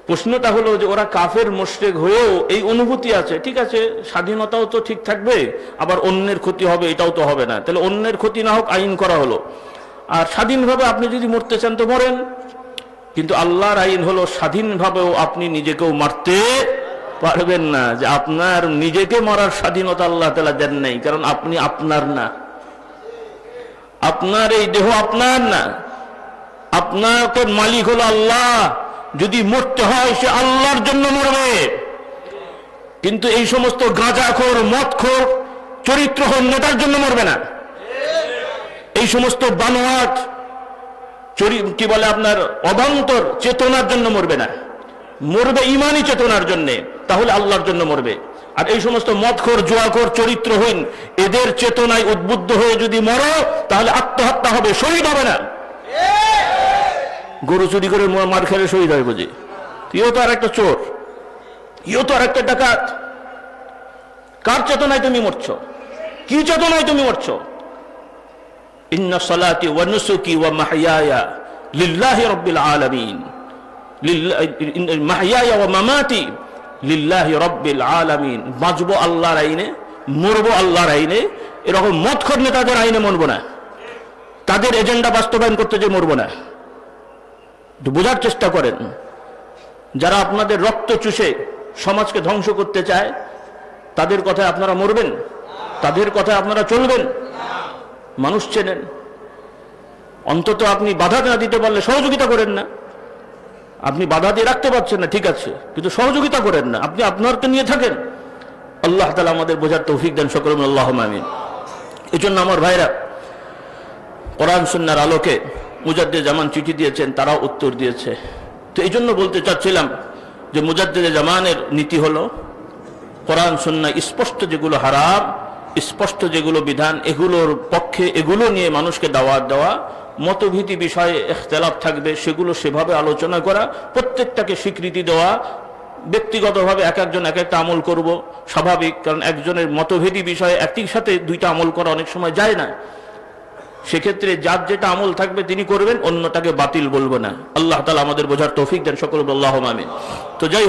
Speaker 1: প্রশ্নটা হলো যে ওরা কাফের মুশরিক হয়েও এই অনুভূতি আছে, ঠিক আছে স্বাধীনতাও তো ঠিক থাকবে, আবার অন্যের ক্ষতি হবে এটাও তো হবে না, তাহলে অন্যের ক্ষতি না হোক আইন করা হলো। আর স্বাধীনভাবে আপনি যদি মরতে চান তো মরেন, কিন্তু আল্লাহর আইন হলো স্বাধীনভাবেও আপনি নিজেকেও মারতে পারবেন না, যে আপনার নিজেকে মারার স্বাধীনতা আল্লাহ তাআলা দেন নাই, কারণ আপনি আপনার না, আপনার এই দেহ আপনার না, আপনার তো মালিক হলো আল্লাহ। যদি মরতে হয় সে আল্লাহর জন্য মরবে, কিন্তু এই সমস্ত গাঁজাখোর, মদখোর, চরিত্রহীন নেতার জন্য মরবে না। এই সমস্ত বানোয়াট কি বলে আপনার অবান্তর চেতনার জন্য মরবে না, মরবে ইমানি চেতনার জন্য, তাহলে আল্লাহর জন্য মরবে। আর এই সমস্ত মদখোর, জুয়াখোর, চরিত্রহীন এদের চেতনায় উদ্বুদ্ধ হয়ে যদি মরো তাহলে আত্মহত্যা হবে, শহীদ হবে না। গরু চুরি করে মার খেলে শহীদ হয় বুঝি? ইও তো আর একটা চোর, ইও তো আর একটা ডাকাত। কার চেতনায় তুমি মরছো? কি চেতনায় তুমি মরছো? ইন্না সালাতি ওয়া নুসুকি ওয়া মাহইয়ায়া লিল্লাহি রাব্বিল আলামিন, মাহইয়ায়া ওয়া মামাতি লিল্লাহি রাব্বিল আলামিন। বাঁচবো আল্লাহর আইনে, মরবো আল্লাহর আইনে। এরকম মদখোর নেতাদের আইনে মরবো না, তাদের এজেন্ডা বাস্তবায়ন করতে যে মরবো না। বোঝার চেষ্টা করেন, যারা আপনাদের রক্ত চুষে সমাজকে ধ্বংস করতে চায় তাদের কথায় আপনারা মরবেন, তাদের কথায় আপনারা চলবেন? মানুষ চেনেন, অন্তত আপনি বাধা না দিতে পারলে সহযোগিতা করেন না। আপনি বাধা দিয়ে রাখতে পারছেন না, ঠিক আছে, কিন্তু সহযোগিতা করেন না, আপনি আপনারকে নিয়ে থাকেন। আল্লাহ তাআলা আমাদের বোঝার তৌফিক দেন, সকলে বলেন আল্লাহুম্মা আমিন। এই জন্য আমার ভাইরা, কোরআন সুন্নাহর আলোকে মুজাদ্দিদ জামান চিঠি দিয়েছেন, তারাও উত্তর দিয়েছে। তো এই জন্য বলতে চাচ্ছিলাম যে মুজাদ্দিদ জামানের নীতি হলো কোরআন সুন্নাহ স্পষ্ট যেগুলো হারাম, স্পষ্ট যেগুলো বিধান, এগুলোর পক্ষে, এগুলো নিয়ে মানুষকে দাওয়াত দেওয়া। মতভীতি বিষয়ে ইখতিলাফ থাকবে, সেগুলো সেভাবে আলোচনা করা, প্রত্যেকটাকে স্বীকৃতি দেওয়া। ব্যক্তিগতভাবে এক একজন এক একটা আমল করব, স্বাভাবিক, কারণ একজনের মতভেদী বিষয়ে একই সাথে দুইটা আমল করা অনেক সময় যায় না। সেক্ষেত্রে যার যেটা আমল থাকবে তিনি করবেন, অন্যটাকে বাতিল বলবো না। আল্লাহ তাআলা আমাদের বোঝার তৌফিক দেন, সকলে আল্লাহুম্মা আমিন। তো যাই